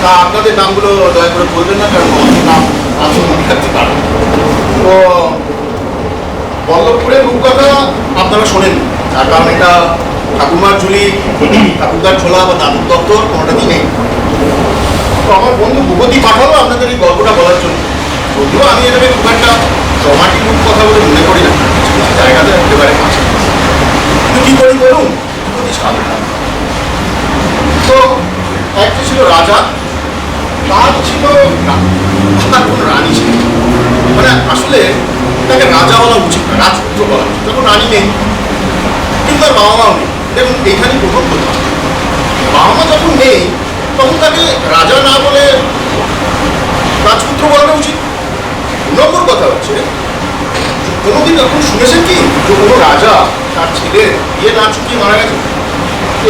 তা আপনাদের নামগুলো দয়া করে বলবেন না, কারণ অনেক নাম আছে মনে থাকতে পারে। তো বল্লভপুরের রূপকথা আপনারা শোনেন, তার কারণ এটা ঠাকুমার ঝুলি, ঠাকুরদার ছোলা বা দাদুর দপ্তর কোনোটাতেই নেই। তো আমার বন্ধু ভূপতি পাঠালো আপনাদের এই গল্পটা বলার জন্য। যদিও আমি এটাকে খুব একটা রোমান্টিক রূপকথা বলে মনে করি না, কিছু কিছু জায়গাতে হতে পারে। কিন্তু কী করি বলুন, ভূপতি সাধনা। তো একটা ছিল রাজা, তার ছিল তার কোনো রানী ছিল। মানে আসলে তাকে রাজা বলা উচিত না, রাজপুত্র বলা উচিত। তখন রানী নেই, কিন্তু তার বাবা মাও নেই। দেখুন এইখানে প্রথম কথা, বাবা মা যখন নেই তখন তাকে রাজা না বলে রাজপুত্র বলাটা উচিত। নম্বর কথা হচ্ছে, কোনোদিন এখন শুনেছেন কি যে কোনো রাজা তার ছেলে বিয়ে না চুকিয়ে মারা গেছে?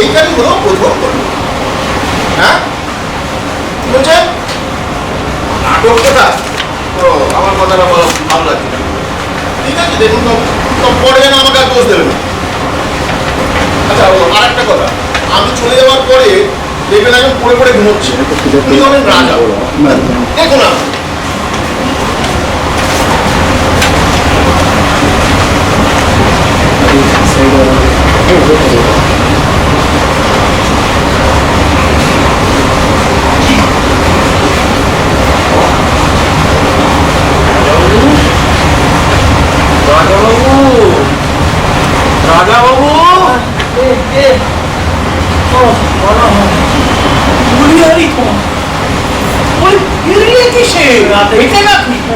এইখানে হলো প্রথম গল্প। হ্যাঁ বলছেন নাটক কথা, তো আমার কথাটা বলা ভালো লাগছে না। ঠিক আছে, দেখুন তো পরে যেন আমাকে আর দোষ দেবেন। আচ্ছা আর একটা কথা, আমি চলে যাওয়ার পরে দেখবেন একজন পড়ে পড়ে ঘুমোচ্ছে, উনি হলেন রাজা। দেখুন না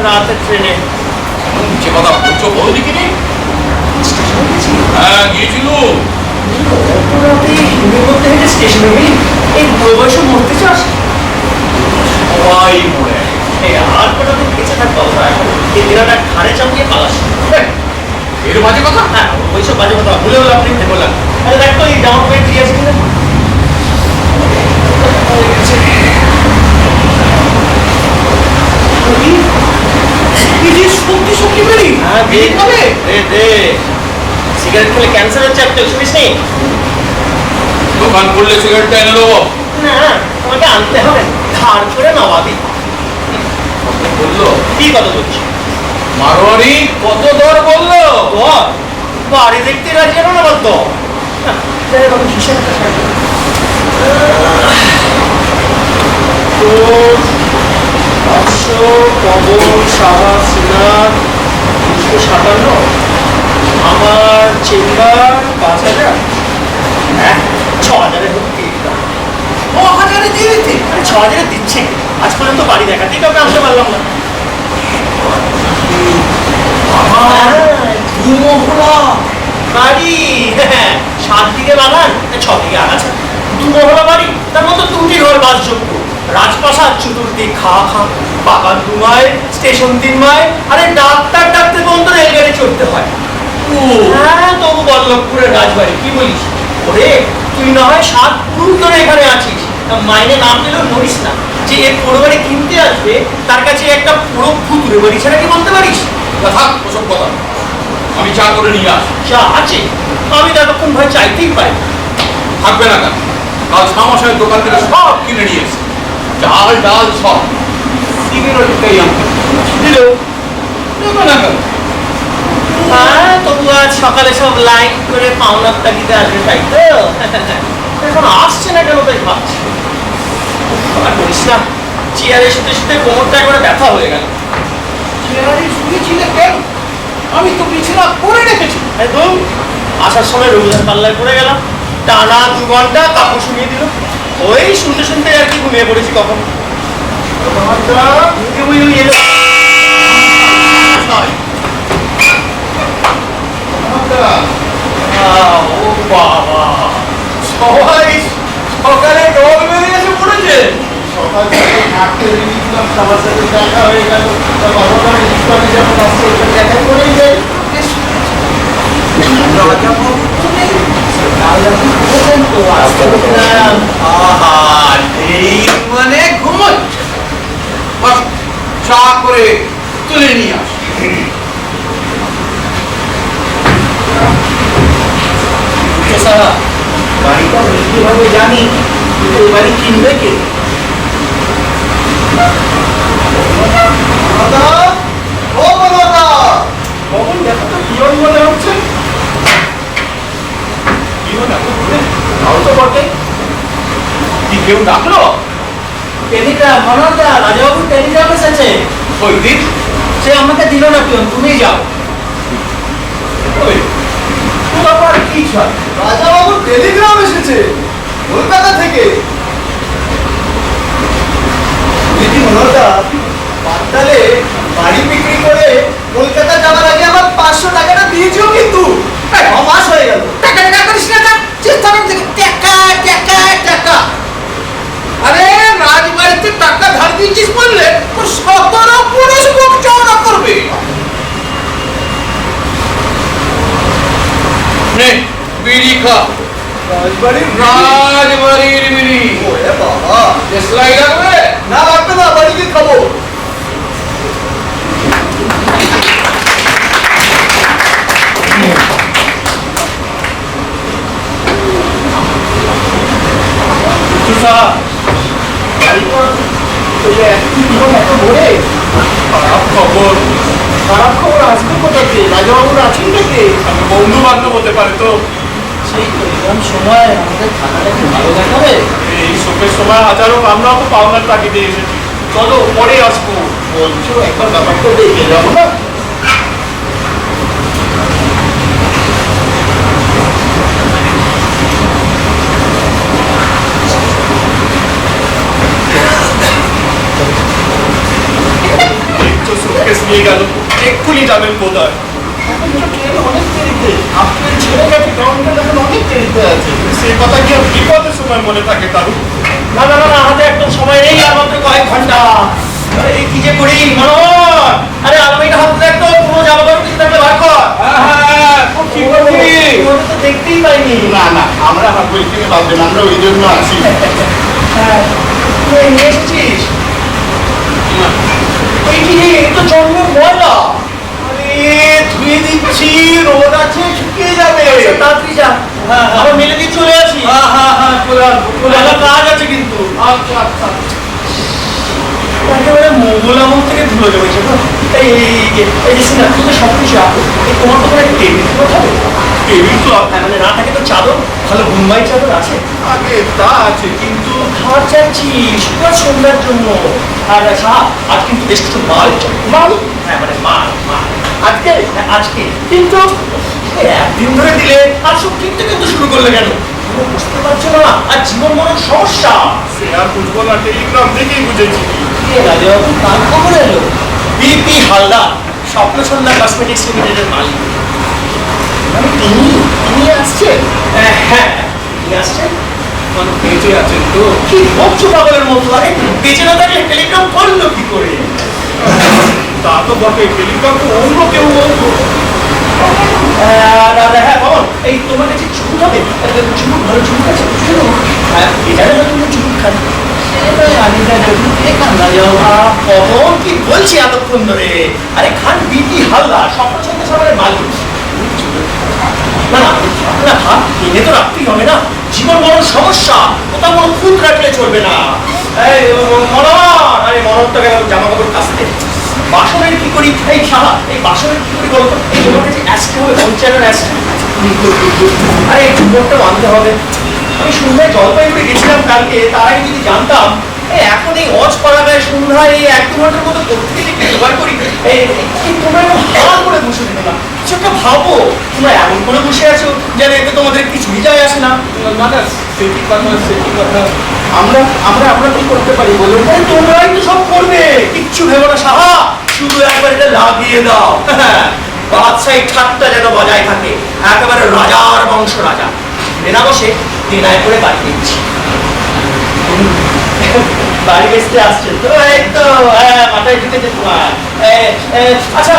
রাতের ট্রেনে যে কথা বলছো বলো দেখি নি। হ্যাঁ গিয়েছিল স্টেশনে গেলি এই বুড়ো বয়সে মরতে চাস? সবাই মরে এই আর কটা দিন বেঁচে থাকতে হবে, এই দিনটা ঘাড়ে চাপিয়ে পালাস। এর বাজে কথা। হ্যাঁ ওইসব বাজে কথা ভুলে হলো আপনি বললাম। আরে দেখো এই জামা প্যান্ট ফিরে আসবে না সত্যি সত্যি বেরি। হ্যাঁ খাবে দে সিগারেট খেলে ক্যান্সার হচ্ছে একটা, শুনিস নি? দোকান করলে সিগারেটটা এনে দেবো। না তোমাকে আনতে হবে, ধার করে নবাবি। বললো কি কথা বলছি? মারোয়ারি কত দর বললো? দর বাড়ি দেখতে রাজি হলো না বলতো। হিসাবটা পাঁচশো কবল সাহা সিনার 257, আমার চেম্বার 5000, হ্যাঁ 6000 ঢুকতে 6000 দিয়ে দিতে। আরে 6000 দিচ্ছে, আজ পর্যন্ত বাড়ি দেখাতেই কাউকে আনতে পারলাম না। দুমহলা বাড়ি, 7 দিকে বাগান, 6 দিকে আগাছা, দুমহলা বাড়ি, তার মধ্যে 2টি ঘর বাসযোগ্য, রাজপ্রাসাদ চতুর্দিক খাওয়া খা, বাগান 2 মাইল, স্টেশন 3 মাইল, আরে ডাক্তার ডাকতে পর্যন্ত রেলগাড়ি চড়তে হয়। হ্যাঁ তবু বল্লভপুরের রাজবাড়ি, কি বলিস? ওরে তুই না হয় 7 পুরুষ ধরে এখানে আছিস, মাইনে না পেলেও নড়িস না যে এ পুরো বাড়ি কিনতে আসবে তার কাছে একটা পুরো ভুতুরে বাড়ি ছাড়া কি বলতে পারিস? থাক ওসব কথা, আমি চা করে নিয়ে আস। চা আছে, আমি তো এতক্ষণ ভয় চাইতেই পাই। থাকবে না কেন? কাল ছামাশয়ের দোকান থেকে সব কিনে নিয়ে এসে, চাল ডাল সব, সিগারেটটাই আনতে দিল। দেবে না কেন? হ্যাঁ তবু আজ সকালে সব লাইন করে পাওনার তাগিদে আসবে, তাই তো? এখন আসছে না কেন তাই ভাবছি। আর বলিস না, চেয়ারে শুতে শুতে কোমরটা একবারে ব্যথা হয়ে গেল। চেয়ারে শুয়েছিলে কেন? আমি তো বিছানা করে রেখেছি। একদম আসার সময় রবিবার পাল্লায় পড়ে গেলাম, টানা 2 ঘন্টা কাপড় শুনিয়ে দিল, ওই শুনতে শুনতে আর কি ঘুমিয়ে পড়েছি। কখন ও বাবা, সবাই সকালে ডল বেরিয়ে এসে পড়েছে। সকাল থেকে হাঁটতে বেরিয়েছিলাম, সবার সাথে দেখা হয়ে গেল। বাবা যেমন আসছে দেখা করেই যাই। মানে ঘুমোচ্ছে, চা করে তুলে নিয়ে আস। বাড়িটা কিভাবে জানি, কিন্তু এই বাড়ি কিনবে কে? কখন দেখো তো পিয়ন মনে হচ্ছে। পিয়ন এত দূরে? তাও তো বটে। কি কেউ ডাকলো? টেলিগ্রাম, মনোহরদা, রাজাবাবুর টেলিগ্রাম এসেছে। ওই দিন সে আমাকে দিল না পিয়ন, তুমি যাও। ওই তোর আবার কি চাই? রাজাবাবুর টেলিগ্রাম এসেছে কলকাতা থেকে। দিদি মনোহরদা, পাতালে বাড়ি বিক্রি করে কলকাতা যাওয়ার আগে আমার 500 টাকাটা দিয়েছিল, কিন্তু 9 মাস হয়ে গেল। টাকা টাকা করিস না, চেষ্টা থেকে টাকা টাকা টাকা। আরে রাজবাড়িতে টাকা ধার দিয়েছিস বললে তো 17 পুরুষ মুখ চওড়া করবে। নে বিড়ি খা। রাজবাড়ির বিড়ি। ওরে বাবা, দেশলাই লাগবে? না লাগবে না, বাড়িতে খাবো। খারাপ খবর। খারাপ খবর আসবে কোথা থেকে? রাজাবাবুরা আছেন নাকি? বন্ধু বান্ধব হতে পারে তো। সেই তো এরকম সময় আমাদের থাকাটা কি ভালো দেখাবে? এই শোকের সময় হাজারো আমরাও তো পাওনার তাগিদে এসেছি। চলো পরে আসবো। বলছো একবার ব্যাপারটা দেখে যাবো না? একটু সুটকেস নিয়ে গেল, এক্ষুনি যাবেন কোথায়? অনেক দেরিতে আপনার ছেলে গেছে, কাউন্টার এখন অনেক দেরিতে আছে। সেই কথা কি আর বিপদের সময় মনে থাকে তারও? না না না না, হাতে একদম সময় নেই, আর মাত্র কয়েক ঘন্টা। আরে কি যে করি মনোহর, আরে আলমারিটা হাতে দেখ তো, পুরো জামা কাপড় কিছু থাকলে বার কর। হ্যাঁ, খুব ঠিক বলছি। ওটা তো দেখতেই পাইনি। না না, আমরা বই থেকে ভাববেন, আমরা ওই জন্য আসি। হ্যাঁ, তুই নিয়ে এসেছিস? ওই কি, এ তো জন্মের ময়লা। আরে ধুয়ে দিচ্ছি, রোদ আছে, শুকিয়ে যাবে। আচ্ছা, তাড়াতাড়ি যা, আবার মেলে দিয়ে চলে আসি। আমার কাজ আছে কিন্তু। আচ্ছা আচ্ছা। একেবারে মোগল আমল থেকে ধুলো জমেছে গো। এই যে সিনা, তুমি তো সব কিছু রাখো, এই তোমার তো কোনো টেবিল থাকে? টেবিল তো মানে না থাকে তো চাদর, ভালো বোম্বাই চাদর আছে? আগে তা আছে, কিন্তু খাবার চাচ্ছি শুধু সন্ধ্যার জন্য। আর সাহা, আজ কিন্তু বেশ কিছু মাল চাই। মাল? হ্যাঁ মানে মাল মাল। আজকে? হ্যাঁ আজকে। কিন্তু এই একদিন ধরে দিলে আর সব কিনতে কিন্তু শুরু করলে কেন? তুমি বুঝতে পারছো না, আর জীবন মরণ সমস্যা। সে আর বুঝবো না, টেলিগ্রাম দেখেই বুঝেছি। রাজাবাবু কার খবর এলো? বিপি হালদার, স্বপ্ন সন্ধ্যা কসমেটিক্স লিমিটেডের মালিক। মানে তিনি আসছেন? হ্যাঁ, তিনি আসছেন। মানে বেঁচে আছেন তো? কি বকছো পাগলের মতো? আরে বেঁচে না থাকলে টেলিগ্রাম করলো কি করে? তা তো বটে, টেলিগ্রাম তো অন্য কেউ বলতো। হ্যাঁ বাবা, এই তোমার কাছে চুমুক হবে? চুমুক, ভালো চুমুক আছে? হ্যাঁ, এটারে তুমি চুমুক খান। কখন কি বলছি এতক্ষণ ধরে? আরে খান বিপি হালদার, স্বপ্ন সন্ধ্যা সাগরের মালিক। না না, না খান, কিনে তো রাখতেই হবে না, জীবন মরণ সমস্যা, কোথাও কোনো খুঁত রাখলে চলবে না। এই মনোহর, আরে মনোহরটা গেল জামা কাপড় কাচতে। বাসনের কি করি? এই সাহা, এই বাসনের কি করি বলতো? এই তোমার কাছে অ্যাসটে হবে, পঞ্চায়েতের অ্যাসটে। আরে এই চুপড়টা আনতে হবে। আমি সন্ধ্যায় জলপাইগুড়ি গেছিলাম কালকে, তার আগে যদি জানতাম। এখন এই অজ পাড়াগায় সন্ধ্যায় এই 1-2 ঘন্টার মতো কোথেকে যে জোগাড় করি। এই তোমরা এরকম হাল করে বসে থেকো না, কিছু একটা ভাবো। তোমরা এমন করে বসে আছো যেন এতে তোমাদের কিছুই যায় আসে না। না না, সে কি কথা, সে কি কথা। আমরা আমরা আমরা কি করতে পারি বলুন? তোমরাই তো সব করবে, কিচ্ছু ভেবো না সাহা, শুধু একবার এটা লাগিয়ে দাও। বাদশাহী ঠাট্টা যেন বজায় থাকে, একেবারে রাজার বংশ রাজা। দেনা বসে দেনায় করে বাড়ি দিচ্ছি। বাড়ি বেসতে আসছে তো, এই তো মাথায় ঢুকেছে তোমার। আচ্ছা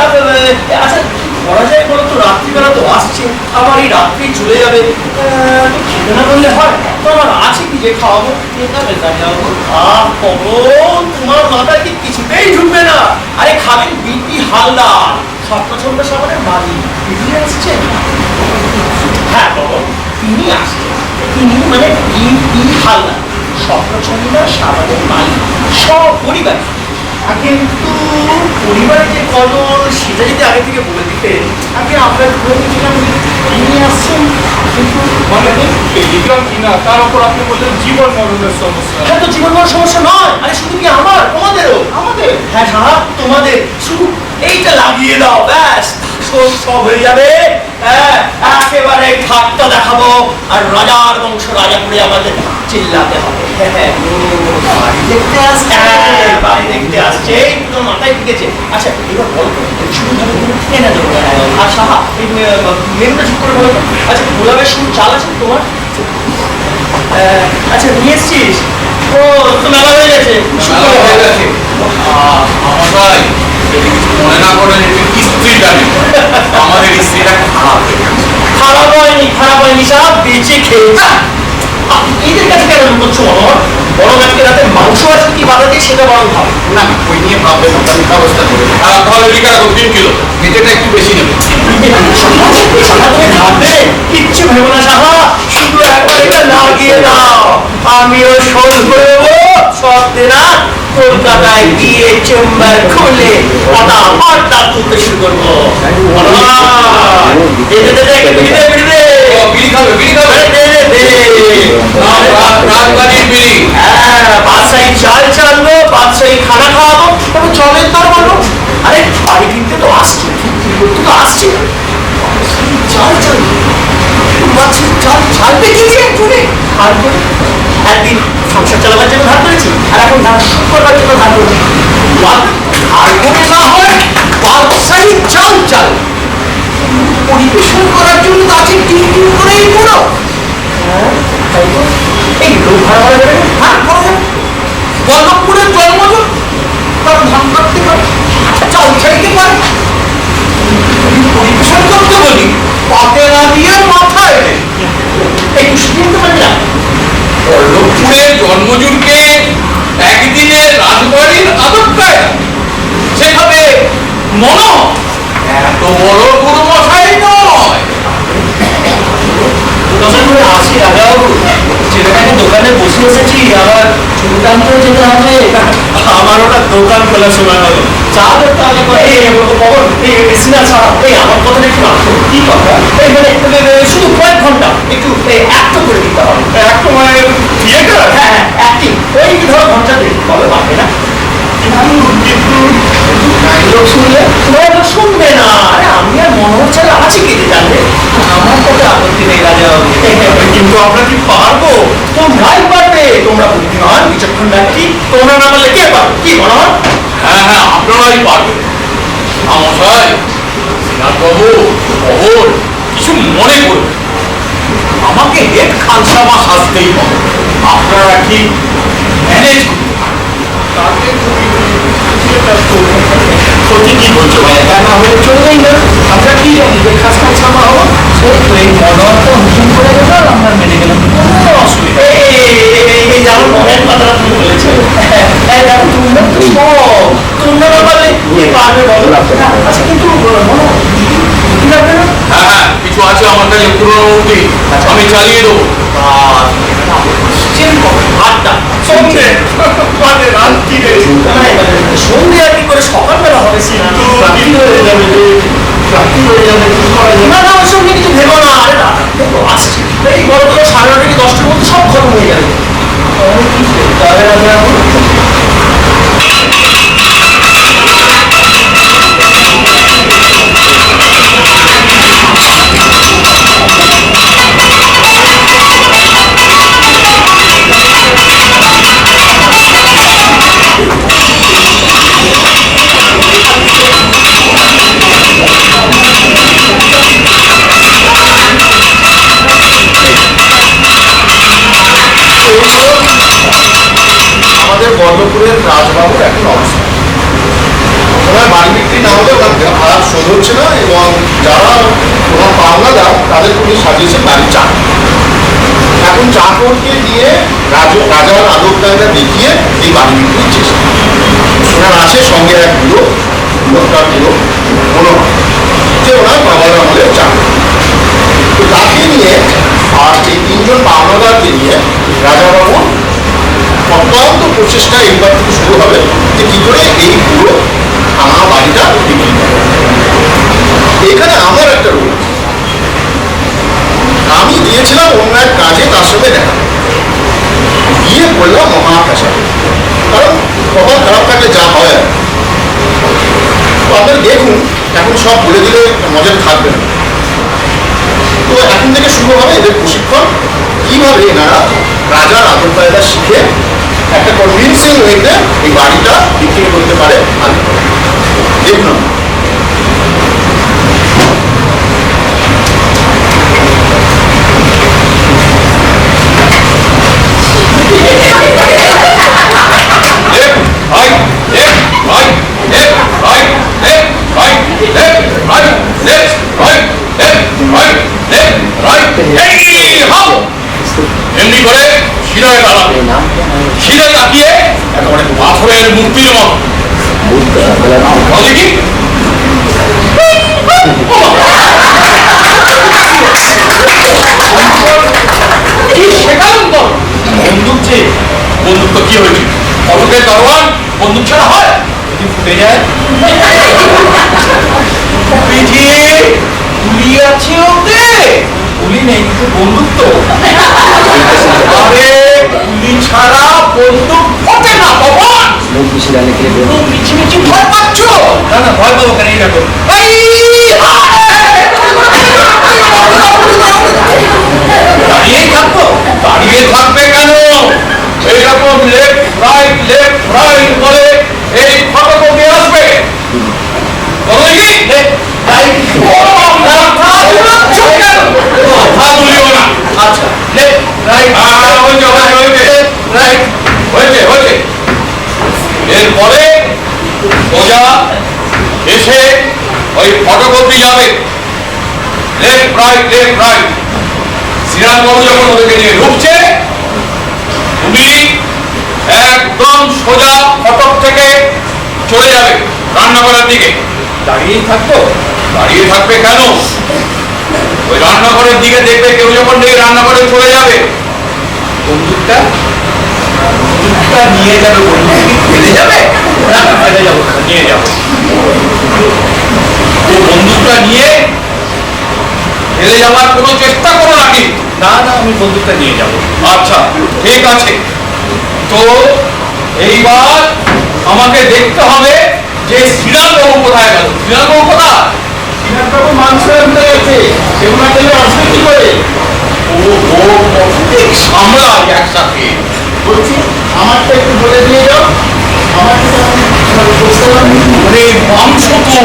আচ্ছা, করা যায় বলো তো? রাত্রিবেলা তো আসছে, আবার এই রাত্রি চলে যাবে, তো খেতে না বললে হয়? তো আমার আছে কি যে খাওয়াবো? তোমার মাথায় কি কিছুতেই ঢুকবে না? আরে খাবেন বিপি হালদার, স্বপ্ন সন্ধ্যা সাগরের মালিক। তিনি আসছেন? হ্যাঁ বাবা, তিনি আসছেন। তিনি মানে বিপি হালদার, স্বপ্নচন্দ্র সাবাদের মালিক সব পরিবার। কিন্তু পরিবারে যে কদর সেটা যদি আগে থেকে বলে দিতে, আগে আপনার নিয়ে আসছেন। কিন্তু মানে টেলিগ্রাম কিনা, তার উপর আপনি বললেন জীবন মরণের সমস্যা। এটা তো জীবন বড় সমস্যা নয়। আরে শুধু কি আমার, তোমাদেরও। আমাদের? হ্যাঁ সাহাব, তোমাদের। শুধু এইটা লাগিয়ে দাও, ব্যাস সব হয়ে যাবে। হ্যাঁ, একেবারে ঠাট্টা দেখাবো আর রাজার বংশ রাজা করে আমাদের চিল্লাতে হবে। হ্যাঁ, বাড়ি দেখতে আসছে। হ্যাঁ, বাড়ি দেখতে আসছে, এই পুরো মাথায় ঢুকেছে। আচ্ছা এবার বলো তো, শুরু ধরে এনে দেবো। আর সাহা, এই মেনুটা ঠিক করে বলো তো। আচ্ছা গোলাপের শুরু চাল আছে তোমার? আচ্ছা নিয়ে এসছিস? ও তো মেলা হয়ে গেছে। মেলা হয়ে গেছে। আমাশাই, যদি কিছু মনে না করেন, একটু স্ত্রী জানেন আমাদের স্ত্রীটা খারাপ হয়ে গেছে। খারাপ হয়নি সাহেব, বেঁচে খেয়েছে। এদের কাছে কেন করছো মনোহর? বরং আজকে রাতে মাংস আছে কি বাধা দিয়ে সেটা বরং খাও। না ওই নিয়ে ভাববেন না, আমি ব্যবস্থা করে দেবো। তাহলে লিখে রাখো 3 কিলো, মেটেটা একটু বেশি নেবে। কিচ্ছু ভেবো না সাহা, শুধু একবার এটা লাগিয়ে দাও, আমিও শোধ করে দেবো। সব দিনা কলকাতায় গিয়ে চেম্বার খুলে ফটাফট দাঁত তুলতে শুরু করবো। বিড়ি খাবে, বিড়ি খাবে। রাজবাড়ির বিড়ি। বাদশাহী চাল চালবো, বাদশাহী খানা খাওয়াবো, তবে চলেন তার বলো। আরে বাড়ি কিনতে তো আসছে, করতে তো আসছে। চাল চাল চাল চালবে কি দিয়ে চলে ধার করে? একদিন সংসার চালাবার জন্য ধার করেছি, আর এখন ধার শোধ করবার জন্য ধার করেছি। ধার করে না হয় বাদশাহী চাল চাল পরিবেশন করার জন্য তো আছে টিম টিম করেই পুরো। এই লোক ভাড়া ভাড়া দেবে, হ্যাঁ করা যাবে। বল্লভপুরের জন্মজন, তারা ধান কাটতে পারে, চাল ছাইতে পারে। পরিবেশন করতে বলি, পাতে না দিয়ে মাথায় নেই। একটু শুনতে পারবি না? বল্লভপুরের জন্মজুরকে একদিনে রাজবাড়ির আদবটায় সেখানে মনো এত বড় কোনো মশাই নয়। দোকান করে আসি রাজাবাবু, ছেলেটাকে দোকানে বসে এসেছি, আবার চুলটান করে যেতে হবে। আমার ওটা দোকান খোলার সময় হলো, চা করতে হবে। সিনা ছাড়া এই আমার কথাটা একটু রাখো। কি কথা? এই মানে শুধু কয়েক ঘন্টা একটু অ্যাক্ট করে দিতে হবে। এক মানে থিয়েটার। হ্যাঁ হ্যাঁ, অ্যাক্টিং। ওই ধরো ঘন্টা দেরি হবে, পাবে না। লোক শুনলে লোক শুনবে না। আরে আমি আর মনোহর ছাড়া আছি কি জানবে? আমার কথা আপত্তি নেই রাজাবাবু, কিন্তু আমরা কি পারবো? তোমরাই পারবে, তোমরা বুদ্ধিমান বিচক্ষণ ব্যক্তি, তোমরা না পারলে কে পারবে? কি মনোহর? হ্যাঁ হ্যাঁ, আপনারাই পারবেন। আমশাই, শ্রীনাথবাবু, খবর কিছু মনে করবেন, আমাকে হেড খানসামা সাজতেই হবে। আপনারা কি ম্যানেজ তাকে সত্যি কি বলছো ভাই? তা না হলে চলবেই না। আমরা কি জানি যে খাস খাস ছামা হবো? সেই তো এই মনোহরটা হুকুম করে গেল, আমরা মেনে গেলাম, কোনো অসুবিধা। এই যেমন মনের কথাটা তুমি বলেছো, দেখো তোমরা তো সব, তোমরা না পারলে কে পারবে বলো? আচ্ছা কিন্তু মনোহর কি লাগবে না? হ্যাঁ হ্যাঁ, কিছু আছে আমার কাছে পুরোনো মূর্তি, আমি চালিয়ে দেবো। আড্ডা সন্ধে মানে রাত্রি সন্ধে আর কি করে সকালবেলা হবে? সে রাত্রি হয়ে যাবে, রাত্রি হয়ে যাবে। না না ওসব নিয়ে কিছু ভেবো না। আরে রাত তো আসছে, এই বড় বড় 9:30 থেকে 10টার মধ্যে সব খতম হয়ে যাবে। কি করতে হবে রাজা? আমাদের বল্লভপুরের রাজবাবুর এখন অবস্থা, ওনার বাড়ি বিক্রি না হলে ওনার ভাড়া শোধ হচ্ছে না, এবং যারা ওনার পাওনাদার তাদের উনি সাজিয়েছেন বাড়ির চাকর। এখন চাকরকে দিয়ে রাজার আদব কায়দা দেখিয়ে এই বাড়ি বিক্রির চেষ্টা। ওনার আছে সঙ্গে এক বুড়ো, লোকটার বুড়ো মনোহর, যে ওনার বাবার আমলের চাকর। তো তাকে নিয়ে আর এই 3জন পাওনাদারকে নিয়ে রাজাবাবু আপনারা দেখুন, এখন সব বলে দিলে মজা থাকবে না। তো এখন থেকে শুরু হবে এদের প্রশিক্ষণ, কিভাবে এনারা রাজার আদর কায়দা শিখে একটা কনভিনসিং ওয়েতে এই বাড়িটা বিক্রি করতে পারে। দেখুন এমনি করে শিরায় দাঁড়াবে, শিরায় তাকিয়ে একেবারে পাথরের মূর্তির মতো দেখি। বন্দুক যে, বন্দুক তো কি হয়েছে? ফটকের দরওয়ান বন্দুক ছাড়া হয়? যদি ফুটে যায় পিঠে গুলি আছে ওতে, গুলি নেই কিন্তু বন্দুক তো। আরে গুলি ছাড়া বন্দুক ফোটে না বাবা। মিছি মিছি ভয় পাচ্ছ? না না, ভয় পাবো কেন? এই দেখো, দাঁড়িয়েই থাকবো। দাঁড়িয়ে থাকবে কেন? এইরকম লেফট রাইট বলে এই ফটক অব্দি আসবে। বলো দেখি। কথা বলিও না। আচ্ছা, লেফট রাইট হয়েছে। এরপরে সোজা এসে ওই ফটক অব্দি যাবে। Left right. শ্রীরামবাবু যখন ওদেরকে নিয়ে ঢুকছে, তুমি একদম সোজা ফটক থেকে চলে যাবে রান্নাঘরের দিকে। দাঁড়িয়েই থাকবো? দাঁড়িয়ে থাকবে কেন? ওই রান্নাঘরের দিকে দেখবে কেউ যখন রান্নাঘরে চলে যাবে, বন্দুকটা নিয়ে যাবে। বন্দুক ফেলে যাবে? না, ফেলে যাবো, নিয়ে যাবো। তো বন্দুকটা নিয়ে ফেলে যাওয়ার কোনো চেষ্টা করো নাকি? না না, আমি বন্দুকটা নিয়ে যাব। আচ্ছা, ঠিক আছে। তো এইবার আমাকে দেখতে হবে যে শ্রীরামবাবু কোথায় গেল। শ্রীরামবাবু কোথায়? শ্রীরামবাবু মাংস আনতে গেছে, সেগুলো গেলে আসবে কি করে? ও ঠিক সামলাই একসাথে। বলছি আমারটা একটু বলে দিয়ে যাও। মাংস তো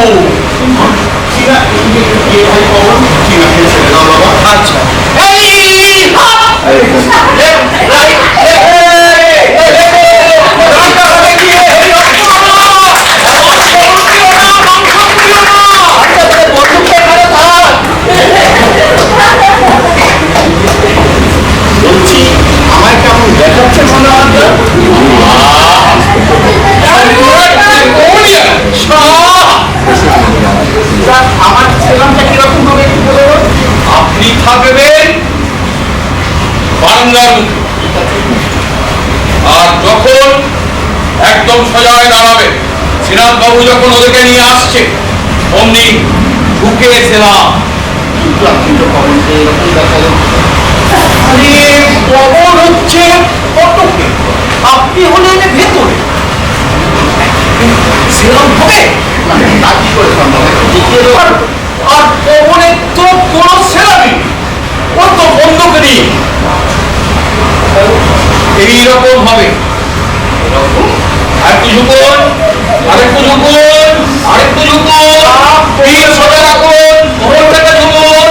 আচ্ছা, বলছি আমায় কেমন দেখাচ্ছে মনে হয়? আমার ছেলেটা কিরকম হবে একটু বলে? আপনি থাকবেন বারান্দার মুখে, আর যখন একদম সোজায় দাঁড়াবে, শ্রীনাথবাবু যখন ওদেরকে নিয়ে আসছে অমনি ঢুকে এসেলাম। খবর হচ্ছে ফটকে, আপনি হলেন ভেতরে। সেরকম হবে আর খবরে তো কোনো সেরামি, ও তো বন্দুক নেই। এইরকম হবে, আরেকটু ঝুঁকুন, আরেকটু ঝুঁকুন, আরেকটু ঝুঁকুন, পিঠ সোজা রাখুন, কোমর থেকে ঝুঁকুন।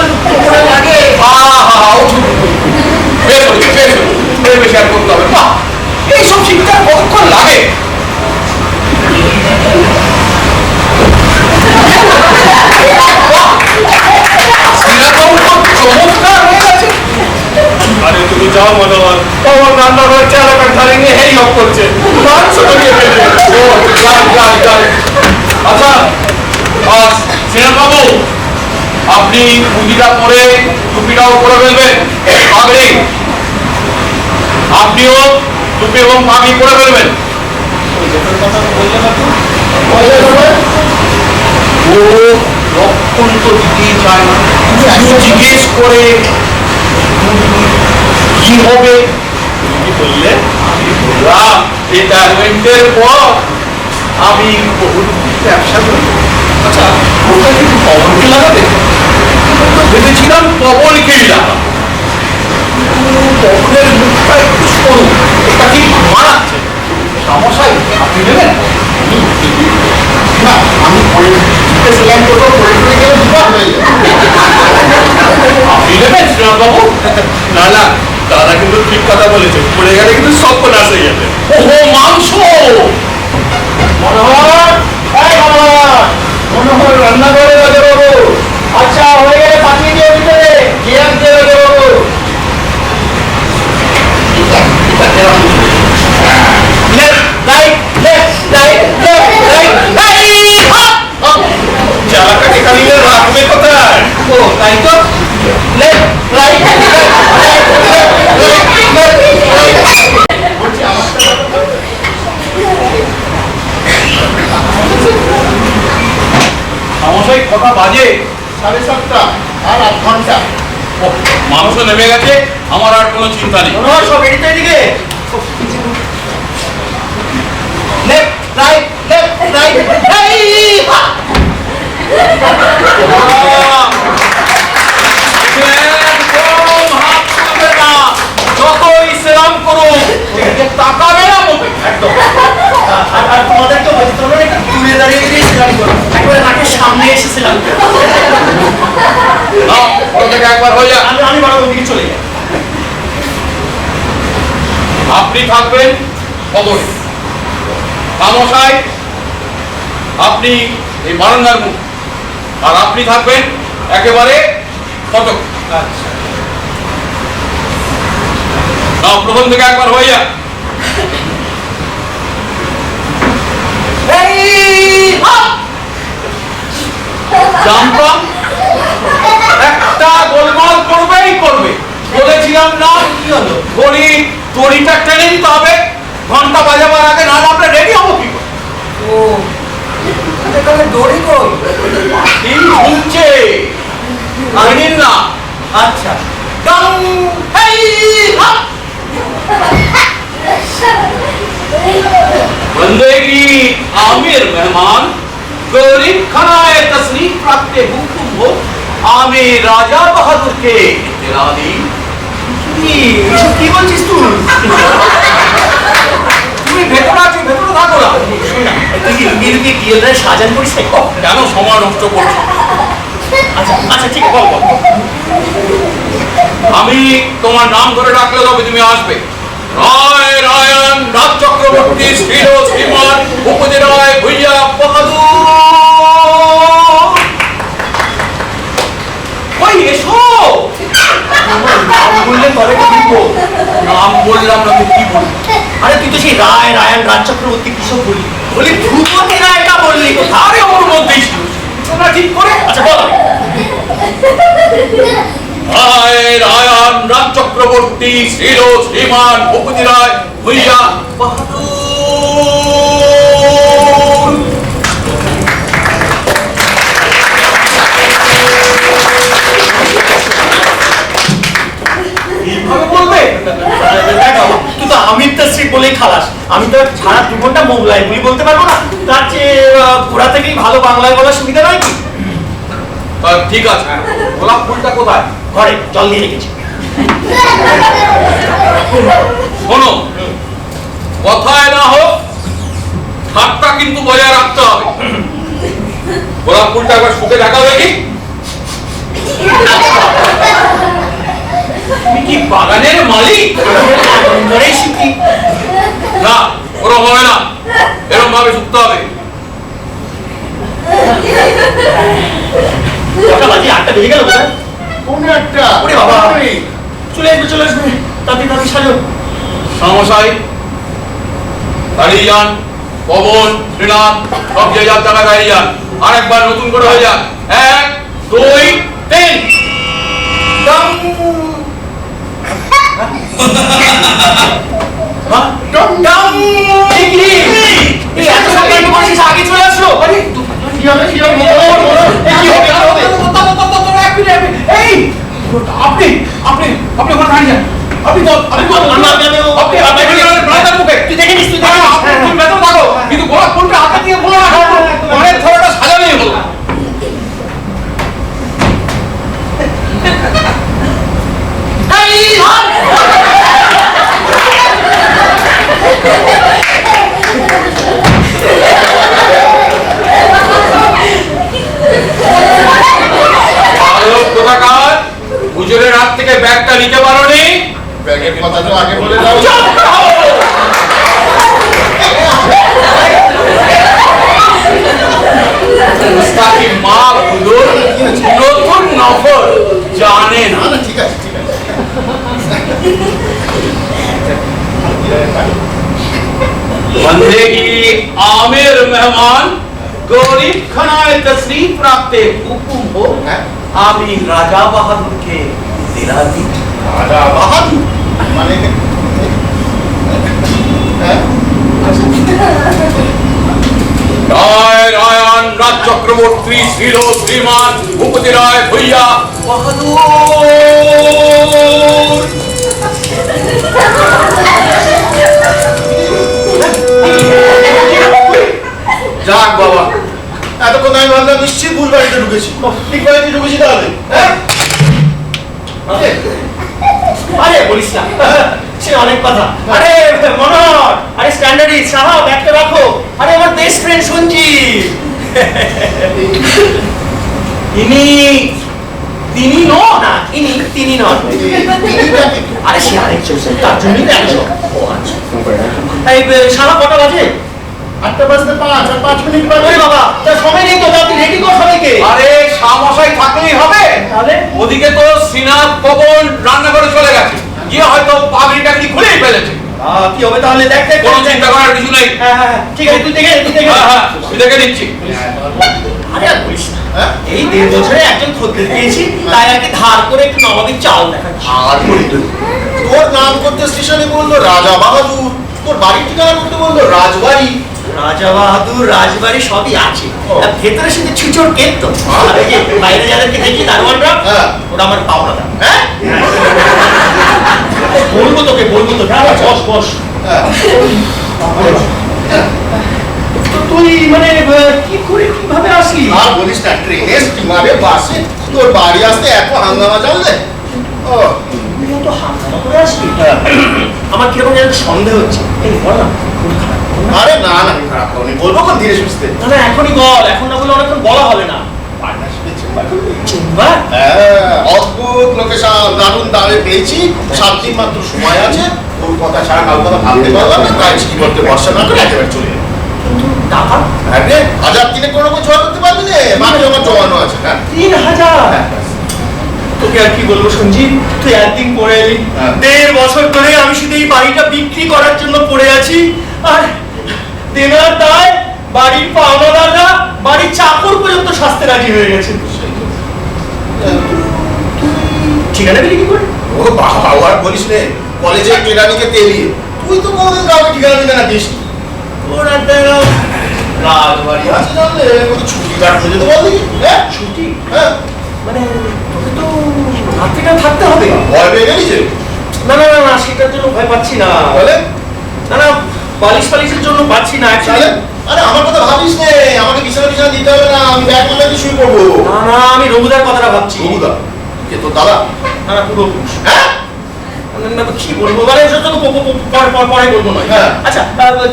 বেশি আর করতে হবে। বাহ, এইসব শিক্ষা কতক্ষণ লাগে? চমৎকার হয়ে গেছে। আরে তুমি যাও মনোহর, তোমার রান্নাঘরের চেহারাটা ধারে নিয়ে হেই হক করছে। আচ্ছা শ্রীনাথবাবু, আপনি পুঁজিটা পরে টুপিটাও পরে ফেলবেন, পাগড়ি। আপনিও টুপি এবং পাগড়ি পরে ফেলবেন। ও রক্ষণ তো দিতেই চায় না, জিজ্ঞেস করে কি হবে। তুমি বললে আমি বললাম রিটায়ারমেন্টের পর আমি বহু ব্যবসা করি, বলেছিলাম পবনকে ডাকা। পবনের মুখটা একটু সরু, এটা ঠিক মানাচ্ছে। সমস্যাই আপনি নেবেন? না, আমি সেলাই করবো, পরে গেলে বিপদ হয়ে যাবে। আপনি নেবেন শ্রীনাথবাবু? না না, দাদা কিন্তু ঠিক কথা বলেছে, পড়ে গেলে কিন্তু সব নাশ হয়ে যাবে। ওহো, মাংস! মনোহর, এই মনোহর, মনোহর রান্না করে রাজা বাবু। আচ্ছা, হয়ে গেলে পাঠিয়ে দিয়ে ভিতরে কে আনতে রাজা বাবু? চালাটাকে খালিয়ে রাখবে কোথায়? ও তাই তো। বলছি আমার সমস্যায় কটা বাজে? 7:30 আর 8 ঘন্টা। ও, মাংস নেমে গেছে, আমার আর কোনো চিন্তা নেই। মনোহর, সব এদিক তো এদিকে। লেফট, রাইট, লেফট, রাইট, এই হা! একদম হাত তুলবে না, যতই সেলাম করুন, এদিকে তাকাবে না মুখে। একদম। আর তোমাদেরকে বলছি, তোমরা একটু দূরে দাঁড়িয়ে গিয়েছিলাম, একবারে নাকের সামনে এসেছিলাম। না, ওর থেকে একবার হয়ে যাক। আমি বড় ওদিকে চলে যাই। আপনি থাকবেন কবরে, মশাই আপনি এই বারান্দার মুখ, আর আপনি থাকবেন একেবারে ফটক। আচ্ছা, না, প্রথম থেকে একবার হয়ে যাক। এই হা! জানতাম একটা গোলমাল করবেই করবে, বলেছিলাম না? কি হলো? দড়িটা টেনে দিতে হবে, ঘন্টা বাজাবার আগে, না আমরা রেডি হবো কি করে? ও, এখানে দড়ি কই? তিন ঘুমছে, জানেন না? আচ্ছা, গাং, হেই, হা! बंदेगी आमिर मेहमान, गरीब खानाए तस्नीफ रखते हुक्म हो, आमिर राजा बहादुर के इत्तेरादी। এসব কি বলছিস তুই? তুমি ভেতরে আছো, ভেতরে থাকো না। তুই কি লুকিয়ে লুকিয়ে গিয়ে সাজান করিস নাই? কেন সময় নষ্ট করছো? আচ্ছা আচ্ছা, ঠিক আছে, বল বল। আমি তোমার নাম ধরে ডাকলে তবে তুমি আসবে। রায় রায়ন রাজ চক্রবর্তী শ্রীল শ্রীমান উপজেলায় ভুইয়া বাহাদুর। ওই এসো। নাম বললে তবে তো দিব। নাম বললাম না তো কি বলবো? আরে তুই তো সেই রায় রায়ন রাজ চক্রবর্তী কিসব বললি? বলি ভূপতি রায়টা বললি কোথায়? আরে ওর মধ্যেই ছিল, তোমরা ঠিক করে। আচ্ছা বল। রায় রায়ন রাজ চক্রবর্তী শ্রীল শ্রীমান উপজেলায় ভুইয়া বাহাদুর। এইভাবে বলবে? তুই তো আমির তসরিফ বলেই খালাস। আমি তো সারা 2 ঘন্টা মোগলাই বলি বলতে পারবো না। তার চেয়ে ঘোড়া থেকেই ভালো বাংলায় বলার সুবিধা নয় কি? ঠিক আছে, গোলাপ ফুলটা কোথায়? ঘরে জল দিয়ে রেখেছি। শোনো, কথায় না হোক ঠাট্টা কিন্তু বজায় রাখতে হবে। গোলাপ ফুলটা একবার শুকে দেখাবে কি? তুমি কি বাগানের মালিক? ঘরেই শিখি। না, ওরম হবে না, এরম ভাবে শুকতে হবে। কটা বাজে? 8টা বেজে গেল বোধহয়। 8:45। ওরে বাবা, চলে আসবে চলে আসবে, তাড়াতাড়ি তাড়াতাড়ি সাজো। সমস্যায় দাঁড়িয়ে যান, পবন শ্রীনাথ সব যে যার জায়গায় দাঁড়িয়ে যান। আর একবার নতুন করে হয়ে যান। 1 2 3। এত সকালে বলছিস, আগে চলে আসলো। আরে কি হবে কি হবে? এই আপনি আপনি আপনি ওখানে দাঁড়িয়ে যান। আপনি বল, আপনি বল, আপনি ব্রাদার মুখে তুই দেখে নিস, তুই দেখে হ্যাঁ, নিস। তুমি বেতন থাকো, কিন্তু গোলাপ ফুলটা হাতে দিয়ে বলো না, অনেক ধরনের সাজানোই হলো। নাকি মা গুলোর নতুন নফর জানে না। না না ঠিক আছে ঠিক আছে। बंदेगी आमिर मेहमान गरीब खानाए तशरीफ रखते हुकुम हो आमी राजा बहादुर के दिला दी। রাজা বাহাদুর মানে হ্যাঁ राय रायन राज चक्रवर्ती श्रीलो श्रीमान भूपति राय भैया बहादुर। যাক বাবা, এতক্ষণ আমি ভাবলাম নিশ্চয়ই ভুল বাড়িতে ঢুকেছি। ঠিক বাড়িতে ঢুকেছি তাহলে? হ্যাঁ? আরে বলিস না, সে অনেক কথা। আরে মনোহর, আরে স্ট্যান্ডার্ডি সাহাব একটা রাখো। আরে আমার বেস্ট ফ্রেন্ড সঞ্জীব। তিনি নন না, তিনি নন। আরে সে আরেকজন, তার জন্যই তো একশো। এই সারা কটা বাজে? 8টা বাজতে 5 আর 5 মিনিট বাজে। ওরে বাবা, তার সময় নেই তো, তুই রেডি কর সবাইকে। আরে শামশাই থাকলেই হবে? তাহলে ওদিকে তো সিনাত পবন রান্না করে চলে গেছে, গিয়ে হয়তো পাগড়ি টাগড়ি খুলেই ফেলেছে। কি হবে তাহলে? দেখ দেখ, কোনো চিন্তা করার কিছু নেই। হ্যাঁ হ্যাঁ ঠিক আছে, তুই দেখে হ্যাঁ হ্যাঁ তুই দেখে নিচ্ছি। আরে আর বলিস না, হ্যাঁ? এই 1.5 বছরে একজন খদ্দের পেয়েছি, তাই আর কি ধার করে একটু নবাবী চাল দেখাচ্ছি। আর বলি তো, তোর নাম করতে স্টেশনে বললো রাজা বাহাদুর, তোর বাড়ির ঠিকানা করতে বললো রাজবাড়ি। রাজা বাহাদুর রাজবাড়ি সবই আছে, আর ভেতরে শুধু ছুচোর কেক তো। আর এই যে বাইরে যাদেরকে দেখি দারোয়ানরা, হ্যাঁ। ওরা আমার পাওনাদা। হ্যাঁ? বলবো তোকে, বলবো তোকে। বস বস। হ্যাঁ। তো তুই মানে কি করে কিভাবে আসলি? আর বলিস না, ট্রেনে স্টিমারে বাসে তোর বাড়ি আসতে এত হাঙ্গামা জানলে? ও তুই তো হাঙ্গামা করে আসলি। আমার কিরকম যেন সন্দেহ হচ্ছে। এই বল না, খুব খারাপ। আরে না না খারাপ হয়নি, বলবো কোন ধীরে সুস্থে। না না এখনই বল, এখন না বলে অনেকক্ষণ বলা হবে না। পার্টনারশিপে চেম্বার খুলবি? চেম্বার? হ্যাঁ, অদ্ভুত লোকেশন, দারুণ দামে পেয়েছি। 7 দিন মাত্র সময় আছে, ওর কথা ছাড়া কাল কথা ভাবতে পারলাম না, তাই কি করতে বর্ষা না করে একেবারে চলে এলাম। টাকা হ্যাঁ রে, 1000 দিনে কোনো রকম জোগাড় করতে পারবি না, বাকি আমার জমানো আছে। হ্যাঁ 3000। তোকে আর কি বলবো সঞ্জীব, তুই একদিন পড়ে এলি। হ্যাঁ। 1.5 বছর ধরে আমি শুধু এই বাড়িটা বিক্রি করার জন্য পড়ে আছি, আর দেনার দায় বাড়ির পাওনাদাররা, বাড়ির চাকর পর্যন্ত শাস্তে রাজি হয়ে গেছে। ঠিকানা পেলি কি করে? ও বাবা, ও আর বলিস নে, কলেজে কেরানিকে তেলিয়ে তুই তো কোনোদিন কাউকে ঠিকানা দিতে না দিস। ওর আর দেখা রাজবাড়ি আছে জানলে কত ছুটি কাটতে যেতে বল দেখি। হ্যাঁ ছুটি, হ্যাঁ, মানে তোকে তো রাত্রিটা থাকতে হবে। ভয় পেয়ে গেলি যে? না না না না, সেটার জন্য ভয় পাচ্ছি না। বলে না না, বালিশ ফালিশের জন্য পাচ্ছি না তাহলে? actually। আরে আমার কথা ভাবিস নে, আমাকে বিছানা বিছানা দিতে হবে না, আমি ব্যাগ মাথায় শুয়ে পড়বো। না না, আমি রঘুদার কথাটা ভাবছি। রঘুদা কে তোর দাদা? না না, পূর্বপুরুষ। হ্যাঁ না, কি বলবো, মানে ওসব তো পরে বলবো নয়। হ্যাঁ। আচ্ছা,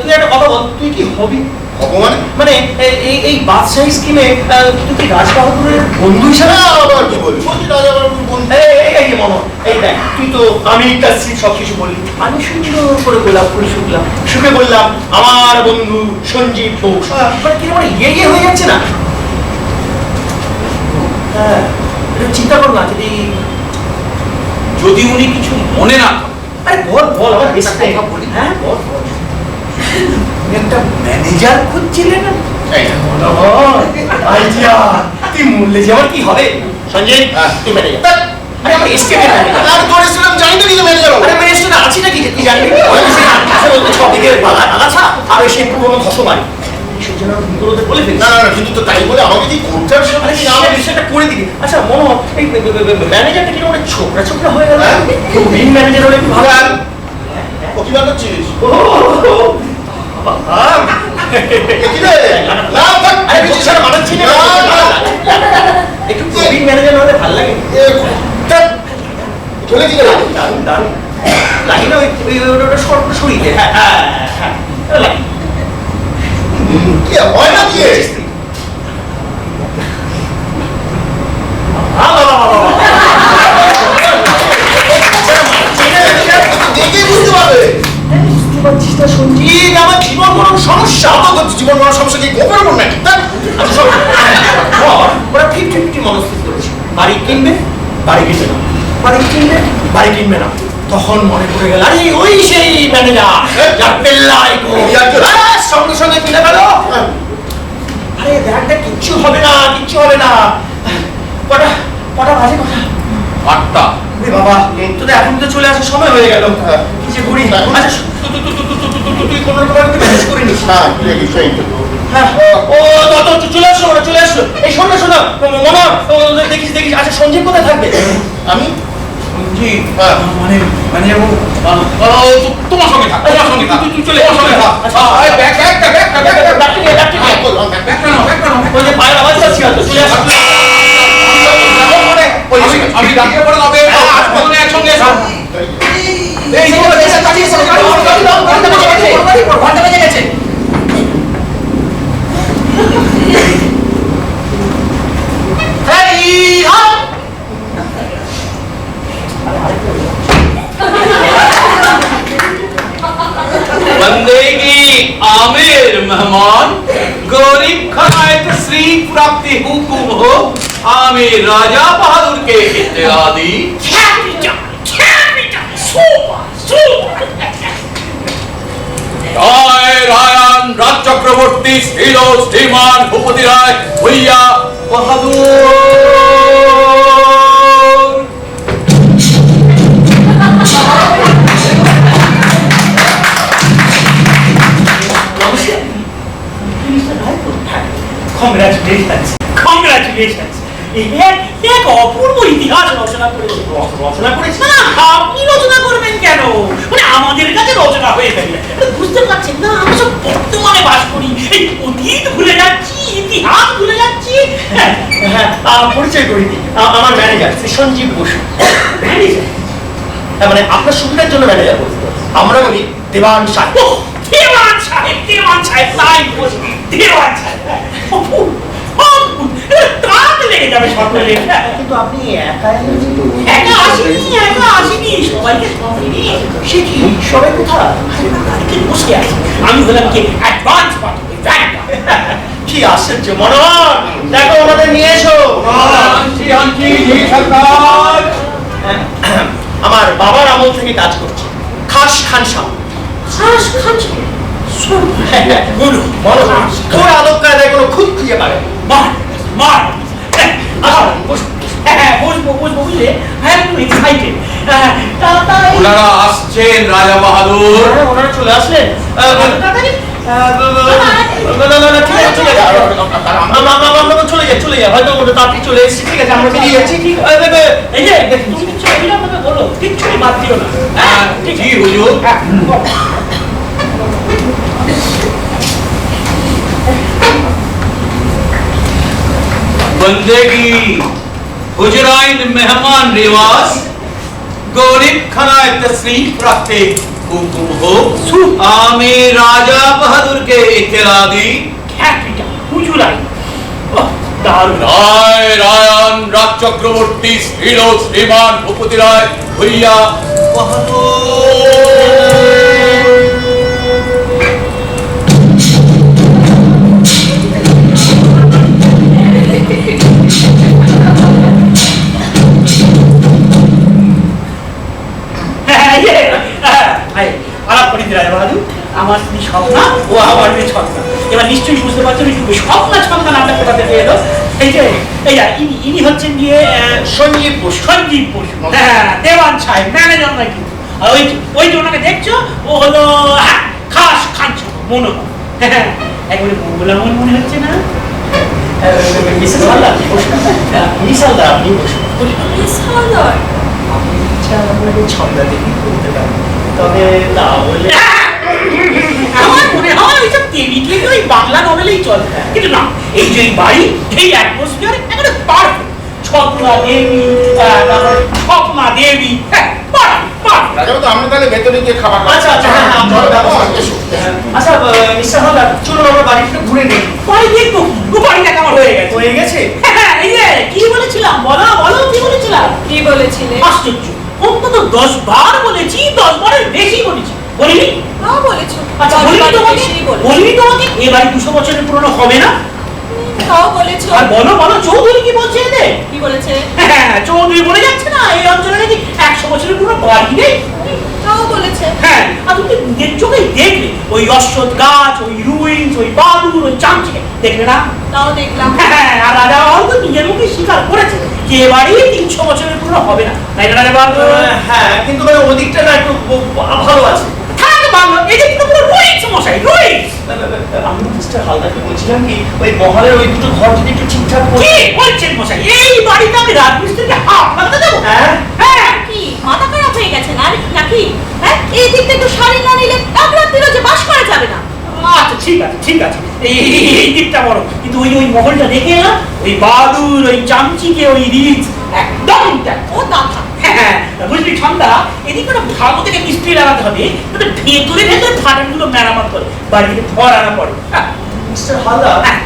তুই একটা কথা বল, তুই কি হবি? ভগবান, মানে এই বাদশাহী স্কিমে তুই কি রাজবাহাদুরের বন্ধু হিসাবে? হ্যাঁ আবার কি বলবি? বলছি রাজা বাবুর বন্ধু। এই যে মনে, এই দেখ, তুই তো আমি কাছে সব কিছু বললি, আমি সুন্দর করে গোলাপ ফুল শুকলাম, শুকে বললাম আমার বন্ধু সঞ্জীব ঘোষ। মানে কি মানে ইয়ে হয়ে যাচ্ছে না? হ্যাঁ, একটু চিন্তা কর না, যদি উনি কিছু মনে না করেন, আরে বল বল, আমার বেশি কথা বলি। হ্যাঁ বল বল। উনি একটা ম্যানেজার খুঁজছিলেন না? এই না। আইডিয়া, তুই মূল্যে যে আমার কি হবে? সঞ্জয়, হ্যাঁ। তুই ম্যানেজার। আরে আমার এস্টেটের ম্যানেজার। আর তোর ছিলাম জানি না কিন্তু ম্যানেজার হবে। আরে আমি এস্টেটে আছি নাকি যে তুই জানবি? আসলে বলতে সবদিকে আগাছা আর ওই সেই পুরোনো ধসো বাড়ি। সেই জন্য আমি গুলোতে বলে ফেলি। না না না, কিন্তু তো তাই বলে আমাকে কি করতে হবে? আরে সে বিষয়টা করে দিবি। আচ্ছা মনে হয় এই ম্যানেজারটা কিরকম অনেক ছোকরা ছোকরা হয়ে গেল। হ্যাঁ। মেইন ম্যানেজার হলে একটু ভালো হয়। ও কি বার করছিস? ও, এ কি রে? না থাক, আরে বুঝছিস না, মানাচ্ছি না। একটু প্রবীণ ম্যানেজার হলে ভালো লাগে। থাক। চলে কি গেল? দারুণ দারুণ লাগে না? ওটা শরীরে। হ্যাঁ হ্যাঁ হ্যাঁ লাগে। কি হয় না কি? দেখেই বুঝতে পারবে। বুঝতে পারছিস না সঞ্জীব, আমার জীবন বড় সমস্যা। জীবন বড় সমস্যা কি গোপন করুন নাকি? আচ্ছা শোন, বাড়ি কিনবে না, বাড়ি কিনবে না। তখন মনে পড়ে গেল, আরে ওই সেই ম্যানেজার যার পেল্লাই গো, সঙ্গে সঙ্গে কিনে গেল। আরে দেখ কিচ্ছু হবে না। কটা বাজে কথা? 8টা। বাবা তোদের এখন তো চলে আসার সময় হয়ে গেল। কি যে ঘুরি। আচ্ছা তুই কোনো রকম ম্যানেজ করে নিস। হ্যাঁ ও তো চলে আসলো। এই শোনো মনে দেখিস আচ্ছা সঞ্জীব কোথায় থাকবে? আমি সঞ্জীব মানে তোমার সঙ্গে থাক, তুই চলে আমার সঙ্গে থাক। ওই যে পায়ের আওয়াজ পাচ্ছি হয়তো, চলে আসো। আমি ডাকিয়ে পড়ে হবে একসঙ্গে ঘন্টা বেজে গেছে। बंदेगी आमिर मेहमान गरीब खाए तशरीफ प्राप्ति हुकुम हो आमिर राजा बहादुर के इत्यादि रायन राज चक्रवर्ती श्रीलो श्रीमान भूपति राय भैया बहादुर। কংগ্রাচুলেশনস। এক অপূর্ব ইতিহাস রচনা করেছেন। আপনি রচনা করবেন কেন? মানে আমাদের কাছে রচনা হয়ে গেল। বুঝতে পারছেন না, আমরা সব বর্তমানে বাস করি, এই অতীত ভুলে যাচ্ছি, ইতিহাস ভুলে যাচ্ছি। পরিচয় করে দিই, আমার ম্যানেজার সঞ্জীব বসু। ম্যানেজার মানে আপনার সুবিধার জন্য ম্যানেজার বলতে আমরা বলি দেওয়ান সাহেব। দেওয়ান সাহেব তাই বলছি, দেওয়ান সাহেব লেগে যাবে সকলে। কিন্তু আপনি একা আসেনি, সবাইকে সঙ্গে নিয়ে। সে কি সবাই কোথায়? বসে আছে। আমি হলাম কি অ্যাডভান্স পার্টি। কি আশ্চর্য মনোহর, দেখো ওনাদের নিয়ে এসো। আমার বাবার আমল থেকে কাজ করছে খাস খান সাহেব। তোর আদব কায়দায় কোনো খুঁত খুঁজে পাবে ওনারা আসছেন রাজা বাহাদুর। ওনারা চলে আসলেন। চলে যায় হয়তো তাড়াতাড়ি চলে এসেছি। ঠিক আছে আমরা বেরিয়ে যাচ্ছি। এই যে বলো কিচ্ছু বাদ দিও না। জি হুজুর। बंदेगी हुजराइन मेहमान रिवाज गरीब खानाए तशरीफ रखते हुकुम हो आमिर राजा बहादुर के इत्यादि रायन राज चक्रवर्ती श्रीलो श्रीमान भूपति राय भैया আমার স্ত্রী স্বপ্না ও আমার মেয়ে ছন্না। এবার নিশ্চয়ই বুঝতে পারছেন স্বপ্না ছন্না নামটা কোথা থেকে এলো। ইনি হচ্ছেন গিয়ে সঞ্জীব বসু। হ্যাঁ দেওয়ান সাহেব ম্যানেজার নাকি। আর ওই যে ওনাকে দেখছো ও হলো খাস খানছো মনোহর। একবারে বললাম আমার মনে হচ্ছে না। মিসেস হালদার মিস হালদার আপনি বসুন। আচ্ছা আপনাকে ছন্দা দেখি করতে পারেন, তবে তা বলে আমার মনে হয় ওইসব টিভি ওই বাংলা নভেলেই চলে। কিন্তু না, এই যে বাড়ি এই অ্যাটমসফিয়ার একেবারে পারফেক্ট। ছন্না দেবী, তারপরে স্বপ্না দেবী, আমরা তাহলে ভেতরে গিয়ে খাবার। আচ্ছা মিস্টার হালদার চলুন আমরা বাড়িটা ঘুরে দেখি। বাড়ি দেখবো, বাড়িটা কেমন হয়ে গেছে। এই যে কি বলেছিলাম বলো কি বলেছিলাম? কি বলেছিলে? আশ্চর্য, অন্তত 10 বার বলেছি, 10 বারের বেশি বলেছি। বলিনি? হ্যাঁ বলেছো। আচ্ছা বলিনি তোমাকে এ বাড়ি 200 বছরের পুরনো হবে না? তাও বলেছো। আর বলো চৌধুরী কি বলছে এদের? কি বলেছে? ওই অশ্বত্থ গাছ, ওই রুইন্স, ওই বাদুর, ওই চামচিকে দেখলে না? তাও দেখলাম। হ্যাঁ, আর রাজা বাবু তো নিজের মুখে স্বীকার করেছে যে এবারই 300 বছরের পুরো হবে না, তাই না রাজা বাবু? হ্যাঁ, কিন্তু মানে ওদিকটা না একটু ভালো আছে। থাক বাংলা, এই যে কিন্তু পুরো রুইন্স মশাই, রুইন্স। আমি মিস্টার হালদারকে বলছিলাম কি, ওই মহলের ওই দুটো ঘর যদি একটু ঠিকঠাক করে। কি বলছেন মশাই? এই বাড়িতে আমি রাজমিস্ত্রিকে হাত লাগাতে দেবো? হ্যাঁ হ্যাঁ, কি মাথা খারাপ হয়ে গেছে না নাকি? হ্যাঁ, এই দিকটা একটু সারি না নিলে এক রাত্রিরও যে বাস করা যাবে না। আচ্ছা ঠিক আছে, ঠিক আছে, এই দিকটা বড়, কিন্তু ওই মহলটা দেখে না, ওই বাদুর, ওই চামচিকে, ওই রিচ একদম intact। ও দাদা, হ্যাঁ, বুঝলি ঠান্ডা, এদিকে একটা ভালো থেকে মিস্ত্রি লাগাতে হবে, যাতে ভেতরে ভেতরে ফাটনগুলো মেরামত করে বাড়িতে ঘর আনা পড়ে। মিস্টার হালদার, হ্যাঁ।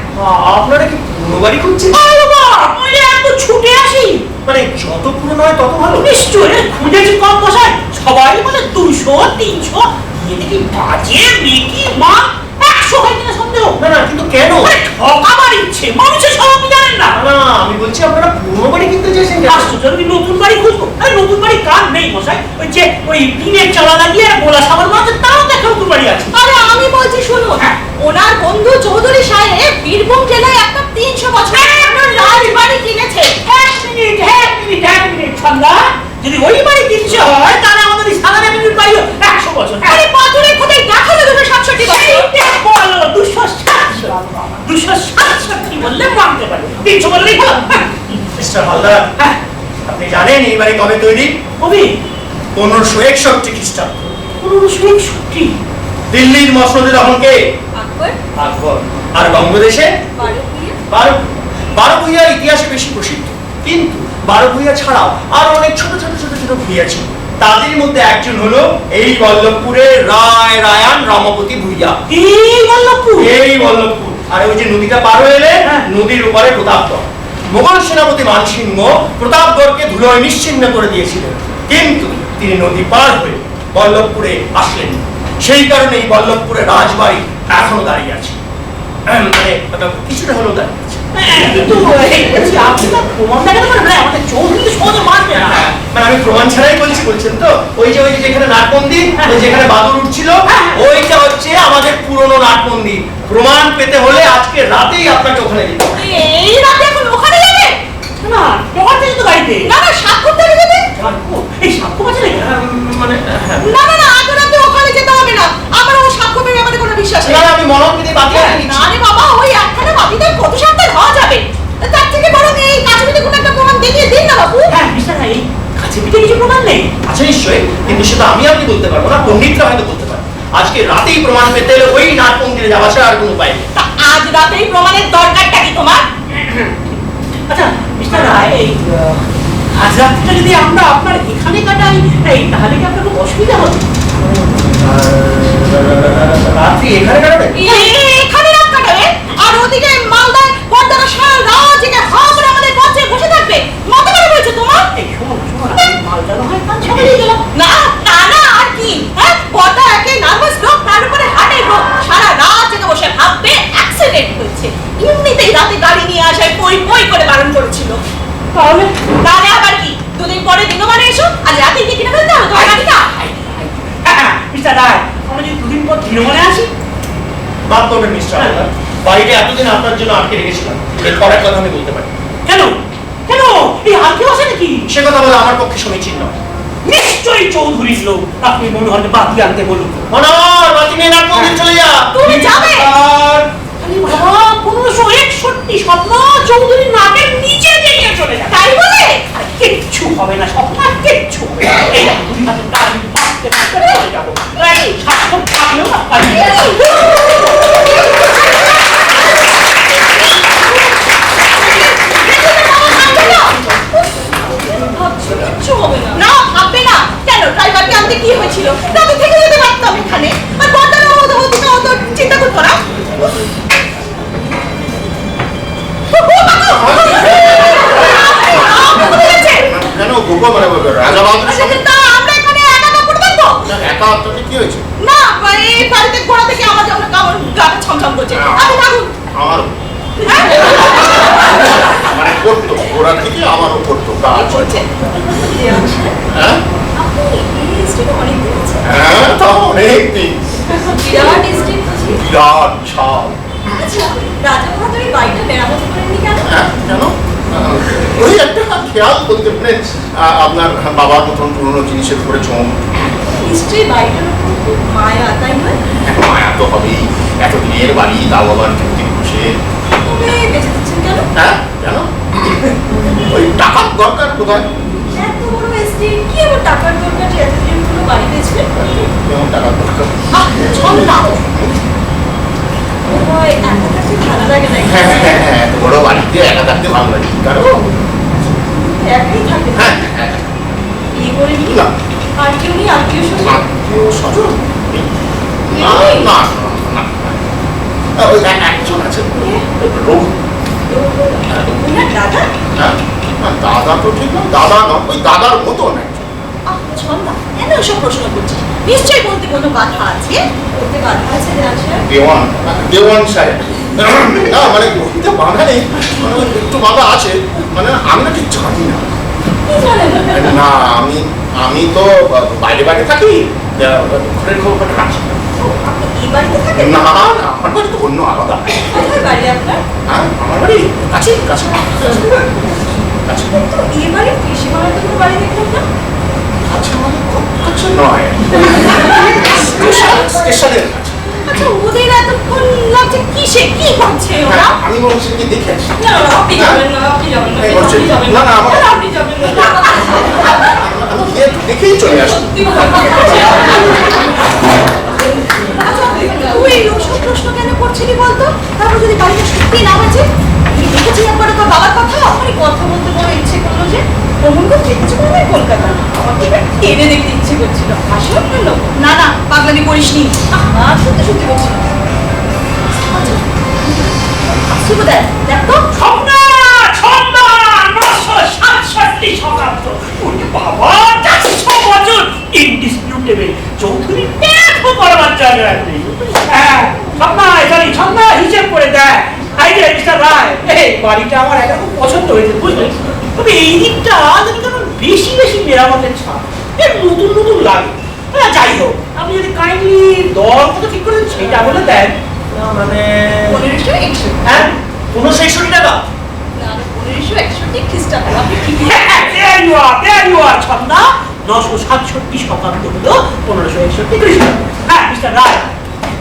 আপনারা কি পুরনো বাড়ি খুঁজছেন? আরে বাবা, আমি এত ছুটে আসি। মানে যত পুরনো হয় তত ভালো। নিশ্চয়ই খুঁজেছি কম বসায়, সবাই বলে 200 300, গিয়ে দেখি বাজে মেকি মা 100 হয় কিনা সন্দেহ। না না, কিন্তু কেন? আরে ঠকাবার ইচ্ছে, মানুষের সব আপনি জানেন না। না না, আমি বলছি আপনারা পুরনো বাড়ি কিনতে চাইছেন কেন? আশ্চর্য, আমি নতুন বাড়ি খুঁজবো। আরে নতুন বাড়ি কার নেই মশাই? ওই যে ওই টিনের চালা লাগিয়ে আর গোলা সাবান মাঝে তাও দেখা নতুন বাড়ি আছে। আরে আমি বলছি শুনুন, হ্যাঁ। ওনার বন্ধু চৌধুরী সাহেব বীরভূম জেলায় একটা 300 বছর রাজবাড়ি কিনেছে। এক মিনিট ঠান্ডা, যদি ওই বাড়ি 300 হয় তাহলে আমাদের এই সাধারণ মিনিট বাড়িও 100 বছর। আরে পাথরের খোদাই দেখালো 267 বছর। এইটা বলো 267 বললে মানতে পারি, 300 বললেই ভালো। মিস্টার হালদার, হ্যাঁ, আপনি জানেন এই বাড়ি কবে তৈরি? কবি 1561 খ্রিস্টাব্দ। 1561। দিল্লির মসনদে তখন কে? আকবর, আকবর। আর বঙ্গদেশে বারোপিয়া, বারো ভূঁইয়া ইতিহাসে বেশি প্রসিদ্ধ, কিন্তু বারো ভূঁইয়া ছাড়াও আর অনেক ছোট ছোট ছোট ছোট ভূঁইয়া ছিল। তাদের মধ্যে একজন হলো এই বল্লভপুরের রায় রায়ান রমাপতি ভূঁইয়া। এই বল্লভপুর। এই বল্লভপুর। আর ওই যে নদীটা পার হয়ে এলে, হ্যাঁ। নদীর উপরে প্রতাপগড়। মোগল সেনাপতি মানসিংহ প্রতাপগড়কে ধুলোয় নিশ্চিহ্ন করে দিয়েছিলেন, কিন্তু তিনি নদী পার হয়ে বল্লভপুরে আসলেন। সেই কারণে এই বল্লভপুরে রাজবাড়ি এখনো দাঁড়িয়ে আছে, মানে কিছুটা হলেও দাঁড়িয়ে আছে। কিন্তু এই বলছি, আপনি তো প্রমাণ দেখাতে পারেন না, আমাদের চৌধুরী তো সহজে মানবে না। মানে আমি প্রমাণ ছাড়াই বলছেন তো? ওই যে যেখানে নাট মন্দির, ওই যেখানে বাদুর উঠছিল, ওইটা হচ্ছে আমাদের পুরনো নাট মন্দির। প্রমাণ পেতে হলে আজকে রাতেই আপনাকে ওখানে যেতে হবে। এই রাতে এখন ওখানে যাবে? না, তোমার থেকে তো গাড়িতে। না না, সাক্ষর দেবে যাবে। সাক্ষ্য? এই সাক্ষ্য আছে নাকি? মানে হ্যাঁ। না না না, আজ রাতে ওখানে যেতে হবে না। আমার ও সাক্ষরের ব্যাপারে কোনো বিশ্বাস না নেই। না, আমি মরণ বিধি বাতিল করে না দিচ্ছি। রে বাবা, ওই একখানা বাতিতে কত সাবধান হওয়া যাবে? তার থেকে বরং এই কাছে পিঠে কোনো একটা প্রমাণ দেখিয়ে দিন না বাবু। হ্যাঁ, মিস্টার ভাই, কাছে পিঠে কিছু প্রমাণ নেই। আচ্ছা নিশ্চয়ই, কিন্তু সেটা আমি বলতে পারবো না, পণ্ডিতরা হয়তো বলতে পারে। আজকে রাতেই প্রমাণ পেতে হলে ওই নাট মন্দিরে যাওয়া ছাড়া আর কোনো উপায় নেই। তা আজ রাতেই প্রমাণের দরকারটা কি তোমার? আচ্ছা মিস্টার রায়, এই আজ রাত্রিটা যদি আমরা আপনার এখানে কাটাই, এই তাহলে কি আপনার খুব অসুবিধা হবে? রাত্রি এখানে কাটাবে? এখানে রাত কাটাবে, আর ওদিকে মালদায় বড়দারা সারা রাত জেগে হাঁ করে আমাদের কাছে বসে থাকবে। মাথা খারাপ হয়েছে তোমার? এই শোনো শোনো, মালটানো হয় কান ছাড়িয়ে গেল। না তা না, আর কি? হ্যাঁ, বড়দা একে নার্ভাস রোগ, তার উপরে হার্টের রোগ, সারা রাত জেগে বসে ভাববে অ্যাক্সিডেন্ট হয়েছে। এমনিতেই রাতে গাড়ি নিয়ে আসায় পই পই করে বারণ করেছিল। তাহলে তাহলে আবার কি, দুদিন পরে দিনমানে এসো, আর রাতে গিয়ে কিনে ফেলতে হবে তোমার গাড়িটা। মিস্টার রায়, আমরা যদি দুদিন পর তৃণমূলে আসি? মাফ করবেন মিস্টার হালদার, বাড়িটা এতদিন আপনার জন্য আটকে রেখেছিলাম, এরপর এক কথা আমি বলতে পারি। কেন কেন, এই হালকে বসে নাকি? সে কথা বলে আমার পক্ষে সমীচীন নয়। নিশ্চয়ই চৌধুরীর লোক, আপনি মনে হয় বাতি আনতে বলুন। মনোহর, বাতি নিয়ে নাট মন্দির চলে যা। তুমি যাবে? আর আরে বাবা, 1561 স্বপ্ন চৌধুরীর নাকের নিচে দিয়ে চলে যায়। তাই বলে? আর কিচ্ছু হবে না, স্বপ্ন আর কিচ্ছু হবে না। এই দেখো, দুই হাতে তালি ভাসতে ভাসতে চলে যাবো। এই স্বাস্থ্য থাকলেও না পালিয়ে যাবো। কিচ্ছু হবে না। না, ভাববে না। কেন, ড্রাইভারকে আনতে কি হয়েছিল? রাতে থেকে যেতে পারতাম এখানে। আর বড়দারা ওদিকে অত চিন্তা করতো না। কেন গোপন মানে রাজা বাহাদুর আচ্ছা, তা আমরা এখানে একা একা পড়ে থাকবো? একা আপনাকে কি হয়েছে? না, এই বাড়িতে ঘোড়া থেকে আমার যেমন গাটা ছমছম করছে। আপনি থাকুন। আমারও হ্যাঁ? মানে করতো, ওরা থেকে আমারও করতো কাজ। করছে। হ্যাঁ আপনি এই স্টেটে অনেকদিন আছেন? হ্যাঁ, তা অনেক দিন। বিরাট estate বুঝি? বিরাট বিশাল। আচ্ছা, রাজা বাহাদুর এই বাড়িটা মেরামত করেননি কেন? হ্যাঁ, কেন? ওই একটা খেয়াল করতে পারেন, আপনার বাবার মতন পুরোনো জিনিসের উপরে চোখ। নিশ্চয়ই বাড়িটার উপর খুব মায়া, তাই নয়? মায়া তো হবেই, এত দিনের বাড়ি, তাও আবার চুক্তি বসে। তবে বেঁচে দিচ্ছেন কেন? হ্যাঁ, কেন? ওই টাকার দরকার কোথায়? এত বড় estate, কি এমন টাকার দরকার যে এতদিন কোনো বাড়ি বেচবেন? কেমন টাকার দরকার? চল না। হয় একা থাকতে ভালো লাগে না। হ্যাঁ, হ্যাঁ, হ্যাঁ, এত বড় বাড়িতে একা থাকতে ভালো লাগে। কারণ একাই থাকে। হ্যাঁ, হ্যাঁ, বিয়ে করে নি? না। আর কেউ নেই, আত্মীয় স্বজন? আত্মীয় স্বজন? না, না, না, না। ওই একজন আছে, রঘু। ওনার দাদা? হ্যাঁ, দাদা তো ঠিক না, দাদা না, ওই দাদার মতন একজন। চল না, কেন ওসব প্রশ্ন করছিস? নিশ্চয়ই বলতে কোনো বাধা আছে। বলতে বাধা আছে দেওয়ান? দেওয়ান, দেওয়ান সাহেব। না, মানে বলতে বাধা নেই, মানে একটু বাধা আছে, মানে আমি না ঠিক জানি না। কি জানেন না? না, আমি তো বাইরে বাইরে থাকি, ঘরের খবরটা রাখি না। আপনি এই বাড়িতে থাকেন? না, না, আমার বাড়ি তো অন্য আলাদা। কোথায় বাড়ি আপনার? হ্যাঁ, আমার বাড়ি কাছে কাছে কাছে তো এই বাড়ির কৃষি মারার কোনো বাড়ি দেখলাম না? কাছে মানে খুব কাছে নয়, স্টেশনের কাছে। আচ্ছা, ওদের এতক্ষণ লাগছে কিসে? কি ভাবছে ওরা? হ্যাঁ, আমি বলছি কি দেখে আসি। না, আপনি যাবেন না, আপনি যাবেন না, এই বলছে, আপনি যাবেন না, না, আমার- আপনি যাবেন না। আমি গিয়ে একটু দেখেই চলে আসি। সত্যি ভালো। আচ্ছা, তুই ওসব প্রশ্ন কেন করছিলি বলতো? তারপর যদি বাড়িটা সত্যি না আছে, তুই দেখেছি একবার তোর বাবার কথা, আমারই কথা বলতে বড় ইচ্ছে করলো যে অমনকে দেখেছি কোথায় কলকাতা, আমাকে এবার টেনে দেখতে ইচ্ছে করছিল। হাসি উঠলো? না না, পাগলামি করিসনি। সত্যি সত্যি বলছি। সুবোধ, দেখ তো। ছন্না ছন্না 967 শতাব্দ। ওরে বাবা, 400 বছর ইনডিসপিউটেবল। চৌধুরী এত বড়বার জায়গা নেই। হ্যাঁ, ছন্না এখানে ছন্না হিসেব করে দেয়। আইডিয়া মিস্টার রায়, এই বাড়িটা আমার একটা খুব পছন্দ হয়েছে, বুঝলেন? তবে এই দিকটা যেন কেন বেশি বেশি মেরামতের ছাপ, এর নতুন নতুন লাগে। হ্যাঁ, যাই হোক, আপনি যদি কাইন্ডলি দর কত ঠিক করে সেটা বলে দেন। মানে 1561। হ্যাঁ, 1561 টাকা। না, 1561 খ্রিস্টাব্দ। আপনি কি There you are, ছন্দা। 967 শতাব্দ হলো 1561 খ্রিস্টাব্দ। হ্যাঁ, মিস্টার রায়,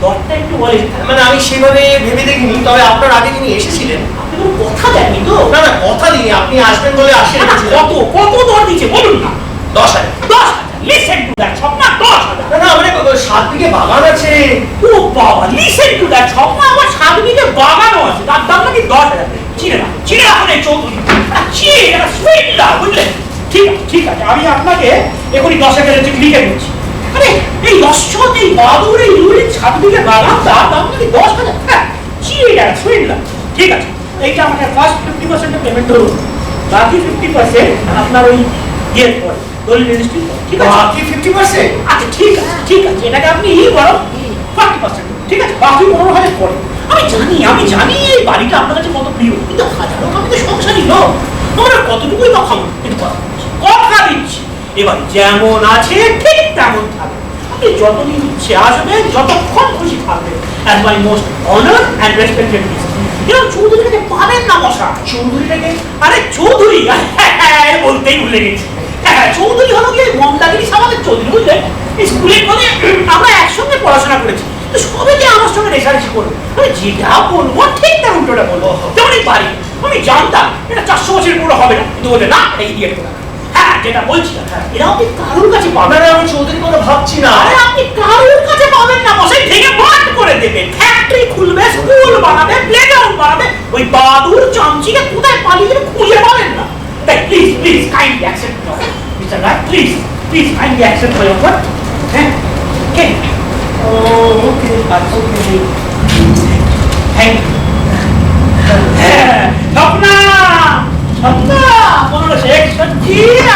দরটা একটু বলেন। মানে আমি সেভাবে ভেবে দেখিনি, তবে আপনার আগে যিনি এসেছিলেন, আপনি কোনো কথা দেননি তো? না না, কথা দিই আপনি আসবেন বলে আসেন। কত কত দর দিচ্ছে বলুন না। 10,000। 10,000। Listen to that Chhanda, 10,000। না না, মানে 7 বিঘে বাগান আছে। ও বাবা, লিসেন টু দ্যাট ছন্দা, আমার 7 বিঘে বাগানও আছে, তার দাম নাকি 10,000। চিনে রাখুন এই চৌধুরী। চিনে, এটা সুইটলা, বুঝলেন? ঠিক আছে, আমি আপনাকে এখনই 10,000 চেক লিখে দিচ্ছি। আরে এই রসদ, এই বাদুর, এই ইউরিন 7 বিঘে বাগান, তার দাম নাকি 10,000। হ্যাঁ, চিনে এটা সুইটলা। ঠিক আছে, এইটা আমাকে ফার্স্ট 50% পেমেন্ট ধরুন, বাকি 50% আপনার ওই ইয়ের পরে দলিল রেজিস্ট্রি। ঠিক আছে, বাকি 50%? আচ্ছা ঠিক আছে, এটাকে আপনি বরং 40%, ঠিক আছে, বাকি 15,000 পরে। আমি জানি এই বাড়িটা আপনার কাছে কত প্রিয়, কিন্তু হাজারো আমি তো সংসারী লোক, আমরা কতটুকুই বা খাবো, কিন্তু কথা দিচ্ছি এবার যেমন আছে ঠিক তেমন থাকবে। আপনি যতদিন ইচ্ছে আসবেন, যতক্ষণ খুশি থাকবেন, as my most honour and respected guest. এরকম চৌধুরীটাকে পাবেন না মশা। চৌধুরীটাকে? আরে চৌধুরী, বলতেই ভুলে গেছি। হ্যাঁ, চৌধুরী হলো গিয়ে মমতাগিরি আমাদের চৌধুরী, বুঝলেন? স্কুলের পরে আমরা একসঙ্গে পড়াশোনা করেছি, তো সবে যে আমার সঙ্গে রেশারেশি করবে, আমি যেটা বলবো ঠিক তার উল্টোটা বলবো। যেমন এই বাড়ি, আমি জানতাম এটা 400 বছরের পুরো হবে না, কিন্তু বলতে না, এটা ইডিয়েট করা। হ্যাঁ, যেটা বলছিলাম, এরা আপনি কারোর কাছে পাবেন না। আমি চৌধুরী কথা ভাবছি না। আরে আপনি কারোর কাছে পাবেন না, মশাই ভেঙে ভাগ করে দেবে। ফ্যাক্টরি খুলবে, স্কুল বানাবে, প্লেগ্রাউন্ড বানাবে, ওই বাদুর চামচিকে কোথায় পালিয়ে যাবে খুঁজে পাবেন না। তাই প্লিজ কাইন্ডলি অ্যাকসেপ্ট করুন mister Roy, please kindly accept my offer. হ্যাঁ, okay okay thank you. Swapna 1561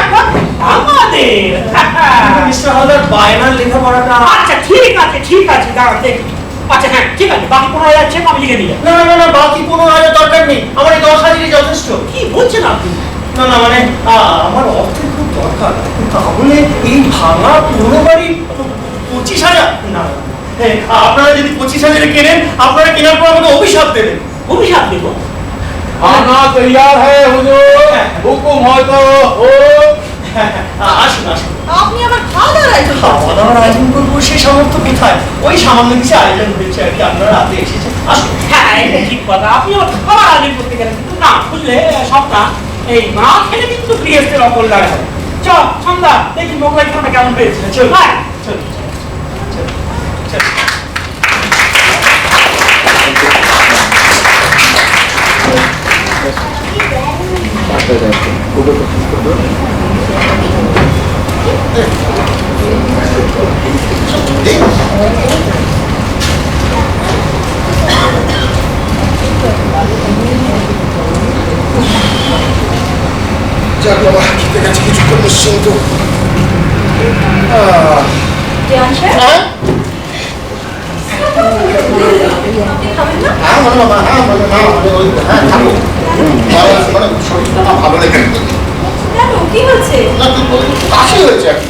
এখন আমাদের। মিস্টার হালদার, বায়নার লেখাপড়াটা। আচ্ছা ঠিক আছে, দাঁড়ান দেখি। আচ্ছা হ্যাঁ, ঠিক আছে, বাকি 15,000 চেক আমি লিখে দিলাম। না না না, বাকি 15,000 দরকার নেই, আমার এই 10,000ই যথেষ্ট। কি বলছেন আপনি? না না, মানে আমার অর্থের খুব দরকার, তাহলে এই ভাঙা পুরনো বাড়ি 25,000? না, হ্যাঁ, আপনারা যদি 25,000 কেনেন, আপনারা কেনার পর আমাকে অভিশাপ দেবেন। অভিশাপ দেব? खाना तैयार है हुजूर, हुकुम हो तो हो। আসুন আসুন। আপনি আবার খাওয়া দাওয়ার আয়োজন করছেন? খাওয়া দাওয়ার আয়োজন করবো সে সামর্থ্য কোথায়? ওই সামান্য কিছু আয়োজন হয়েছে আর কি, আপনারা রাতে এসেছেন। আসুন। হ্যাঁ, এটা ঠিক কথা। আপনি আবার খাবার আয়োজন করতে গেলেন, কিন্তু না বুঝলে সবটা এই না খেলে কিন্তু গৃহস্থের অকল্যাণ হয়। চল সন্ধ্যা, দেখি মোগলাই খাওয়াটা কেমন পেয়েছে। চল। হ্যাঁ, চল, চল, চল। যাক বাবা, খেতে গেছে কিছুক্ষণ নিশ্চিন্ত। দেওয়ান সাহেব, হ্যাঁ আপনি খাবেন না? হ্যাঁ মানে বাবা, হ্যাঁ মানে না মানে ওই হ্যাঁ খাবো। মানে শরীরটা না ভালো লেগে কেন, কি হয়েছে? না তুই কাশি হয়েছে আর কি।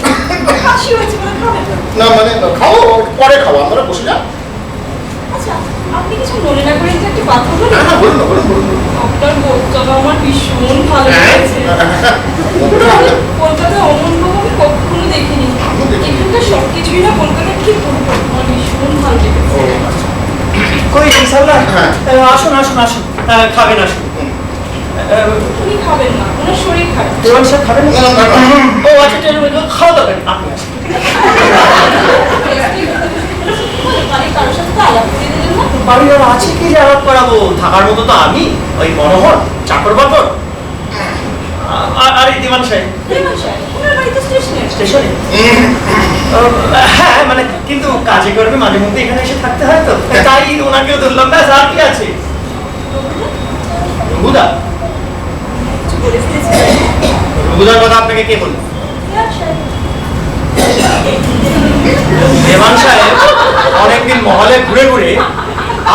কাশি হয়েছে বলে খাবেন না? না মানে খাও, পরে খাবো, আমরা বসে যা। আচ্ছা, আপনি কিছু মনে না করে একটা কথা বলি? হ্যাঁ বলুন না, বলুন বলুন। আপনার বোধটাও আমার ভীষণ ভালো লেগেছে। কলকাতায় অমন লোক আমি কখনো দেখিনি। এখানকার সবকিছুই না কলকাতায় কি বলবো, আমার ভীষণ ভালো লেগেছে। কই ইনশাআল্লাহ। হ্যাঁ। আসুন আসুন আসুন। খাবেন আসুন। উনি খাবেন না, ওনার শরীর খারাপ। দেওয়ান সাহেব খাবেন না? না, না, না, না। ও আচ্ছা, খাওয়া দরকার নেই, আপনি আসুন। মানে কারোর সাথে তো আলাপ করে দিলেন না? বাড়ির আর আছে কি যে আলাপ করাবো? থাকার মতো তো আমি, ওই মনোহর, চাকর বাকর। আর এই দিওয়ান সাহেব দেওয়ান সাহেব, ওনার বাড়িতে স্টেশনে। স্টেশনে। হ্যাঁ মানে কিন্তু কাজে করবে মাঝে মধ্যে এখানে এসে থাকতে হয় তো, তাই ওনাকেও ধরলাম। ব্যাস, আর কি আছে? রঘুদা? কিছু বলে ফেলেছি? রঘুদার কথা আপনাকে কে বলল? দেওয়ান সাহেব। দেওয়ান সাহেব অনেকদিন মহলে ঘুরে ঘুরে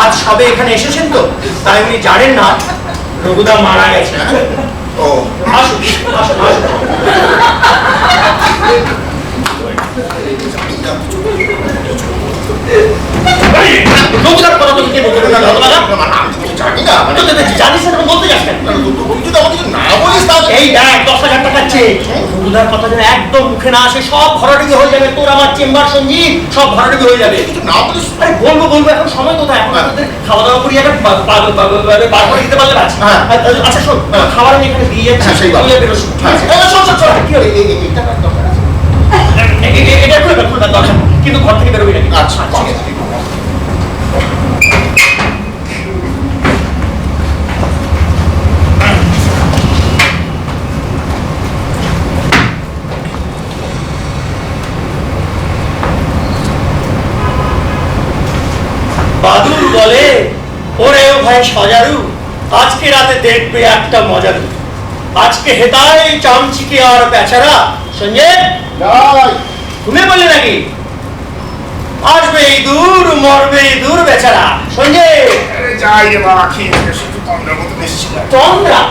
আজ সবে এখানে এসেছেন তো, তাই উনি জানেন না রঘুদা মারা গেছে। ও আসুন আসুন আসুন। রঘুদার কথা তোকে কে বলতে না, না, বলল? না, না, না, আমি তো কিছু জানি না মানে জানিস না, তখন বলতে যাস কেন? তুই যদি আমাকে কিছু না বলিস তাহলে এই দেখ 10,000 টাকা চেক। রঘুদার কথা যেন একদম মুখে না আসে, সব ভরাডুবি হয়ে যাবে। তোর আমার চেম্বার সঞ্জীব সব ভরাডুবি হয়ে যাবে। কিছু না বলিস। আরে বলবো বলবো, এখন সময় কোথায়? এখন আমাদের খাওয়া দাওয়া করি, আগে বার করে দিতে পারলে আছে। হ্যাঁ। আচ্ছা শোন, হ্যাঁ। খাবার আমি এখানে দিয়ে যাচ্ছি, হ্যাঁ, সেই ভালো। তুই বেরোস। হ্যাঁ। শোন শোন শোন, কি হলো? এইটা দরকার আছে। এটা খুলবে দরকার, কিন্তু ঘর থেকে বেরোবি নাকি? আচ্ছা ঠিক আছে। বাদুর বলে, ওরে ও ভাই সজারু, আজকে রাতে দেখবে একটা মজার। আজকে হেতায় চামচিকে আর বেচারা সঞ্জয় যাই। ঘুমে বললে নাকি? আসবে এই দূর, মরবে এই দূর বেচারা সঞ্জয়। আরে যাই রে বাবা, খেয়ে দিয়ে শুধু তন্দ্রার মতো এসেছিলাম। তন্দ্রা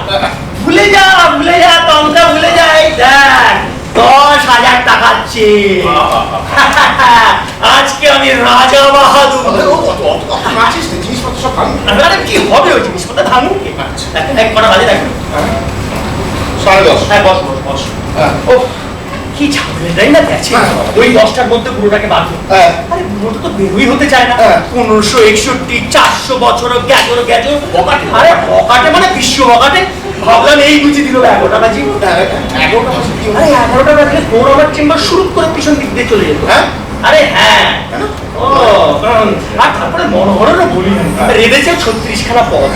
ভুলে যা, তন্দ্রা ভুলে যা। এই দেখ 10,000 টাকা চেক। আজকে আমি রাজা বাহাদুর। মাছিস না, জিনিসপত্র সব ভাঙি। আরে কি হবে ওই জিনিসপত্র ভাঙুন কি? এক কটা বাজে দেখো। 10:30। হ্যাঁ বস বস বস। হ্যাঁ। ও কি ঝামেলাটাই না গেছে। হ্যাঁ। ওই 10টার মধ্যে বুড়োটাকে বাঁধলো। হ্যাঁ। আরে বুড়োটা তো বেরোই হতে চায় না। হ্যাঁ। 1561, 400 বছর গ্যাজর গ্যাজর বকাটে। আরে বকাটে মানে বিশ্ব বকাটে। ভাবলাম এই বুঝি দিল 11টা বাজি। 11টা বাজে কি হলো? আরে 11টা বাজলে তোর আমার চেম্বার শুরু করে পিছন দিক দিয়ে চলে যেত। হ্যাঁ? আরে হ্যাঁ। কেন? ও আর তারপরে মনোহরেরও বলি রেঁধেছে 36খানা পদ।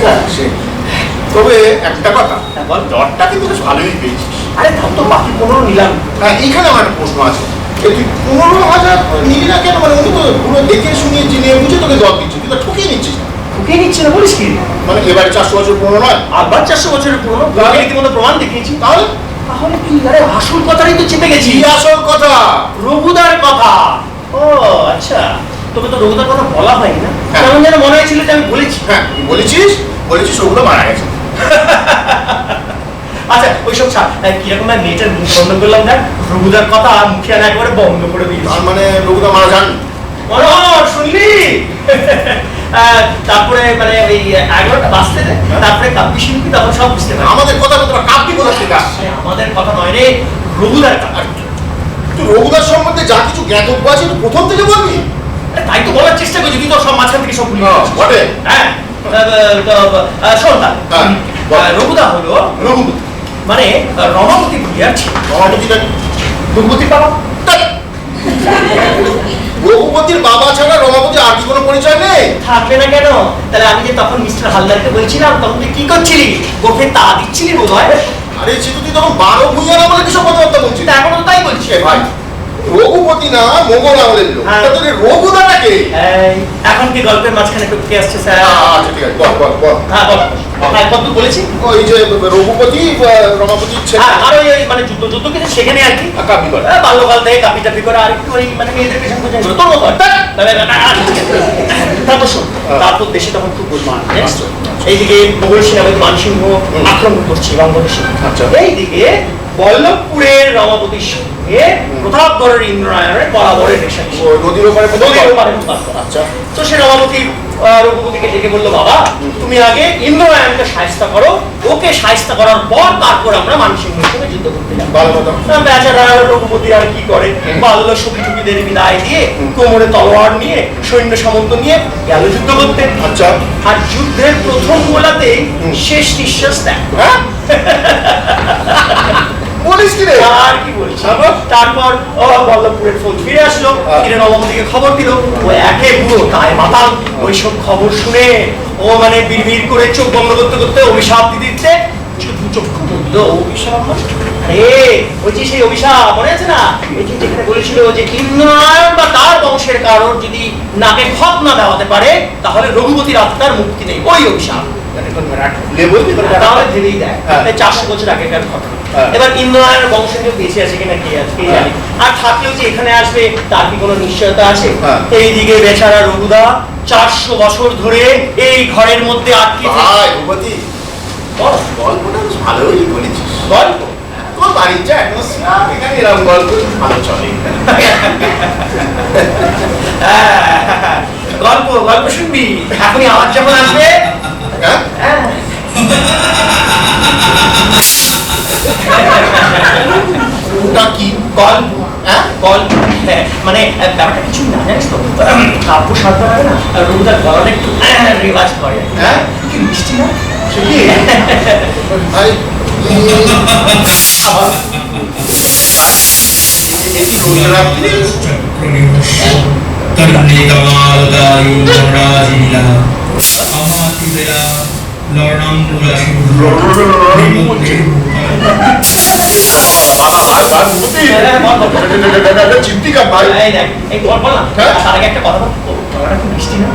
তবে একটা কথা, হ্যাঁ, বল। দরটা কিন্তু বেশ ভালোই পেয়েছিস। আরে তাও তো বাকি 15 নিলাম। হ্যাঁ, এইখানে আমার একটা প্রশ্ন আছে। এই তুই 15,000 নিলি না কেন? মানে উনি তো পুরো দেখে শুনিয়ে চিনিয়ে বুঝে তোকে দর দিচ্ছে, তুই তো ঠকিয়ে নিচ্ছিস না। ঠুকিয়ে নিচ্ছে না বলিস কি? মানে এবারে 400 বছর পুরনো নয়। আবার 400 বছরের পুরনো তাহলে? রীতিমতো প্রমাণ দেখিয়েছি। তাহলে তাহলে কি? আরে আসল কথাই তো চেপে গেছি। কি আসল কথা? রঘুদার কথা। ও আচ্ছা, তোকে তো রঘুদার কথা বলা হয়নি না? হ্যাঁ। কেমন যেন মনে হয়েছিল যে আমি বলেছি। হ্যাঁ, তুই বলেছিস ওগুলো মারা গেছে। আচ্ছা ওইসব ছাড়। কিরকম মেয়েটার মুখ বন্ধ করলাম দেখ। রঘুদার কথা মুখে আনা একবারে বন্ধ করে দিয়েছি। তার মানে রঘুদা মারা যান। মনোহর শুনলি? তারপরে মানে ওই 11টা বাজতে দে, তারপরে কাব্যি শিল্পী তখন সব বুঝতে পারে। আমাদের কথা তোরা কাব্যি কোথা থেকে আসছে? আমাদের কথা নয় রে, রঘুদার কথা। তুই রঘুদার সম্বন্ধে যা কিছু জ্ঞাতব্য আছে তুই প্রথম থেকে বলবি? তাই তো বলার চেষ্টা করছি, তুই তো সব মাঝখান থেকে সব ভুলে গেছিস। বটে। হ্যাঁ, শোন তাহলে। হ্যাঁ, রঘুদা হলো রঘুপতি। মানে রমাপতি ভুলিয়ার ছিল। রঘুপতিটা কি? রঘুপতির বাবা। ধ্যাৎ। রঘুপতির বাবা ছাড়া রমাপতি আর কি কোনো পরিচয় নেই? থাকবে না কেন? তাহলে আমি যে তখন মিস্টার হালদারকে বলছিলাম, তখন তুই কি করছিলি? গোফে তা দিচ্ছিলি বোধ হয়। আরে সে তো তুই তখন 12 ভূঁইয়া না বলে কিসব কথাবার্তা বলছিস? তা এখনো তো তাই বলছি। এ ভাই, রঘুপতি না মোগল আমলের লোক। হ্যাঁ। তা তোর এই রঘুদাটাকে? এখন কি গল্পের মাঝখানে টুকে আসছে স্যার? আচ্ছা ঠিক আছে, বল। হ্যাঁ বল। হ্যাঁ, কত বলেছি? ওই যে রঘুপতি রমাপতির ছেলে। হ্যাঁ, আর ওই মানে যুদ্ধ কিছু সেখানে আর কি। কাব্যি বল। বাল্যকাল থেকে কাপি টাপি করে আর একটু ওই মানে মেয়েদের পেছন পেছন করে তোর মতো। তারপর শোন, তারপর দেশে তখন খুব গোলমাল, জানিস তো? এইদিকে মোগল সেনাপতি মানসিংহ আক্রমণ করছে বঙ্গদেশে। আচ্ছা। এইদিকে বল্লভপুরের রমাপতির সঙ্গে প্রতাপগড়ের ইন্দ্রনারায়ণের বরাবরের রেশা ছিল। ওই নদীর ওপারে কোথাও নদীর বল। ওপারে প্রতাপ। আচ্ছা। তো সে রমাপতি রঘুপতিকে ডেকে বললো, বাবা তুমি আগে ইন্দ্রনারায়ণকে সায়স্তা করো, ওকে সায়স্তা করার পর তারপর আমরা মানসিংহের সঙ্গে যুদ্ধ করতে যাবো। ভালো কথা। বেচারা রঘুপতি আর কি করে, বাল্য সখী টুকিদের বিদায় দিয়ে কোমরে তলোয়ার নিয়ে সৈন্য সামন্ত নিয়ে গেল যুদ্ধ করতে। আচ্ছা। আর যুদ্ধের প্রথম গোলাতেই শেষ নিঃশ্বাস ত্যাগ করে। হ্যাঁ? বলিস কি রে? আর কি বলছি, তারপর বল্লভপুরের ফোন ফিরে আসলো, ফিরে নবমদিকে খবর দিল। ও একে পুরো গায়ে মাতাল। ওইসব খবর শুনে ও মানে বিড়বিড় করে চোখ বন্ধ করতে করতে অভিশাপ দিতে চক্ষু মুগ্ধ। অভিশাপ আরে ওই যে সেই অভিশাপ মনে আছে না? এই যে যেখানে বলেছিল যে ইন্দ্রনারায়ণ বা তার বংশের কারোর যদি নাকে খত না দেওয়াতে পারে তাহলে রঘুপতির আত্মার মুক্তি নেই, ওই অভিশাপ। তাহলে ভেবেই দেখ, 400 বছর আগেকার ঘটনা। এবার ইন্দ্রনারায়ণের বংশ কেউ বেঁচে আছে কিনা কে আছে কে জানে। আর থাকলেও যে এখানে আসবে তার কি কোনো নিশ্চয়তা আছে? এইদিকে বেচারা রঘুদা 400 বছর ধরে এই ঘরের মধ্যে আটকে ভাই রঘুপতি, গল্পটা বেশ ভালোই বলেছিস। গল্প তোমার বাড়ির যা এখনো স্নান, এখানে এরকম গল্প ভালো চলে। গল্প শুনবি এখনই আওয়াজ যখন আসবে। হ্যাঁ? ওটা কি? গল্প। হ্যাঁ? গল্প। হ্যাঁ, মানে ব্যাপারটা কিছু না জানিস তো, কাব্য সাধনা হয় না, রঘুদার গলাটা একটু রেওয়াজ করে। হ্যাঁ? কি মিষ্টি না? সে কি? ভাই, এ কি রবীন্দ্রনাথ? চিন্তিকা ভাই। এই দেখ, এই বল না, হ্যাঁ? তার আগে একটা কথা বল, গলাটা খুব মিষ্টি না?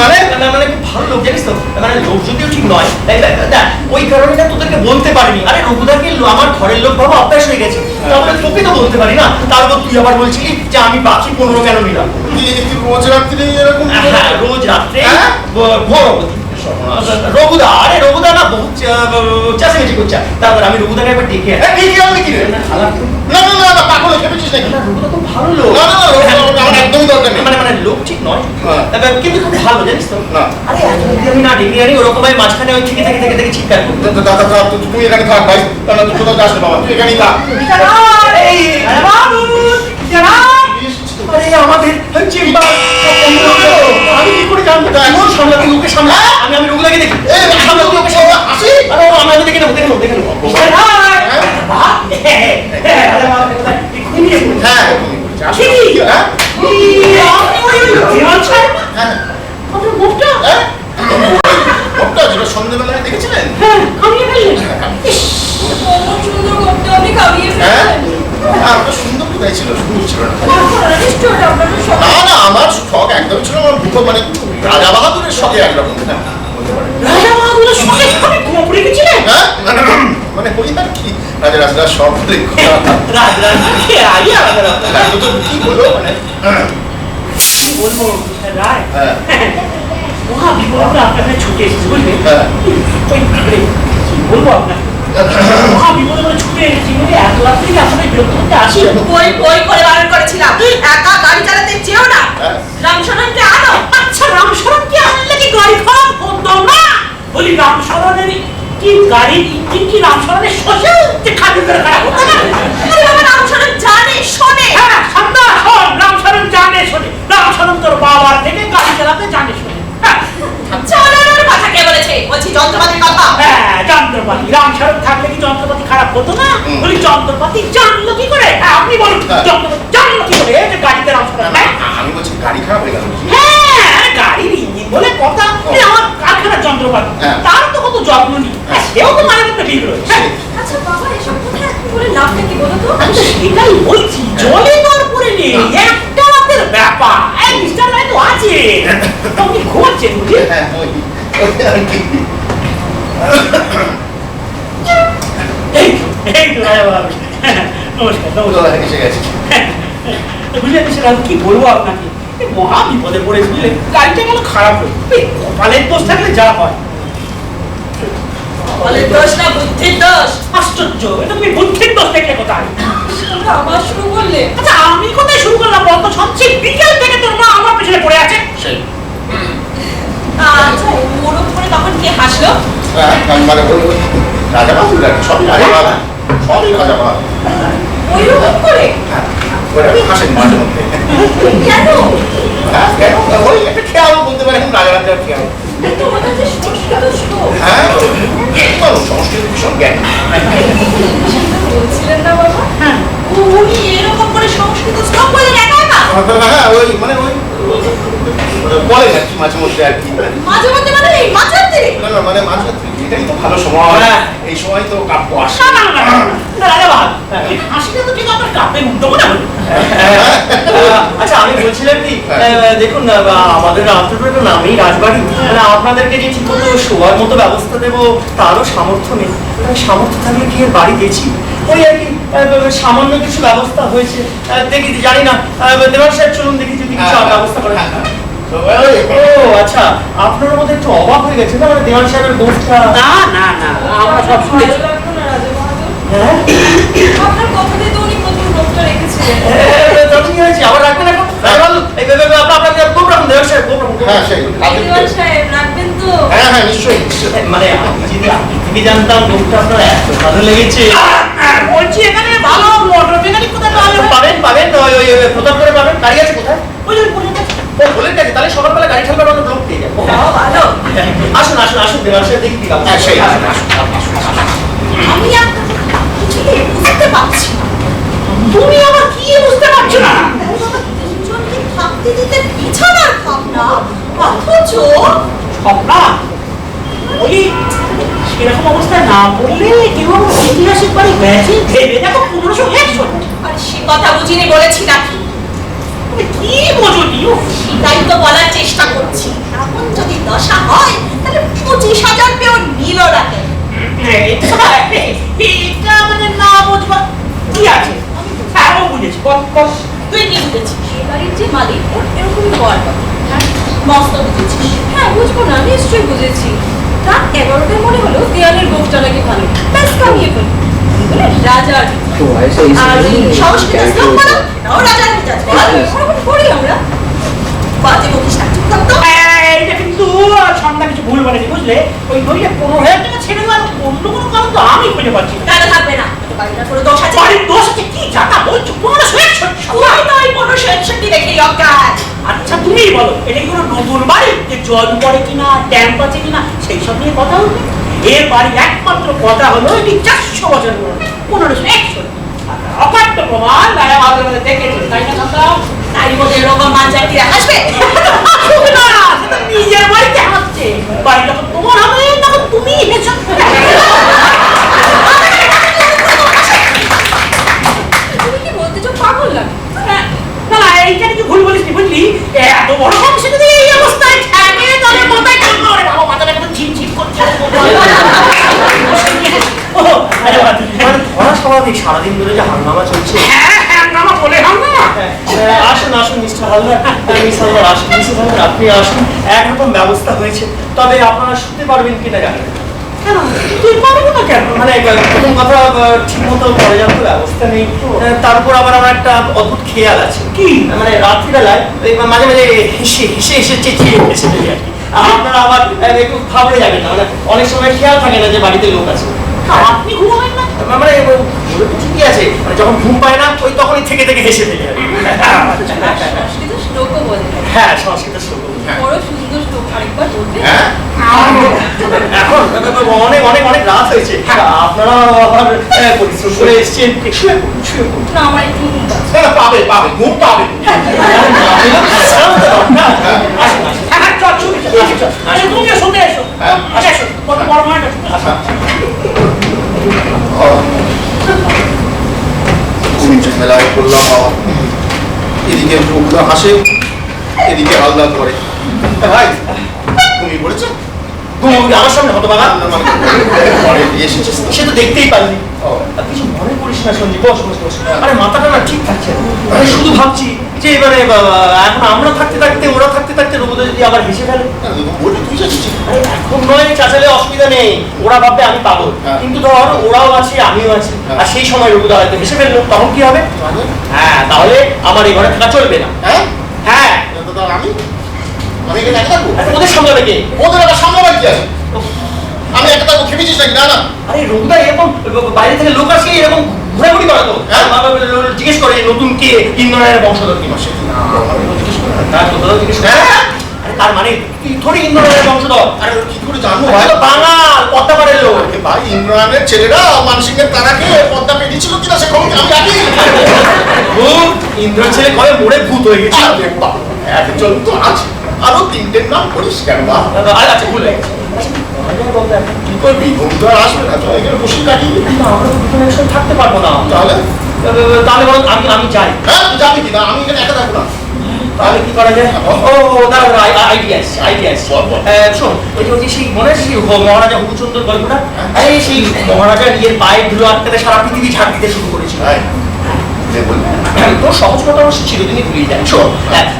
মানে মানে খুব ভালো লোক জানিস তো, মানে লোক যদিও ঠিক নয়, দেখ ওই কারণে না তোদেরকে বলতে পারিনি। আরে রঘুদাকে আমার ঘরের লোক ভাবা অভ্যাস হয়ে গেছে, তাহলে তোকে তো বলতে পারি না। তারপর তুই আবার বলছিলি যে আমি বাকি 15 কেন নিলাম। রোজ রাত্রি এরকম? হ্যাঁ, রোজ রাত্রে হ্যাঁ? ভোরবতী রঘুদা, আরে রঘুদা না বহু চেঁচামেচি করছে। তারপর আমি রঘুদাকে একবার ডেকে পাগল ভেবেছিস নাকি? রঘুদা খুব ভালো লোক। না, আমার একদমই দরকার নেই। মানে লোক ঠিক নয়, হ্যাঁ। কিন্তু খুব ভালো জানিস তো। না। আরে এত যদি আমি না ডেকে আনি ওরকম ভাবে মাঝখানে ওই থেকে চিৎকার করতো। দাদা তুমি এখানে থাক ভাই, তাহলে তুই কোথাও যাস না বাবা, তুই এখানেই থাক। এই বাবু, আরে আমাদের চেম্বার, আমি কি করে জানবো? কেমন সামলাতে লোকে সামলা? আমি রঘুদাকে দেখি সামলাতে লোকে সামলা আসি। আরে আমি দেখে নেবো। হ্যাঁ, সন্ধ্যেবেলায় দেখেছিলেন? সুন্দর করতে আপনি কামিয়ে হ্যাঁ, ফেললেন। আপনার সুন্দর কোথায় ছিল? সুন্দর ছিল না। নিশ্চয়ই আপনারা সবাই না, আমার শখ একদম ছিল আমার দুটো, মানে রাজা বাহাদুরের শখে একরকম। রাজা বাহাদুরের সঙ্গে আমি ঘুমা পড়ে গেছিলেন। হ্যাঁ, মানে ওই আর কি, রাজা সব বলে তো কি বলবো, মানে কি বলবো রায়, হ্যাঁ, মহা বিপদ আপনাকে ছুটে এসেছি বুঝলেন। হ্যাঁ। কি বলবো আপনাকে, মহা বিপদ ছুটে এসেছি বলে এত রাত থেকে আপনাদের বিরক্ত করতে আসি। বই করে বারণ করেছিলাম, একা গাড়ি চালাতে চেও না। বলি রামশরণের কি গাড়ির ইঞ্জিন কি রামশরণের শোষে যে খালি করে খারাপ হতো না? আরে বাবা রামশরণ জানে শোনে। হ্যাঁ সামনা শোন, রামশরণ জানে শোনে, রামশরণ তোর বাবার থেকে গাড়ি চালাতে জানে শোনে। হ্যাঁ চালানোর কথা কে বলেছে? বলছি যন্ত্রপাতির কথা। হ্যাঁ যন্ত্রপাতি, রামশরণ থাকলে কি যন্ত্রপাতি খারাপ হতো না? বলি যন্ত্রপাতি জানলো কি করে? হ্যাঁ আপনি বলুন, যন্ত্রপাতি জানলো কি করে যে গাড়িতে রামশরণ? হ্যাঁ আমি বলছি গাড়ি খারাপ হয়ে গেল। হ্যাঁ গাড়ির ইঞ্জিন বলে কথা, আমার কারখানার যন্ত্রপাতি, তার তো কত যত্ন নিই, সেও তো মাঝে মধ্যে বিগড়ে। আচ্ছা বাবা এসব কথা এখন বলে লাভটা কি বলো তো? আমি তো সেটাই বলছি, জলে দর পড়ে নেই, একটা রাতের ব্যাপার। এই মিস্টার রায় তো আছে, আপনি ঘুমাচ্ছেন বুঝি? হ্যাঁ ওই আর কি। এই এই তো রায় বাবু, নমস্কার নমস্কার। এসে গেছে। বুঝলেন সেটা কি বলবো আপনাকে, এই মহা বিপদে পড়েছি বুঝলেন, গাড়িটা গেল খারাপ হয়ে, এই কপালের দোষ থাকলে যা হয়। বলে দোষ না বুদ্ধির দোষ। আশ্চর্য, এটা তুমি বুদ্ধির দোষ দেখলে কোথায়? তোমরা আবার শুরু করলে। আচ্ছা আমি কোথায় শুরু করলাম বলতো? সবচেয়ে বিকেল থেকে তোর মা আমার পেছনে পড়ে আছে। সেই আচ্ছা ওর উপরে তখন কে হাসলো? মানে ওই রাজা বাবু সবই রাজা বাবু, সবই রাজা বাবু। ওই রকম করে? ওরা হাসেন মাঝে মধ্যে। কেন? হ্যাঁ কেন? ওই একটা খেয়াল বলতে পারেন, রাজা রাজার খেয়াল। এই তোমাদের যে সংস্কৃত শ্লোক হ্যাঁ সংস্কৃত ভীষণ জ্ঞান। বলছিলেন না বাবা? উনি এরকম করে সংস্কৃত শ্লোক বলেন একা একা? হ্যাঁ ওই মানে ওই বলে আর কি মাঝে মধ্যে আর কি। মাঝে মধ্যে মানে এই মাঝরাত্রি? না না মানে মাঝে এটাই তো ভালো সময়, এই সময় তো কাব্য আসে। হাসিটা তো ঠিক আপনার কাপের উল্টো মনে হলো। আচ্ছা আমি বলছিলাম কি, দেখুন আমাদের রাত্রিপুরের নামেই রাজবাড়ি, মানে আপনাদেরকে যে ঠিক মতো শোয়ার মতো ব্যবস্থা দেবো তারও সামর্থ্য নেই। সামর্থ্য থাকলে কি এর বাড়ি গেছি, ওই আর কি সামান্য কিছু ব্যবস্থা হয়েছে। দেখি জানি না, দেওয়ার সাহেব চলুন দেখি যদি কিছু ব্যবস্থা করে। ও আচ্ছা, আপনার মধ্যে একটু অবাক হয়ে গেছে না, মানে দেওয়ান সাহেবের গোষ্ঠটা। না না না আমরা সব শুনেছি। ভালো লাগলো না রাজা বাহাদুর? হ্যাঁ আপনার কথাতে তো উনি প্রথম লোকটা রেখেছিলেন। কি হয়েছে আবার রাখবেন এখন? আপনার গোপ রাখুন, দেওয়ান সাহেব গোপ রাখুন। হ্যাঁ সেই দেওয়ান সাহেব রাখবেন তো? হ্যাঁ হ্যাঁ নিশ্চয়ই নিশ্চয়ই। মানে আমি যদি আগে থেকে জানতাম লোকটা আপনার এত ভালো লেগেছে। বলছি এখানে ভালো মোটর মেকানিক কোথায় পাওয়া যাবে? পাবেন পাবেন, ওই প্রতাপ করে পাবেন। গাড়ি আছে কোথায়? ওই যে বলে গেছে। ও বলেন গেছে, তাহলে সকালবেলা গাড়ি ঠান্ডা অনেক লোক পেয়ে যাবো। ভালো। আসুন আসুন আসুন, দেওয়ান সাহেব দেখি দিলাম। হ্যাঁ সেই আসুন আসুন আসুন। আমি আপনার কিছুই বুঝতে পারছি না। তুমি আবার কি বুঝতে পারছো না? তিনজনকে থাকতে দিতে বিছানার ভাবনা, অথচ স্বপ্না বলি সেরকম অবস্থায় না পড়লে কেউ ঐতিহাসিক বাড়ি গেছে ভেবে দেখো 1561। আর সে কথা বুঝিনি বলেছি নাকি? তুমি কি বোঝো নিও? সেটাই তো বলার চেষ্টা করছি। এমন যদি দশা হয় তাহলে 25,000 পেও নিল রাখে। এটা মানে না বুঝবা কি আছে? হ্যাঁ ও বুঝেছি, তুই কি বুঝেছিস? এ বাড়ির যে মালিক ওর এরকমই হওয়ার কথা। মস্ত বুঝেছিস? হ্যাঁ বুঝবো না, নিশ্চয়ই বুঝেছি। রাত 11টায় মনে হলো দেয়ালের গোফটা নাকি ভালো, ব্যাস কামিয়ে ফেল। বলে রাজার আর সংস্কৃত শ্লোক বলো, তাও রাজার মেজাজ। ওরকম করি আমরা। বাজে বকিস না, চুপ থাক তো। এইটা কিন্তু সন্ধ্যা কিছু ভুল বলেনি বুঝলে? ওই বইটা 15,000 টাকা ছেড়ে দেওয়ার অন্য কোনো কারণ তো আমি খুঁজে পাচ্ছি না। কেন থাকবে না? তো বাড়িটার কোনো দোষ আছে? বাড়ির দোষ আছে কি জানা বলছো? 1561। তুই তো ওই 1561 দেখেই অজ্ঞান। আচ্ছা তুমিই বলো, এটা কি কোনো নতুন বাড়ি যে জল পড়ে কিনা, ড্যাম্প আছে কিনা সেই সব নিয়ে কথা হচ্ছে? এর বাড়ি একমাত্র কথা হলো এটি 400 বছর পুরনো, 1561। অকাট্য প্রমাণ রাজা বাহাদুর দেখেছে, তাই না সন্তান? তাই বলে এরকম মানজাতিরা হাসবে? না, সেটা নিজের বাড়িতে হাসছে। বাড়ি যখন তোমার হবে তখন তুমি হেসো। তুমি কি বলতে চাও পাগল লাগে? না না এইটা কিছু ভুল বলিসনি বুঝলি? এত বড় বংশে যদি এই অবস্থায় থাকে তাহলে মাথায় কেন করে বাবা, মাথাটা কেমন ঝিমঝিম করছে। মানে ধরা স্বাভাবিক, সারাদিন ধরে যে হাঙ্গামা চলছে। হ্যাঁ হ্যাঁ নামা বলে হাঙ্গামা। আসুন আসুন মিস্টার হালদার, মিস্টার হালদার আসুন, মিস্টার হালদার আপনি আসুন। একরকম ব্যবস্থা হয়েছে, তবে আপনারা শুনতে পারবেন কিনা জানেন না। কেন তুই পারবো না কেন? মানে প্রথম কথা, ঠিক মতো পরে যাওয়ার তো ব্যবস্থা নেই। তারপর আবার আমার একটা অদ্ভুত খেয়াল আছে। কি? মানে রাত্রিবেলায় ওই মাঝে মাঝে হেসে হেসে হেসে চেঁচিয়ে হেসে ফেলি আর কি। আপনারা আবার একটু ঘাবড়ে যাবেন না, মানে অনেক সময় খেয়াল থাকে না যে বাড়িতে লোক আছে। আপনি ঘুমাবেন না? মানে ঠিকই আছে, মানে যখন ঘুম পায় না ওই তখনই থেকে থেকে হেসে ফেলে আর কি। সংস্কৃত শ্লোকও বলে। হ্যাঁ, সংস্কৃত শ্লোক। বড় সুন্দর শ্লোক, আরেকবার বলবে? হ্যাঁ এখন অনেক অনেক অনেক রাত হয়েছে, আপনারা আবার পরিশ্রম করে এসেছেন, শুয়ে পড়ুন, শুয়ে পড়ুন। না, আমার একটু ঘুম পাচ্ছে। না, পাবে পাবে ঘুম পাবে। আসুন, আসুন। তুমি শুনতে এসো, এসো, কত বড় মাঠ আছে। কুমির মেলায় করলাম, এদিকে মুখটা হাসে, এদিকে আলাদা করে। ভাই তুমি বলেছো আমার সামনে হতো বাবা, পরে দিয়ে এসেছিস তো? সে তো দেখতেই পারলি। ও, কিছু মনে করিস না সঞ্জীব, বস বস বস। আরে মাথাটা না ঠিক থাকছে না। আমি শুধু ভাবছি যে এবারে এখন আমরা থাকতে থাকতে ওরা থাকতে থাকতে রঘুদা যদি আবার হেসে ফেলে। বলবি তুই যাচ্ছিস? আরে এখন নয় চাচালে অসুবিধা নেই, ওরা ভাববে আমি পাগল, হ্যাঁ। কিন্তু ধর ওরাও আছে আমিও আছি, হ্যাঁ। আর সেই সময় রঘুদা হয়তো হেসে ফেললো, তখন কি হবে? হ্যাঁ, তাহলে আমার এই ঘরে থাকা চলবে না। হ্যাঁ হ্যাঁ, আমি আমি এখানে একা থাকবো? আচ্ছা, ওদের সামলাবে কে? ওদের একটা সামলাবার কি আছে? আমি একা থাকবো, খেপেছিস নাকি? না না, আরে রঘুদা এরকম বাইরে থেকে লোক আসে এরকম ঘোরাঘুরি করে তো, হ্যাঁ। জিজ্ঞেস করে নতুন কে ইন্দ্রনাথের বংশধর কি মাসে। হ্যাঁ, তোদেরও জিজ্ঞেস করে। হ্যাঁ। আরে তার মানে তুই থোড়ি ইন্দ্রনাথের বংশধর, আরে কি করে জানবো ভাই ভাই? বাঙাল পদ্মাপাড়ের লোক। আরে ভাই, ইমরানের ছেলেরা মানসিংহের তারাকে পদ্মা পেরিয়েছিল কিনা সে খবর আমি জানি। ইন্দ্র ছেলে কবে মোড়ে ভূত হয়ে গেছে। আরে বাবা, একজন তো আছে, আরো তিনটের নাম করিস কেন বা? আচ্ছা, ভুল হয়ে গেছে। কি করবি? ঘুম তো আর আসবে না, চল এখানে বসে কাটিয়ে দিবি। না, আমরা দুজনে একসাথে থাকতে পারবো না। তাহলে তাহলে বরং আমি যাই। হ্যাঁ তুই যাবি কিনা? আমি এখানে একা থাকবো না। তাহলে কি করা যায়? ও দাঁড়া, আইডিয়া আসছে, আইডিয়া আসছে। বল, বল। শোন, ওই যে সেই মনে আছে সেই মহারাজা হুকুচন্দ্র গল্পটা? আরে সেই মহারাজা নিজের পায়ের ধুলো আটকাতে সারা পৃথিবী ঝাড় দিতে শুরু করেছিল। ভাই বল। তোর সহজ কথা অবশ্য চিরদিনই ভুলিয়ে যায়। শোন,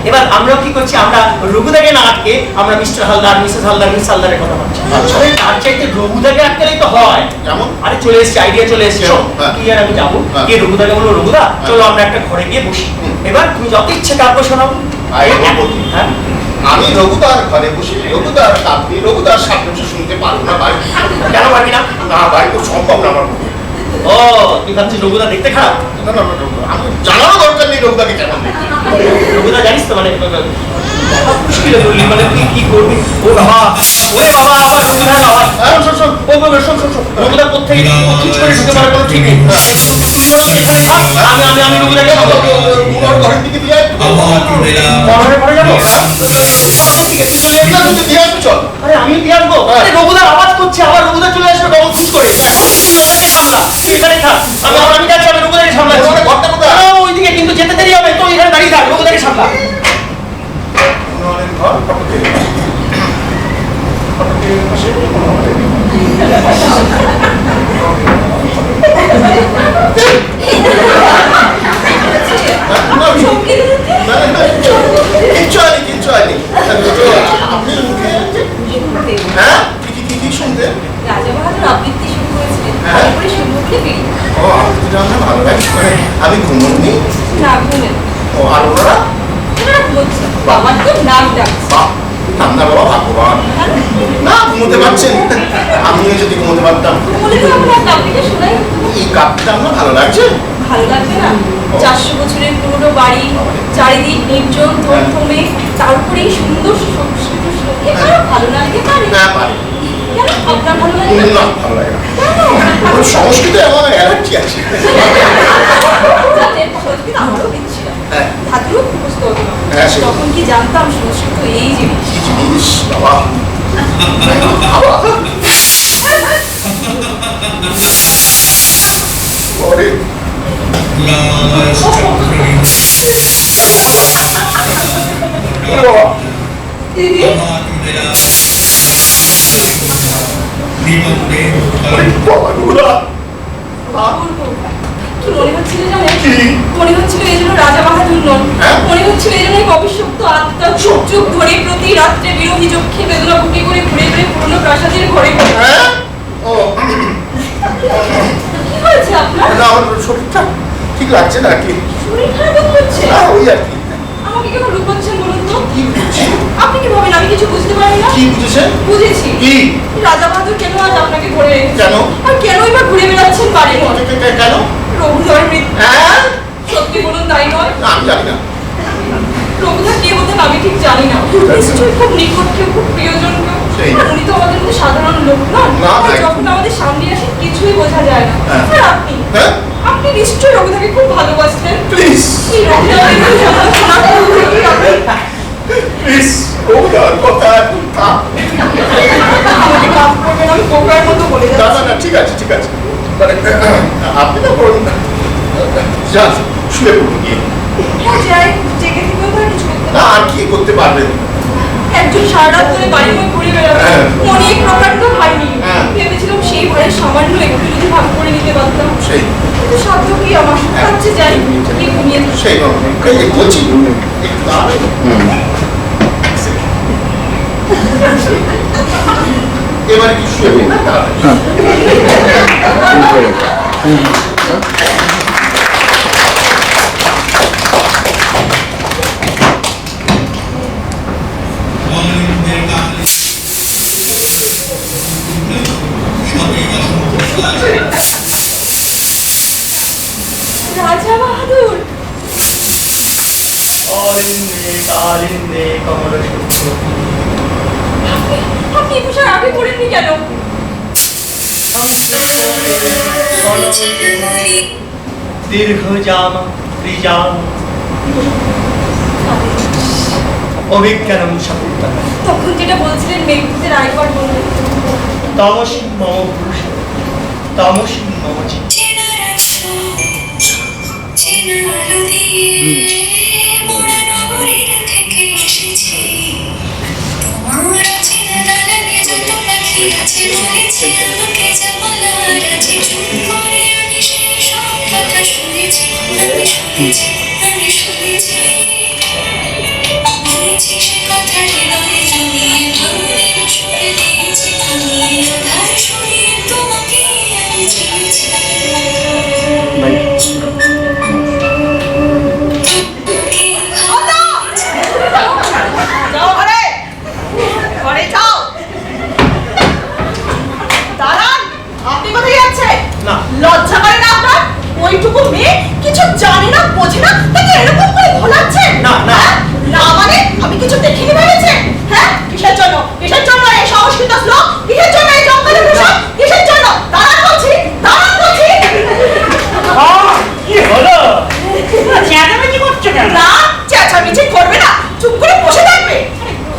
এবার আমরাও কি করছি, আমরা রঘুদাকে না আটকে আমরা mister Haldar, Mrs Haldar, miss হালদারের কথা ভাবছি। আচ্ছা। আরে তার চাইতে রঘুদাকে আটকালেই তো হয়। কেমন? আরে চলে এসছে, আইডিয়া চলে এসছে। শোন, হ্যাঁ। তুই আর আমি যাবো, হ্যাঁ। গিয়ে রঘুদাকে বলবো, রঘুদা চলো আমরা একটা ঘরে গিয়ে বসি, এবার তুমি যত ইচ্ছে কাব্য শোনাও। হ্যাঁ, আমি রঘুদার ঘরে বসে রঘুদার কাব্যে রঘুদার সাপ্তাংশ শুনতে পারবো না ভাই। কেন পারবি না? না ভাই, খুব সম্ভব না আমার পক্ষে। ও, তুই ভাবছিস রঘুদা দেখতে খারাপ? না না না, আমি জানারও দরকার নেই রঘুদাকে কেমন দেখতে। রঘুদা জানিস তো, মানে মুশকিলে পড়লি, মানে তুই কি করবি? ও বাবা, ওরে বাবা, আবার রঘুদার আওয়াজ। শোন শোন, ও বাবা, শোন শোন শোন, রঘুদা কোত্থেকে কিছু করে ঢুকে পারে কোনো ঠিক নেই। তুই বরং এখানে থাক, আমি রঘুদাকে ওর ঘরের দিকে দিয়ে আয়। মহারাজের ঘরে যাবো। ঠিক আছে, তুই চলে না, আসবি। তুই দিয়ে আসবি, চল। আরে আমি দিয়ে আসবো? আরে রঘুদার আওয়াজ করছে, আবার রঘুদা চলে আসবে ডবল খুশ করে। তুই ওটাকে সামলা, তুই এখানে থাক, আমি যাচ্ছি, আমি রঘুদাকে সামলাচ্ছি। ওখানে ঘরটা কোথায়? না, ওইদিকে কিন্তু যেতে দেরি হবে, তুই এখানে দাঁড়িয়ে থাক, রঘুদাকে সামলা। উন্নয়নের ঘর, ফটকের পাশে। ফটকের পাশে চমকে দিলেন যে? না, না, না, কিচ্ছু হয়নি, কিচ্ছু হয়নি। আপনি মুখে শুনতে। হ্যাঁ কি শুনতে? রাজা বাহাদুর আবৃত্তি শুরু করেছিলেন, হ্যাঁ। ভালো করে শুনবো বলে বেরিয়ে। ও, আমি তো জানলাম ভালো লাগে। আমি ঘুমোননি। না, ঘুমেন। ও, আর ওনারা? ওনারা ঘুমোচ্ছে, বাবার তো নাম ডাকছে। বাহ, ঠান্ডা বাবা, ভাগ্যবান। না, ঘুমোতে পারছেন। আমিও যদি ঘুমোতে পারতাম। বলে তো আমরা কাব্যিকে শোনাই। এই কাপটা আমার ভালো লাগছে। ভালো লাগবে না? 400 বছরের পুরনো বাড়ি, চারিদিক নির্জন থমথমে, তার উপরে এই সুন্দর সংস্কৃত শ্লোক। এবার ভালো না লাগে পারে? হ্যাঁ, পারি। কেন আপনার ভালো লাগে না? না, ভালো লাগে না। কেন? ওর সংস্কৃতে আমার অ্যালার্জি আছে। জানেন, সংস্কৃত আমারও দিচ্ছিল। হ্যাঁ। ধাতুরও মুখস্থ হতো না। হ্যাঁ, সে- তখন কি জানতাম সংস্কৃত এই জিনিস। কি জিনিস বাবা? বাবা। ওরে, ওরে বাবা। দিদি, ওরে বাবা, রঘুদা। বলবো। কি মনে হচ্ছিল জানেন? কি? মনে হচ্ছিল এই জন্য রাজা বাহাদুর নন। হ্যাঁ? মনে হচ্ছিল এই জন্য এক অবিশ্বস্ত আত্মা যুগ যুগ ধরে প্রতি রাত্রে বিরোহী চক্ষে বেদনা বুকে করে ঘুরে ঘুরে পুরনো প্রাসাদের ঘরে ঘরে। হ্যাঁ? ও, কি হয়েছে আপনার? না, আমার শরীরটা ঠিক লাগছে না কি? শরীর খারাপ বোধ হচ্ছে? না, ওই আর কি। আমাকে কেন লুকোচ্ছেন বলুন তো? কি বুঝছি? আপনি কি ভাবেন আমি কিছু বুঝতে পারি না? না? কি বুঝেছেন? বুঝেছি। কি? রাজা বাহাদুর কেন আজ আপনাকে ধরে এনেছে? কেন? আর কেনই বা ঘুরে বেড়াচ্ছেন বাড়ি ঘরে? কেন? রঘুধর মৃত্যু। হ্যাঁ? সত্যি বলুন, তাই নয়? না, আমি জানি না। রঘুধর কে হতেন আমি ঠিক জানি না। নিশ্চয়ই খুব নিকট কেউ, খুব প্রিয়জন কেউ। সেই। আর উনি তো আমাদের মধ্যে সাধারণ লোক নন। না, আর তাই। যখন আমাদের সামনে আসেন কিছুই বোঝা যায় না। হ্যাঁ। আর আপনি? হ্যাঁ? আপনি নিশ্চয়ই রঘুধাকে খুব ভালোবাসতেন। প্লিজ, এই রঘুধার প্লিজ, ও যার কথা এখন থাক। আমাকে মাফ করবেন, আমি বোকার মতো বলে না, যাচ্ছি। না, না, ঠিক আছে, ঠিক আছে। মানে, আপনি তো বলুন না। যান, শুয়ে পড়ুন গিয়ে। হ্যাঁ, যাই, জেগে থেকেও তো আর কিছু করতে না, পারবো না। আর কি করতে পারবেন? একজন সারা রাত ধরে বাড়ি ঘুরে ঘুরে বেড়াবে, হ্যাঁ। অনেক প্রকাণ্ড হয়নি। হ্যাঁ। ভেবেছিলাম সেই ভয়ে সামান্য একটু যদি ভাগ করে নিতে পারতাম। সেই, কিন্তু সাধ্য কি আমার? কাছে যাই, গিয়ে ঘুমিয়ে থাকি। সেই এই বলছি, একটু দাঁড়াবেন? এক second। এবার কি শুয়ে পড়ুন, দাঁড়াবেন। রাজা বাহাদুর, অরিন্দে কালিন্দে কমল আপনি একুশের আগে করেননি কেন? দীর্ঘ জামা ত্রিজাম অভিজ্ঞানম সাপুত্তম তখন যেটা বলছিলেন মেঘদূতের আরেকবার বলুন। তামসী মম পুরুষ তামসী মম চিত্ত যাও ঘরে, ঘরে যাও। দাঁড়ান, আপনি কোথায় যাচ্ছেন? না। লজ্জা করে না আপনার? ওইটুকু মেয়ে কিছু জানে না, বোঝে না, তাকে এরকম করে ভোলাচ্ছেন? না, না। হ্যাঁ? না মানে আমি কিছু দেখিনি ভেবেছেন? হ্যাঁ, কিসের জন্য? কিসের জন্য এই সংস্কৃত শ্লোক? কিসের জন্য এই জঙ্গলের পোশাক? কিসের জন্য? দাঁড়ান বলছি, দাঁড়ান বলছি। কি হলো চেঁচামেচি করছো কেন? না, চেঁচামেচি করবে না, চুপ করে বসে থাকবে।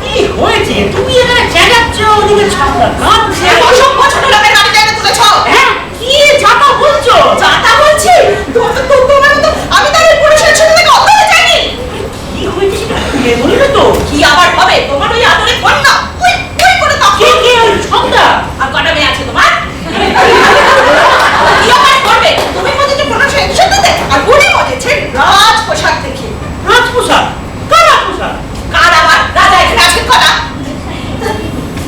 কি হয়েছে তুমি এখানে চেঁচাচ্ছ ওদিকে ছাত্রা কাঁদছে অসভ্য ছোট লোকের বাড়িতে এনে তুলেছ। হ্যাঁ কি যাতা বলছো যাতা বলছি? তোমার মতো আমি তার ওই পুরুষের ছেলে থেকে অত হয়ে যাইনি। কি হয়েছে সেটা খুলে বলবে তো কি আবার হবে? তোমার ওই আদরের কন্যা ওই ওই করে কে তখন। কে ওই ছন্দা আর কটা মেয়ে আছে তোমার? কি আবার করবে? তুমি মজেছে কোনো সেন্সর দিতে, আর উনি মজেছেন রাজ পোশাক দেখে। রাজপ্রসাদ কার রাজপ্রসাদ কার আবার? রাজা এখানে আসেন কটা?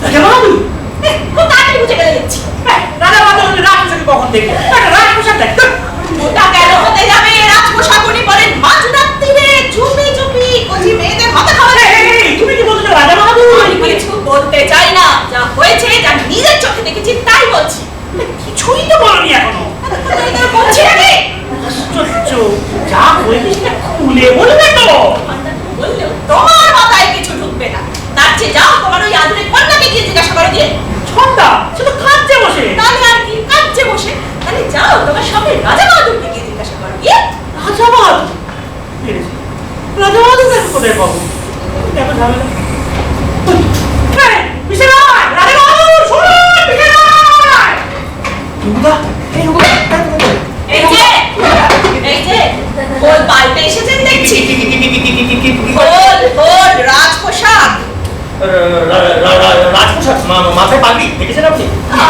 রাজা বাহাদুর খুব তাড়াতাড়ি বুঝে গেলে দেখছি। রাজা বাহাদুর রাজপ্রসাদকে কখন দেখবে একটা রাজপ্রসাদ দেখ ওটা কেন হতে যাবে? রাজ পোশাক উনি বলেন মাঝরাত তীরে চুপি চুপি কচি মেয়েদের মাথা খাওয়া যায়। তুমি কি বলছো রাজা বাহাদুর আমি কিছু বলতে চাই না, যা হয়েছে যা নিজের চোখে দেখেছি তাই বলছি। কিছুই তো বলনি এখনো বলছি নাকি? আশ্চর্য যা হয়েছে সেটা খুলে বলবে তো বললেও তোমার মাথায় কিছু ঢুকবে না। তার চেয়ে যাও তোমার ওই আদরের কন্যাকে গিয়ে জিজ্ঞাসা করে দিয়ে। ছন্দা সে তো কাঁদছে বসে তাহলে আর কি কাঁদছে বসে? তাহলে যাও তোমার সঙ্গে রাজা বাহাদুরকে গিয়ে জিজ্ঞাসা করো গিয়ে। রাজা বাহাদুর পেরেছি রাজা বাহাদুর কোথায় পাবো দেখো ঝামেলা পিছনে আয়, রাজা বাহাদুর শুনুন পিছনে আয়। রুদা এই রুদা এই যে এই যে গোল পাল্টে এসেছেন দেখছি। গোল গোল রাজ পোশাক। রাজপ্রসাদ মাথায় পাগড়ি দেখেছেন আপনি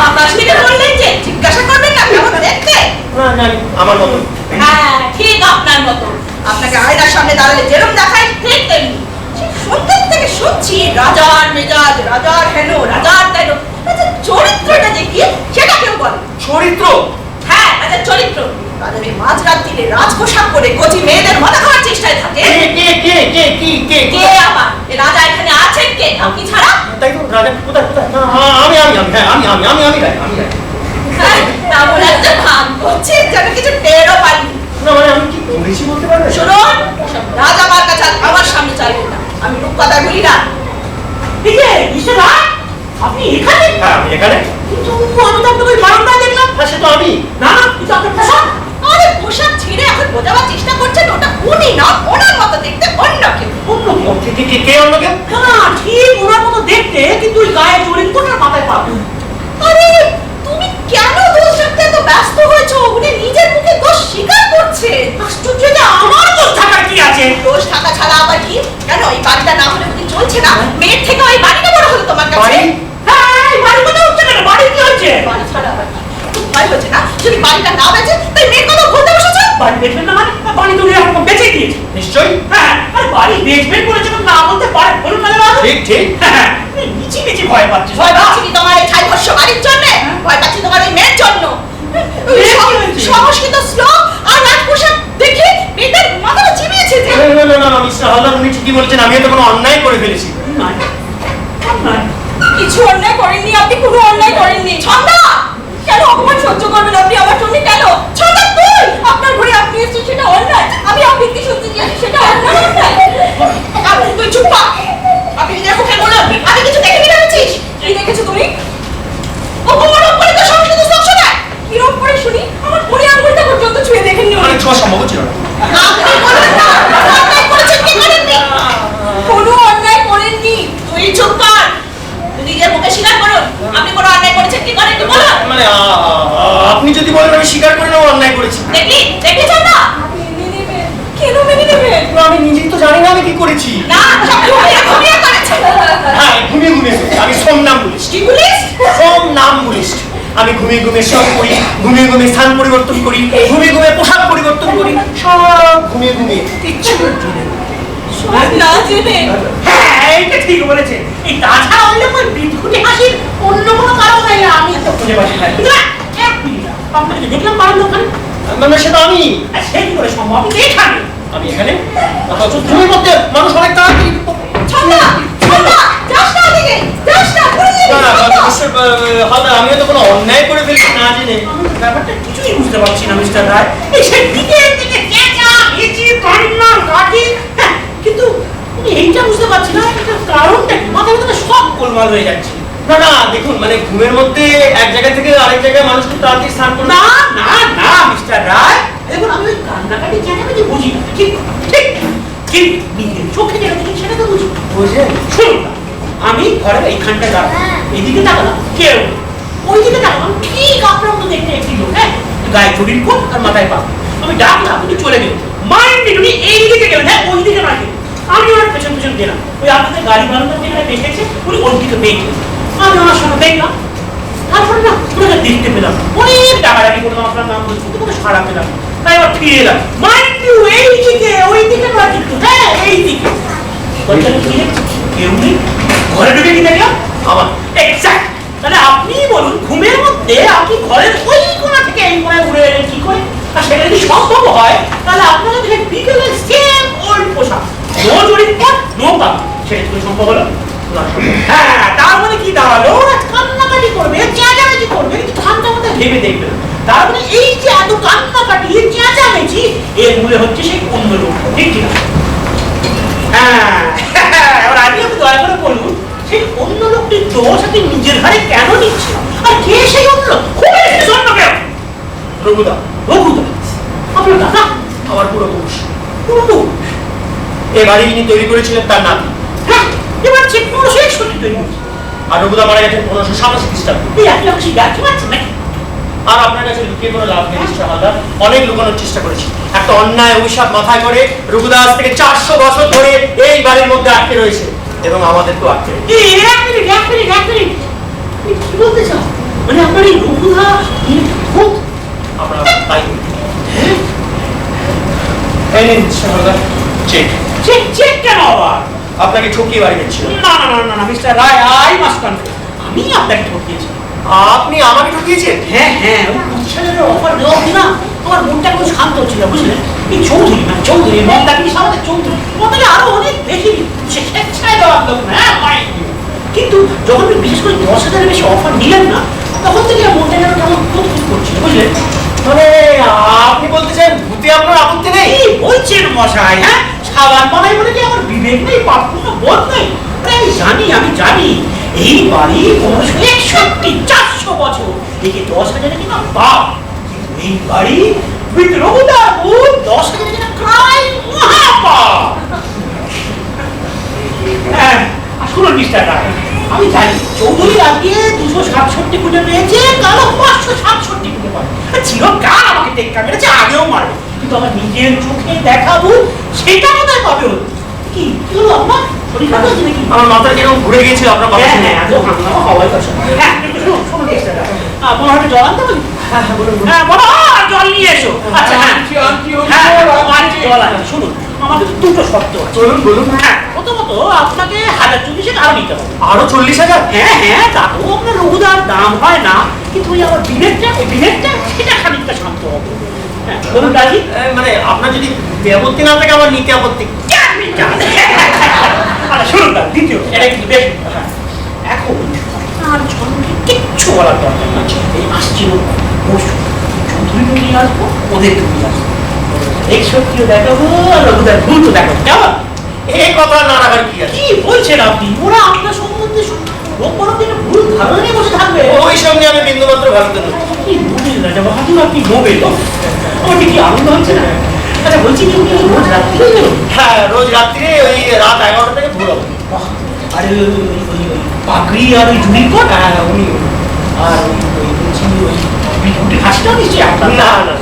আকাশ থেকে বললেন যে জিজ্ঞাসা করবেন না কেমন দেখতে? না জানি আমার মতন হ্যাঁ ঠিক আপনার মতো। আপনাকে আয়নার সামনে দাঁড়ালে যেরকম দেখায় ঠিক তেমনি। সেই সন্ধ্যের থেকে শুনছি রাজার মেজাজ, রাজার হেন, রাজার তেন। আচ্ছা চরিত্রটা যে কি সেটা কেউ বলে। চরিত্র হ্যাঁ, রাজার চরিত্র। রাজা ওই মাঝরাত্রিরে রাজপোশাক পরে কচি মেয়েদের মাথা খাওয়ার চেষ্টায় থাকে। কে আবার? এ রাজা এখানে আছেন কে? আপনি ছাড়া? তাই তো রাজা কোথায় কোথায় না, আমি রাই। এমন একটা ভান করছে যেন কিছু টেরও পাইনি। না মানে আমি কি করেছি বলতে পারবেন? শুনুন, রাজা আমার কাছে আমার সামনে চাইবেন না, আমি রূপকথা বলি না। এই যে মিস্টার রায়, আপনি এখানে? হ্যাঁ আমি এখানে। কিন্তু আমি তো আপনাকে ওই বারান্দায় দেখলাম। হ্যাঁ সে তো আমি। না না, কিন্তু আপনার পোশাক। আরে পোশাক ছিঁড়ে এখন বোঝাবার চেষ্টা করছেন ওটা উনি না, ওনার মতো দেখতে অন্য কেউ। অন্য কেউ? কে অন্য কেউ? না ঠিক ওনার মতো দেখতে, কিন্তু ওই গায়ে চরিত্রটার মাথায় পাবে। আরে তুমি কেন দোষ রাখতে এত ব্যস্ত হয়েছো? উনি নিজের মুখে দোষ স্বীকার করছে। আশ্চর্য যে আমার দোষ থাকার কি আছে? দোষ থাকা ছাড়া আবার কি? কেন এই বাড়িটা না হলে বুঝি চলছে না? মেয়ের থেকে ওই বাড়িটা বড় হলো তোমার কাছে। বাড়ি? হ্যাঁ, এই বাড়ির কথা হচ্ছে কেন? বাড়ি কি হচ্ছে? বাড়ি ছাড়া আবার কি? খুব ভয় হচ্ছে না? যদি বাড়িটা না বেচে তাই মেয়ের কথা বলতে বসেছো? বাড়ি বেচবেন না মানে? বাড়ি তো উনি এখন বেচে দিয়েছে। নিশ্চয়ই। হ্যাঁ, আর বাড়ি বেচবেন বলে যখন না বলতে পারে, বলুন না দাদা। ঠিক ঠিক। হ্যাঁ, মিছি মিছি ভয় পাচ্ছে। ভয় পাচ্ছি কি তোমার এই ছাইভস্য বাড়ির জন্য? ভয় পাচ্ছি তোমার এই মেয়ের জন্য। মেয়ে কি হয়েছে? সংস্কৃত শ্লোক আর রাজপোশাক দেখে মেয়েটার মাথাটা চিবিয়েছে যে। না মিস্টার হালদার উনি ঠিকই বলছেন, আমি তো কোনো অন্যায় করে ফেলেছি। নয়, নয়। কিছু অন্যায় করেননি আপনি, কোনো অন্যায় করেননি। ছন্দা, কেন অপমান সহ্য করবেন আপনি আমার জন্য? কেন ছন্দা তুই আপনার ঘরে আপনি এসেছেন সেটা অন্যায়, আমি আবৃত্তি শুনতে চাইছি সেটা অন্যায়। আপনি তুই চুপ কর। আপনি নিজের মুখে বলুন আমি কিছু দেখিনি ভেবেছিস? কি দেখেছো তুমি? অপমান করে তো সংস্কৃত শ্লোক শোনায়। কিরম করে শুনি? আমার পরে আঙুলটা পর্যন্ত ছুঁয়ে দেখেননি উনি। মানে ছোঁয়া সম্ভব ছিল না। আপনি বলুন না, অন্যায় করেছেন কি করেননি? কোনো অন্যায় করেননি। তুই চুপ কর। তুই নিজের মুখে স্বীকার করুন আপনি কোনো অন্যায় করেছেন কি করেননি বলুন। মানে আপনি যদি বলেন আমি স্বীকার করে নেবো অন্যায় করেছি। দেখেছেন না? মেনে নেবেন। কেন মেনে নেবেন? না, আমি নিজেই তো জানি না আমি কি করেছি। না, সব ঘুমিয়ে ঘুমিয়ে করেছে। হ্যাঁ ঘুমিয়ে ঘুমিয়ে করেছি। আমি সোমনামবুলিস্ট। কি বলিস? সোমনামবুলিস্ট। আমি ঘুমিয়ে ঘুমিয়ে সব করি, ঘুমিয়ে ঘুমিয়ে স্থান পরিবর্তন করি, ঘুমিয়ে ঘুমিয়ে পোশাক পরিবর্তন করি, সব ঘুমিয়ে ঘুমিয়ে কিচ্ছু জেনে না। সব না জেনে। হ্যাঁ, এইটা ঠিক বলেছে। এই তাছাড়া অন্য কোনো বিদ্যুৎ হাসির অন্য কোনো কারণ নেই, আমি তো খুঁজে পাচ্ছি না। কিন্তু না, এক মিনিট, আপনাকে দেখলাম বারান্দা ওখানে। মানে সেটা আমি। আর সে কি করে সম্ভব? আপনি এখানে। আমি এখানে অথচ তুমি মধ্যে মানুষ অনেক তাড়াতাড়ি। ছন্দা, ছন্দা, যাস না ওদিকে, যাস না, ঘুরিয়ে না, দিস, ছন্দা। মিস্টার হালদার আমিও তো কোনো অন্যায় করে ফেলেছি না জেনে। আমি তো ব্যাপারটা কিছুই বুঝতে পারছি না মিস্টার রায়। এই সে দিকে দিকে চেঁচা মেচি কান্না কাটি, হ্যাঁ, কিন্তু আমি এইটা বুঝতে পারছি না এটার কারণটা কি? মাথার ভিতরে সব গোলমাল হয়ে যাচ্ছে। না দেখুন মানে ঘুমের মধ্যে এক জায়গা থেকে আরেক জায়গায় মানুষ খুব তাড়াতাড়ি স্থান করে। না না না মিস্টার রায়, দেখুন আমি ওই কান্নাকাটি চেঁচামেচি বুঝি না। ঠিক ঠিক ঠিক নিজের চোখে যেটা দেখি সেটা তো বুঝি। বুঝলেন? শুনুন না, আমি ঘরের এইখানটা দাঁড়ালাম, এইদিকে তাকালাম কেউ নেই। ওইদিকে তাকালাম ঠিক আপনার মতো দেখতে একটি লোক, হ্যাঁ, গায়ে চুরির কোট আর মাথায় পা। আমি ডাকলাম উনি চলে গেলেন। মাইন্ড উনি এই দিকে গেলেন, হ্যাঁ ওই দিকে না গেলেন। আমি ওনার পেছন পেছন গেলাম, ওই আপনাদের গাড়ি বারান্দা যেখানে দেখেছে উনি ওই দিকে দেখলেন। আমি ওনার সঙ্গে দেখলাম, তারপরে না ওনাকে দেখতে পেলাম, অনেক ডাকাডাকি করলাম, আপনার নাম বলছি কিন্তু কোনো সাড়া পেলাম না। তাই আবার ফিরে এলাম। মাইন্ড ইউ এই দিকে, ওই দিকে নয় কিন্তু, হ্যাঁ এই দিকে। বলছেন কি কেউ নেই, ঘরে ঢুকে কি দেখলাম আবার এক্স্যাক্ট। তাহলে আপনি বলুন ঘুমের মধ্যে আপনি ঘরের ওই কোণা থেকে এই কোণায় ঘুরে এলেন কি করে? আর সেটা যদি সম্ভব হয় তাহলে আপনারা দেখে বিকেলের সেম ওল্ড পোশাক, নো জড়িত পথ নো কাপ, সেটা কি করে সম্ভব হলো? না। হ্যাঁ, তার মানে কি দাঁড়ালো? ওরা কান্নাকাটি করবে, চেঁচামেচি করবে, কিন্তু ঠান্ডা মাথায় ভেবে দেখবে না। তার মানে এই যে এত কান্নাকাটি চেঁচামেচি এর মূলে হচ্ছে সেই অন্য লোক, ঠিক ঠিক। হ্যাঁ, এবার আগে আপনি দয়া করে বলুন সেই অন্য লোকটির দোষ আপনি নিজের ঘরে কেন নিচ্ছেন? আর কে সেই অন্য লোক? খুবই অন্য কেউ? রঘুদা। রঘুদা? আপনার দাদা? আমার পুরোপুরুষ। পুরোপুরুষ? এ বাড়ি ইনি তৈরি করেছিলেন তার নাতি। হ্যাঁ, এবার সে 1561 তৈরি হয়েছে। আর রঘুদা মারা গেছেন 1587 খ্রিস্টাব্দে। এই আপনি আমাকে শিখাতে পারছেন নাকি? আর আপনার কাছে লুকিয়ে কোনো লাভ নেই মিস্টার হালদার। অনেক লুকানোর চেষ্টা করেছি। একটা অন্যায় অভিশাপ মাথায় করে রঘুদা আজ থেকে 400 বছর ধরে এই বাড়ির মধ্যে আটকে রয়েছে এবং আমাদেরকেও আটকে রয়েছে। এই এক মিনিট। আপনি কি বলতে চান? মানে আপনার এই রঘুদা ভূত? আমরা তাই করি। এই নিন মিস্টার হালদার চেক। চেক কেন আবার? আপনাকে ঠকিয়ে বাড়ি দিচ্ছিল। না mister Roy, I must confess, আমি আপনাকে ঠকিয়েছি। আপনি আমাকে ঠকিয়েছেন? হ্যাঁ হ্যাঁ, ওই 25,000 অফার দেওয়া কি না, আমার মনটা একটু শান্ত ছিল বুঝলেন। এই চৌধুরী মানে চৌধুরী মমতা কি আমাদের চৌধুরী মমতাকে আরো অনেক বেশি সে স্বেচ্ছায় দেওয়ার লোক না, হ্যাঁ হয়। কিন্তু যখন বিশেষ করে 10,000-এর বেশি অফার নিলেন না, তখন থেকে মনটা যেন কেমন কুতকুত করছিল বুঝলেন। মানে আপনি বলতে চান ভূতে আপনার আপত্তি নেই? এই বলছেন মশাই, হ্যাঁ সাবান বানাই বলে কি আমার বিবেক নেই, পাপ বোধ নেই? আরে আমি জানি এই বাড়ি 400 বছর, একে 10,000-এ কিনা বাপ, কিন্তু এই বাড়ি বিদ্রোহদার 10,000-এ কিনা ক্রাইম মহাপাপ। হ্যাঁ শুনুন মিস্টার রায়, আমি জানি চৌধুরী আজকে 267 কোটি পেয়েছে, কালো 567 কোটি পাবে। চিরকাল আমাকে টেক্কা মেরেছে, আগেও মারবে, কিন্তু আমার নিজের চোখে দেখাবো সেটা কোথায় পাবে ও? কি কি হলো আপনার শরীর খারাপ হচ্ছে নাকি? আমার মাথা কিরকম ঘুরে গিয়েছিল আপনার কথা হ্যাঁ শুনে। হ্যাঁ, আজও হামলা হওয়াই কথা। হ্যাঁ একটু শুনুন শুনুন মিস্টার রায়, আপনার হাতে জল আনতে বলি? হ্যাঁ বলুন। হ্যাঁ বলো, জল নিয়ে এসো। আচ্ছা হ্যাঁ হ্যাঁ আমার জল আছে। শুনুন, আমার কিন্তু দুটো শর্ত আছে। বলুন বলুন। হ্যাঁ প্রথমত আপনাকে 1,040 আরো নিতে হবে। আরো 40,000? হ্যাঁ হ্যাঁ, তাতেও আপনার রঘুদার দাম হয় না, কিন্তু ওই আমার বিবেকটা সেটা খানিকটা শান্ত হবে। হ্যাঁ বলুন রাজি? মানে আপনার যদি আপত্তি না থাকে আমার নিতে আপত্তি। আচ্ছা শুনুন না, দ্বিতীয় এটা কিন্তু বেশ হ্যাঁ, এখন আপনার জন্মকে কিচ্ছু বলার দরকার না, এই আসছিল পরশু চৌধুরীকে নিয়ে আসবো, ওদেরকে নিয়ে আসবো, এক সত্যিও দেখাবো আর রঘুদার ভুলও দেখাবো, কেমন? এই কথা না রাখার কি আছে? কি বলছেন আপনি? ওরা আপনার সম্বন্ধে ভুল ধারণা নিয়ে বসে থাকবে। ওই সঙ্গে আমি বিন্দুমাত্র ভাবতে নই। কি নোবেল রাজা বাহাদুর, আপনি নোবেল। আমার কি আনন্দ হচ্ছে না? আচ্ছা বলছি কি উনি রোজ রাত্রি হ্যাঁ রোজ রাত্রিরে ওই রাত 11টা থেকে ভোর হবে। আরে ওই পাগড়ি আর ওই জুড়ি কোট, হ্যাঁ উনি আর ওই বলছি ওই বিদ্যুতের হাসিটা নিশ্চয়ই আপনার না না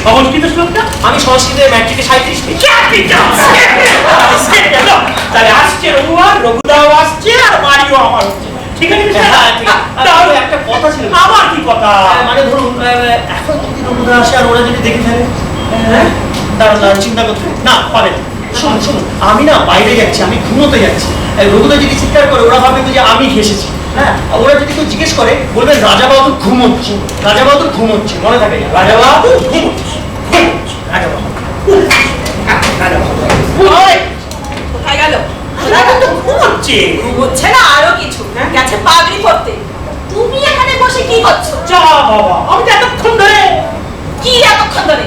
সংস্কৃত শ্লোকটা। আমি সংস্কৃতে ম্যাট্রিকে 37 পেয়েছি। তাহলে আসছে রঘুবার, রঘুদাও আসছে আর বাড়িও আমার হচ্ছে, ঠিক আছে? হ্যাঁ ঠিক আছে। তাহলে একটা কথা ছিল। আমার কি কথা? মানে ধরুন এখন যদি রঘুদা আসে আর ওরা যদি দেখে ফেলে, হ্যাঁ দাঁড়ান চিন্তা করতে না পারেন। শুনুন শুনুন, আমি না বাইরে যাচ্ছি, আমি ঘুমোতে যাচ্ছি। রঘুদা যদি চিৎকার করে ওরা ভাববে যে আমি হেসেছি। হ্যাঁ ওরা যদি কেউ জিজ্ঞেস করে বলবেন রাজা বাহাদুর ঘুমোচ্ছে, রাজা বাহাদুর ঘুমোচ্ছে, মনে থাকে রাজা বাহাদুর ঘুমোচ্ছে, ঘুমোচ্ছে, রাজা বাহাদুর। কোথায় গেল? রাজা তো ঘুমোচ্ছে। হচ্ছে না আরো কিছু, গেছে পাগড়ি পরতে। তুমি এখানে বসে কি করছো? যা বাবা, আমি তো এতক্ষণ ধরে কি এতক্ষণ ধরে?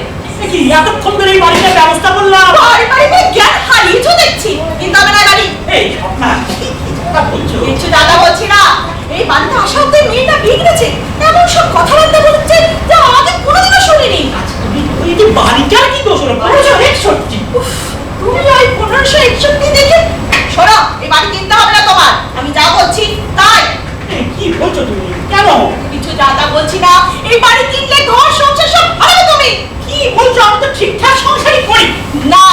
এই বাড়িটার ব্যবস্থা করলাম। বাড়িতে জ্ঞান হারিয়েছো দেখছি, কিন্তু আমি না গাড়ি এই স্বপ্না কি কথা বলছো? কিছু দাদা বলছি না। এই বাড়িতে আসা অব্দি মেয়েটা বিগড়েছে, এমন সব কথাবার্তা বলছে যা আমাকে কোনোদিনও শুনিনি। তুমি ওই যে বাড়িটার কি দোষ হলো? 561। উফ, তুমি ওই 1561 দেখে শোনো, এই বাড়ি কিনতে হবে না তোমার, আমি যা বলছি তাই। এই কি বলছো তুমি? কেন? কিছু দাদা বলছি না, এই বাড়ি কিনলে ঘর সংসার সব হারাবে তুমি। কি বলছো? আমি তো ঠিকঠাক সংসারই করি না,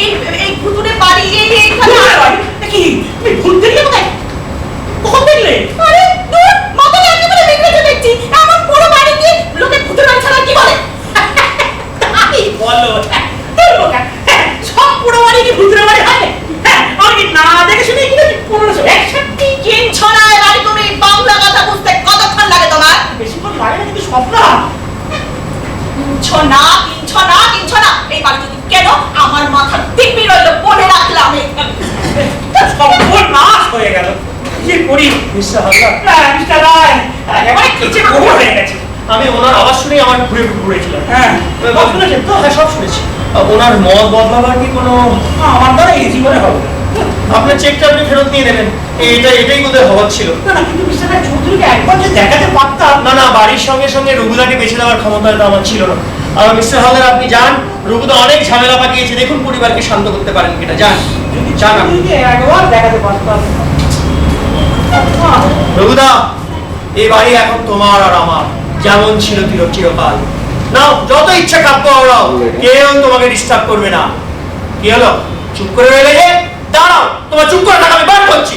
এই এই ভুতুরে বাড়ি এইখানে কি তুমি ভুল দেখলে কোথায়? কখন দেখলে? আরে দূর, মাথা একেবারে বিগড়েছে দেখছি। এমন বড় বাড়ি কি লোকে ভূতের বাড়ি ছাড়া কি বলে? তাই বলো। সব পুরো বাড়ি কি ভূতের বাড়ি হয়? আমি না দেখে শুনে কি 1561 কিনছো না এই বাড়ি তুমি? বাংলা কথা বুঝতে কতক্ষণ লাগে তোমার? বেশিক্ষণ লাগে না, কিন্তু স্বপ্ন কিনছো না, এই বাড়ি যদি কেন আমার মাথা দিব্যি রইল, বলে রাখলাম এখানে। সর্বনাশ হয়ে গেল। কি করি মিস্টার হালদার? মিস্টার রায় একেবারে কিচে গোবর হয়ে গেছে। আমি ওনার আওয়াজ শুনেই আমার ঘুরে ঘুরেছিলাম। হ্যাঁ সব শুনেছেন তো? হ্যাঁ সব শুনেছি। ওনার মত বদলাবার কি কোনো আমার দ্বারা এই জীবনে হবে না। আপনার চেকটা আপনি ফেরত নিয়ে নেবেন, এটাই বোধহয় হওয়ার ছিল। না না, কিন্তু মিস্টার রায় চৌধুরীকে একবার যে দেখাতে পারতাম। না না, বাড়ির সঙ্গে সঙ্গে রঘুদাকে বেছে দেওয়ার ক্ষমতা তো আমার ছিল না। আর মিস্টার হালদার আপনি যান, রঘুদা অনেক ঝামেলা পাকিয়েছে, দেখুন পরিবারকে শান্ত করতে পারেন কিনা। যান যান আপনি। চৌধুরীকে একবার দেখাতে পারতাম। রঘুদা, এই বাড়ি এখন তোমার আর আমার, যেমন ছিল চিরকাল। নাও যত ইচ্ছা কাব্য ওরাও, কেউ তোমাকে ডিস্টার্ব করবে না। কি হলো, চুপ করে রইলে যে? দাঁড়াও, তোমার চুপ করে থাকা আমি বার করছি।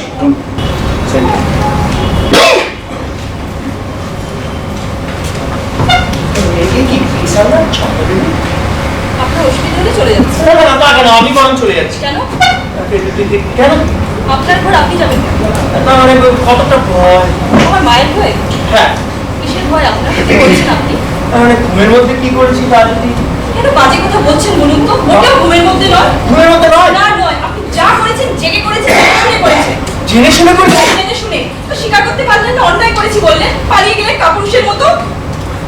আপনার অসুবিধা হলে চলে যাচ্ছে। না না না, তা কেন? আমি বরং চলে যাচ্ছি। কেন? কেন? আপনার ঘর আপনি যাবেন কেন? না মানে কতটা ভয়। আমার মায়ের ভয়? হ্যাঁ, কিসের ভয় আপনার? কি বলছেন আপনি? মানে ঘুমের মধ্যে কি করেছি তা যদি কেন বাজে কথা বলছেন বলুন তো? মোটেও ঘুমের মধ্যে নয়। ঘুমের মধ্যে নয়, না নয়, আপনি যা করেছেন জেগে করেছেন, জেনে শুনে করেছেন। জেনে শুনে করেছি। জেনে শুনে তো স্বীকার করতে পারলেন না, অন্যায় করেছি বললেন, পালিয়ে গেলে কাপুরুষের মতো।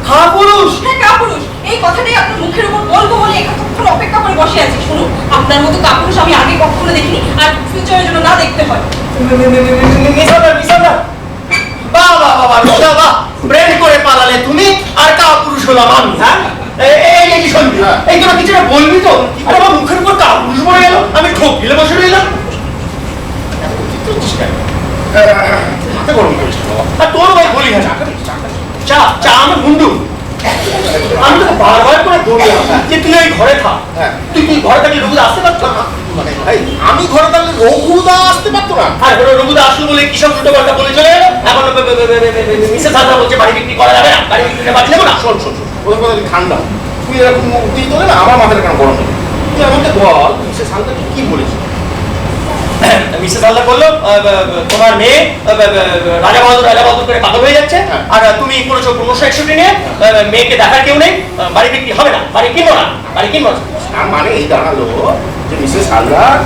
কাপুরুষ? হ্যাঁ কাপুরুষ, এই কথাটাই আপনার মুখের উপর বলবো বলে এতক্ষণ অপেক্ষা করে বসে আছি। শুনুন, আপনার মতো কাপুরুষ আমি আগে কখনো দেখিনি, আর ফিউচারের জন্য না দেখতে হয়। মিসাদার বাহ বাহ বাহ বাহ বাহ, প্রেম করে পালালে তুমি আর কাপুরুষ হলাম আমি। হ্যাঁ এই শোন, এই তোরা কিছু বলবি তো? আর আমার মুখের উপর কাপুরুষ পড়ে গেল, আমি ঠোক গিলে বসে রইলাম। মাথা গরম করিস না বাবা। আর তোর ভাই বলি হ্যাঁ, চা চা আমার বন্ধু। আমি তোকে বারবার করে বললাম যে তুই ওই ঘরে থাক। হ্যাঁ। তুই ঘরে থাকলে রঘুদা আসতে পারতো না। মানে ভাই আমি ঘরে থাকলে রঘুদা আসতে পারতো না। আর রঘুদা আসলো বলে কি সব উল্টো পাল্টা বলে চলে গেল। এখন মিসেস হাজরা বলছে বাড়ি বিক্রি করা যাবে না, বাড়ি বিক্রি করে বাড়ি যাবো না। শোন শোন শোন, ওদের কথা তুই ঠান্ডা। তুই এরকম উত্তেজিত হলে না আমার মাথাটা কেন গরম হবে? তুই আমাকে বল মিসেস হালদারকে কি বলেছিস? মিসেস হালদার বললো তোমার মেয়ে রাজা বাহাদুর করে পাগল হয়ে যাচ্ছে, হ্যাঁ। আর তুমি করেছো 1561 নিয়ে মেয়েকে দেখার কেউ নেই, বাড়ি বিক্রি হবে না, বাড়ি কিনবো না, বাড়ি কিনবো না। তার মানে এই দাঁড়ালো যে মিসেস হালদার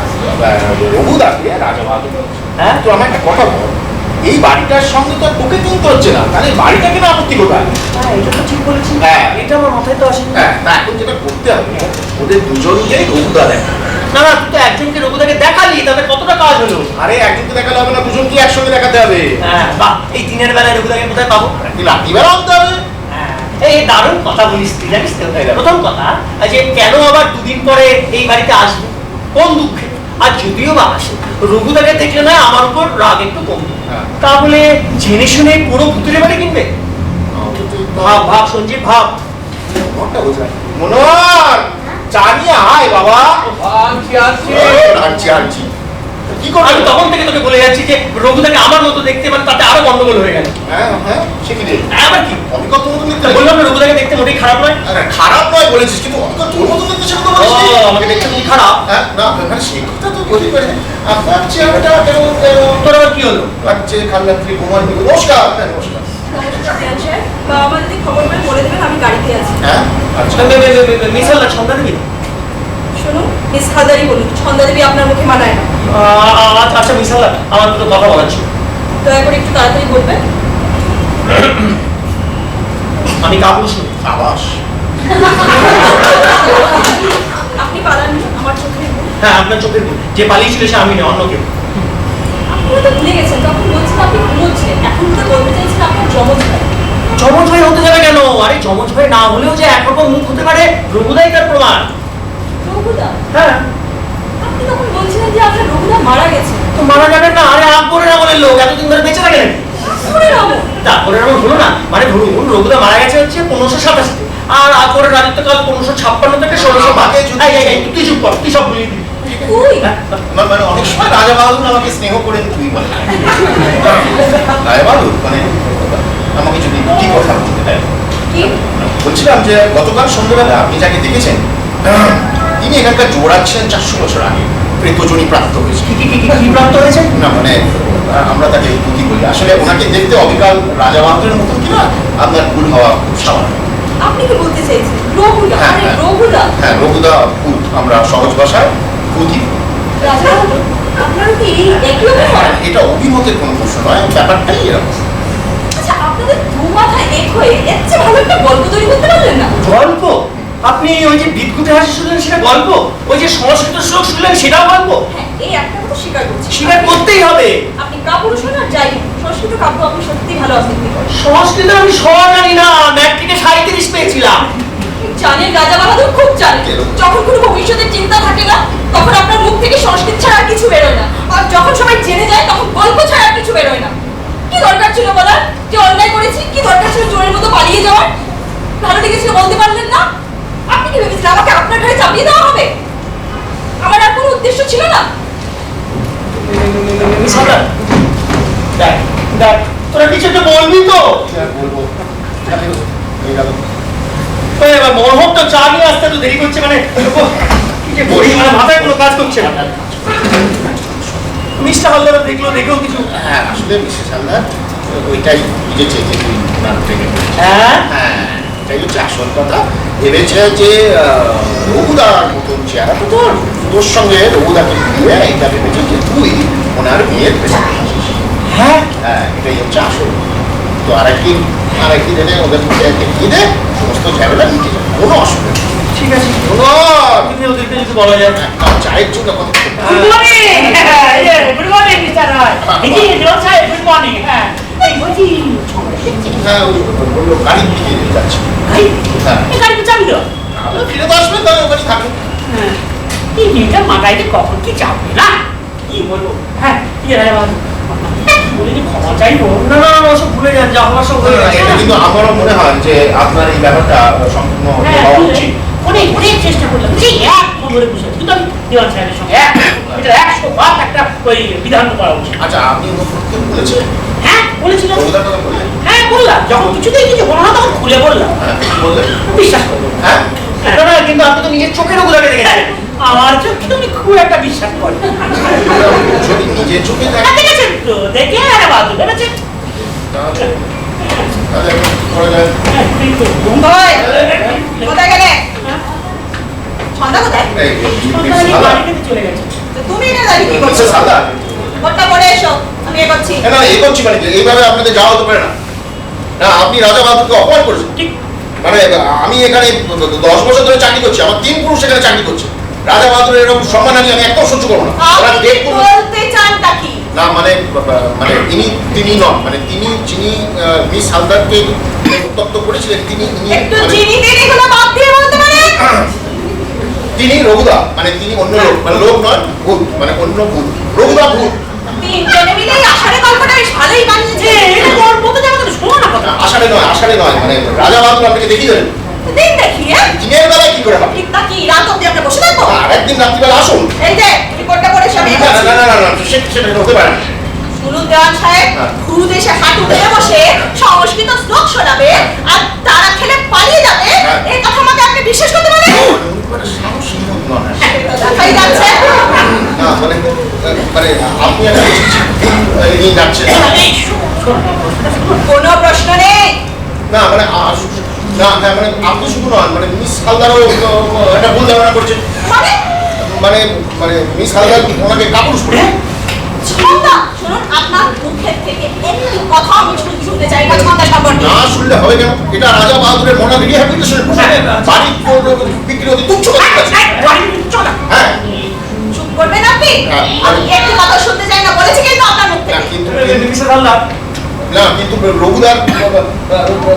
রঘুদাকে রাজা বাহাদুর বলেছে। হ্যাঁ। তো আমার একটা কথা বল, এই বাড়িটার সঙ্গে তো আর তোকে কিনতে হচ্ছে না, তাহলে এই বাড়িটা কেন আপত্তি কোথায়? হ্যাঁ, এটা তো ঠিক বলেছি। হ্যাঁ। এটা আমার মাথায় তো আসে। হ্যাঁ, তা এখন যেটা করতে হবে ওদের দুজনকেই রঘুদা দেখা। না না, তুই তো একজনকে রঘুদাকে দেখালি, তাদের কতটা কাজ হলো। আরে একজনকে দেখালে হবে না, দুজনকে একসঙ্গে দেখাতে হবে। হ্যাঁ বাহ, এই দিনের বেলায় রঘুদাকে কোথায় পাবো? কি রাত্রিবেলা আনতে হবে? এই দারুণ কথা বলিস তুই, জানিস তো? এই দেখো। প্রথম কথা যে কেন আবার দুদিন পরে এই বাড়িতে আসবো, কোন দুঃখে? আর যদিও বা আসে, রঘুদাকে দেখলে না আমার উপর রাগ একটু কমবে। হ্যাঁ। তাহলে জেনে শুনে পুরো ভুতুরে বাড়ি কিনবে? ভাব ভাব সঞ্জীব, ভাব। মনটা বুঝলাম। মনোয়ার চা নিয়ে আয় বাবা। আনছি আনছি। আনছি আনছি। কি আমি করবি? তখন থেকে তোকে বলে যাচ্ছি যে রঘুদাকে আমার মতো দেখতে, মানে তাতে আরো গন্ডগোল হয়ে গেল। হ্যাঁ হ্যাঁ, সে কি রে? আবার কি অবিকল তোর মতন দেখতে বললাম না, রঘুদাকে দেখতে মোটেই খারাপ নয়। আরে খারাপ নয় বলেছিস, কিন্তু অবিকল তোর মতন দেখতে সেটা তো ও, বলিস নি। আমাকে দেখতে খুব খারাপ। হ্যাঁ, না মানে সেই কথা তো বলি করে আপনার চেহারাটা কেমন যেন তোর আবার কি হলো? লাগছে, খালরাত্রি ঘুমান দিকে। নমস্কার। হ্যাঁ নমস্কার। নমস্কার দেন স্যার, বাবা মা যদি খবর পেয়ে বলে দেবেন আমি গাড়িতে আছি। হ্যাঁ আচ্ছা। মিস হালদার সন্ধ্যা দেবী? শুনুন, মিস হালদারই বলুন, সন্ধ্যা দেবী আপনার মুখে মানায় না। আচ্ছা মিস হালদার, আমার দুটো কথা বলার ছিল। দয়া করে একটু তাড়াতাড়ি বলবেন। আমি কাপুরুষ নই। আবাস। আপনি পালাননি আমার চোখের ভুল। হ্যাঁ, আপনার চোখের ভুল। যে পালিয়েছিল সে আমি নয়, অন্য কেউ। আপনি তো ভুলে গেছেন, তখন বলছেন আপনি ঘুমোচ্ছিলেন, এখন তো বলতে চাইছেন আপনার যমজ ভাই। যমজ ভাই হতে যাবে কেন? আরে যমজ ভাই না হলেও যে একরকম মুখ হতে পারে, রঘুদাই তার প্রমাণ। রঘুদা, হ্যাঁ, আপনি তখন বলছিলেন যে আপনার রঘুদা মারা গেছে। তো মারা যাবেন না? আরে আকবরের আমলের লোক, এতদিন ধরে বেঁচে থাকে নাকি? শুনে রামু, আকবরের আমল হলো না, মানে ধরুন রঘুদা মারা গেছে হচ্ছে 1587, আর আকবরের রাজত্বকাল 1556 থেকে 1605। তুই চুপ কর, তুই সব বলিয়ে দিবি। তুই আমার মানে অনেক সময় রাজা বাহাদুর আমাকে স্নেহ করে তুই বলে। রাজা বাহাদুর মানে আমাকে যদি কি কথা বলতে দেয়। কি? বলছিলাম যে গতকাল সন্ধ্যাবেলা আপনি যাকে দেখেছেন তিনি এখানকার জোড়াচ্ছেন 400 বছর আগে প্রেতজনী প্রাপ্ত হয়েছে। কি প্রাপ্ত হয়েছে? না মানে আমরা তাকে পুঁথি বলি, আসলে ওনাকে দেখতে অবিকাল রাজা বাহাদুরের মতন কিনা আপনার ভুল হওয়া খুব স্বাভাবিক। আপনি কি বলতে চাইছেন? রঘুদা? হ্যাঁ, আরে হ্যাঁ। রঘুদা, হ্যাঁ রঘুদা ভূত, আমরা সহজ ভাষায় পুঁথি। রাজা বাহাদুর, আপনারও কি এই একই রকম হয়? এটা অভিমতের কোনো প্রশ্ন নয়, ব্যাপারটাই এরকম। আচ্ছা, আপনাদের দু মাথা এক হয়ে এর চেয়ে ভালো একটা গল্প তৈরি করতে পারলেন না? গল্প? আপনি ওই যে বিদ্যুতের হাসি শুনলেন সেটা গল্প, ওই যে সংস্কৃত শ্লোক শুনলেন সেটাও গল্প? হ্যাঁ, এই একটা কথা স্বীকার করছি। স্বীকার করতেই হবে। আপনি কাপুরুষ হন আর যাই হোক, সংস্কৃত কাব্য আপনি সত্যিই ভালো আবৃত্তি করেন। সংস্কৃত আমি সব জানি না, ম্যাট্রিকে 37 পেয়েছিলাম। জানেন রাজা বাহাদুর খুব জানেন। যখন কোনো ভবিষ্যতের চিন্তা থাকে না, তখন আপনার মুখ থেকে সংস্কৃত ছাড়া আর কিছু বেরোয় না, আর যখন সবাই জেনে যায় তখন গল্প ছাড়া আর কিছু বেরোয় না। কি দরকার ছিল বলার যে অন্যায় করেছি? কি দরকার ছিল চোরের মতো পালিয়ে যাওয়ার? ভালো লেগেছিল বলতে পারলেন না? আপনি কি ভেবেছিলেন আমাকে আপনার ঘরে চাপিয়ে দেওয়া হবে? আমার আর কোনো উদ্দেশ্য ছিল না। মিস হালদার, দেখ দেখ, তোরা কিছু একটা বলবি তো? বলবো হয়ে গেল। ওই এবার মরহব তো চা নিয়ে আসতে তো দেরি করছে, মানে কি যে বলি, মানে মাথায় কোনো কাজ করছে না। মিস্টার হালদার দেখলো, দেখেও কিছু হ্যাঁ আসলে মিসেস হালদার ওইটাই বুঝেছে যে তুই ওনার প্রেমে পড়েছিস। হ্যাঁ হ্যাঁ এটাই হচ্ছে আসল কথা। ভেবেছে যে রঘুদার মতন চেহারা তো তোর সঙ্গে রঘুদাকে দিয়ে এটা ভেবেছে যে তুই ওনার মেয়ের প্রেমে পড়েছিস। হ্যাঁ হ্যাঁ এটাই হচ্ছে আসল। তো আরেকদিন এনে ওদের দেখিয়ে দে, সমস্ত ঝামেলা মিটে যাবে, কোনো অসুবিধা নেই। ঠিক আছে, কোনো তুমি ওদেরকে যদি বলা যায়। একটা চায়ের জন্য কথা বলতে হবে। Good morning good morning mister Roy এই যে জোন সাহেব গুড মর্নিং হ্যাঁ এই বলছি হ্যাঁ ওই বললো গাড়ির দিকে যাচ্ছে। গাড়ি হ্যাঁ এই গাড়ি তো চাবি দাও তাহলে ফিরে তো আসবেন, তাহলে ওখানে থাকবেন। হ্যাঁ এই মেয়েটা মাথায় কখন কি চাপবে না কি বলবো হ্যাঁ কি রে বলিনি ক্ষমা চাইবো না না না, ওসব ভুলে যান, যা হওয়ার সব হয়ে গেছে। এটা কিন্তু আমারও মনে হয় যে আপনার এই ব্যাপারটা সম্পূর্ণ হ্যাঁ হওয়া উচিত। অনেক অনেক চেষ্টা করলাম যে এক নম্বরে বসে কিন্তু আমি দেওয়ান সাহেবের সঙ্গে এটা 100 একটা ওই বিধান করা উচিত আচ্ছা আপনি ওকে বলেছেন? হ্যাঁ বলেছিলাম রঘুদার কথা বললেন? হ্যাঁ বললাম যখন কিছুতেই কিছু হলো না তখন খুলে বললাম হ্যাঁ কি বললেন? বিশ্বাস করবো হ্যাঁ না না, কিন্তু আপনি তো নিজের চোখের ওগুলোকে দেখেছেন। আমার চোখে তুমি খুব একটা বিশ্বাস করো যদি নিজের চোখে হ্যাঁ, দেখেন দেখেছেন তো দেখে আরে বাদ ভেবেছেন তাহলে তাহলে এখন কি করা যায়? কোথায় গেলে? সন্ধ্যা কোথায়? এই, মিসেস হালদার। চলে গেছে তো তুমি এনে দাঁড়িয়ে কি করছো? মিসেস হালদার। কোনটা পরে এসো, আমি এ করছি। না, না, এই করছি মানে কি? এইভাবে আপনাদের যাওয়া হতে পারে না। না, আপনি রাজা বাহাদুরকে অপমান করেছেন। ঠিক মানে আমি এখানে 10 বছর ধরে চাকরি করছি, আমার 3 পুরুষ এখানে চাকরি করছে। রাজা বাহাদুরের এরকম সম্মান আমি একদম সহ্য করবো না। ওরা আপনি কি দেখুন বলতে চানটা কি? না, মানে মানে তিনি নন, মানে তিনি যিনি মিস হালদারকে উত্তপ্ত করেছিলেন তিনি একটু মানে চিনি টিনি গুলো বাদ দিয়ে বলতে পারেন? তিনি রঘুদা, মানে তিনি অন্য লোক, মানে লোক নয়, ভূত, মানে অন্য ভূত, রঘুদা ভূত। তিনজনে মিলে এই আষাঢ়ে গল্পটা বেশ ভালোই বানিয়েছে। এটা তোর বলতে যাবে তো শোনো না কথা আষাঢ়ে নয়, মানে রাজা বাহাদুর আপনাকে দেখিয়ে দেবেন। দিন দেখি, হ্যাঁ? দিনের বেলায় কি করে হবে? ঠিক তা কি রাত অব্দি আমরা বসে থাকবো? আর একদিন রাত্রিবেলা আসুন। এই যে রিপোর্টটা করে সব এ না করছি। না না না না, সেটা হতে পারে না। শুনুন দেওয়ান সাহেব, হ্যাঁ। গুরু দেশে হাঁটু ধরে বসে সংস্কৃত শ্লোক শোনাবে আর তারা খেলে পালিয়ে যাবে, হ্যাঁ। এই কথা আমাকে আপনি বিশ্বাস করতে পারেন? উনি খুব একটা সাহসী লোক নন। দেখাই যাচ্ছে। না মানে মানে আপনি একটা চিঠি নিয়ে যাচ্ছেন। এই শোনো কোনো প্রশ্ন নেই। না মানে না হ্যাঁ, মানে আপনি শুধু নন, মানে মিস হালদারও একটা ভুল ধারণা করছেন। মানে মানে মানে মিস হালদার ওনাকে কাপুরুষ করে। ছন্দা, শুনুন আপনার মুখের থেকে একটু কথা আমি শুনতে চাই না ছন্দা সম্পর্কে। না শুনলে হবে কেন? এটা রাজা বাহাদুরের মনে রিহ্যাবিলিটেশনের বাড়ি বিক্রি হতে তুচ্ছ কথা আছে। চলো হ্যাঁ চুপ করবেন আপনি? হ্যাঁ। আমি একটু কথা শুনতে চাই না বলেছি কিন্তু আপনার মুখ না থেকে। কিন্তু মিস্টার হালদার, না কিন্তু রঘুদার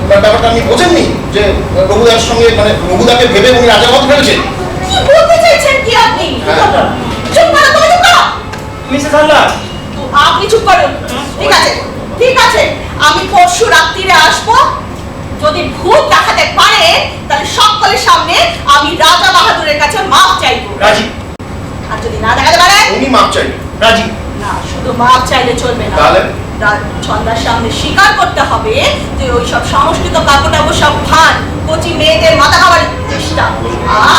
ব্যাপারটা আপনি বোঝেননি যে রঘুদার সঙ্গে মানে রঘুদাকে ভেবে উনি রাজা বাহাদুর ফেলেছেন। কি বলতে চাইছেন কি আপনি? হ্যাঁ। চুপ করো, তুমি চুপ করো। মিস্টার হালদার, আপনি চুপ করুন। ঠিক আছে, ঠিক আছে, আমি পরশু রাত্রিরে আসবো। যদি ভূত দেখাতে পারে তাহলে সকলের সামনে আমি রাজা বাহাদুরের কাছে মাপ চাইবো। রাজি আর যদি না দেখাতে পারে, উনি মাপ চাইবেন। রাজি। না শুধু মাপ চাইলে চলবে না, তাহলে? ছন্দার সামনে স্বীকার করতে হবে যে ওই সব সংস্কৃত কাপড় সব ভান, কচি মেয়েদের মাথা খাবার চেষ্টা।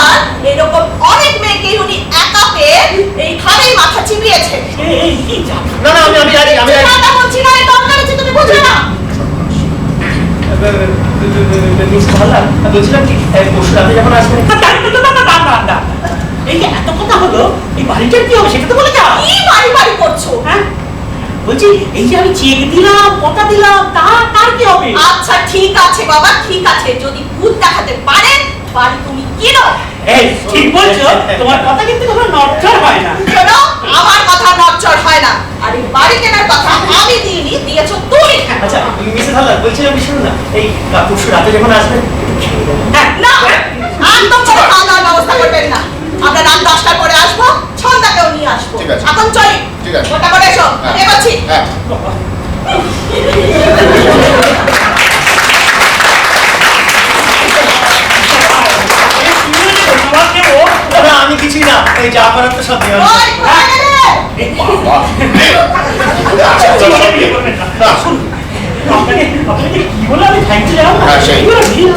আর এরকম অনেক মেয়েকে উনি একা পেয়ে এইখানেই মাথা চিবিয়েছে। এই কি যা না না, আমি রাজি, আমি রাজি। কথা বলছি না, এই দরকার আছে, তুমি বুঝবে না। মিস্টার হালদার, বলছিলাম কি পরশু রাতে যখন আসবেন। এই যে এত কথা হলো এই বাড়িটার কি হবে সেটা তো বলে যাও কি বাড়ি বাড়ি করছো? হ্যাঁ বলছি এই যে আমি চেক দিলাম কথা দিলাম তার কি হবে আচ্ছা ঠিক আছে বাবা, ঠিক আছে, যদি ভূত দেখাতে পারেন বাড়ি তুমি কিনো। এই ঠিক বলছো তোমার কথা কিন্তু কোনো নড়চড় হয় না শোনো, আমার কথা নড়চড় হয় না। আর এই বাড়ি কেনার কথা আমি দিইনি, দিয়েছো তুমি। আচ্ছা মিস্টার হালদার, বলছিলাম কি শুনুন না, এই পরশু রাতে যখন আসবেন একটু খেয়ে দেবেন। না, একদম করে খাওয়া দাওয়ার ব্যবস্থা করবেন না। আমরা রাত 10টার পরে আসবো, ছন্দাকেও নিয়ে আসবো। ঠিক আছে। এখন চলি। ঠিক আছে। ওটা করে এসো, হ্যাঁ। এ করছি। হ্যাঁ না, আমি কিছুই না, এই যা করার তো সব দেওয়া আছে। ওই, কোথায় গেলে? আচ্ছা চলো না আপনাকে কি বলে আমি খাইতে যাবো হ্যাঁ, সেই।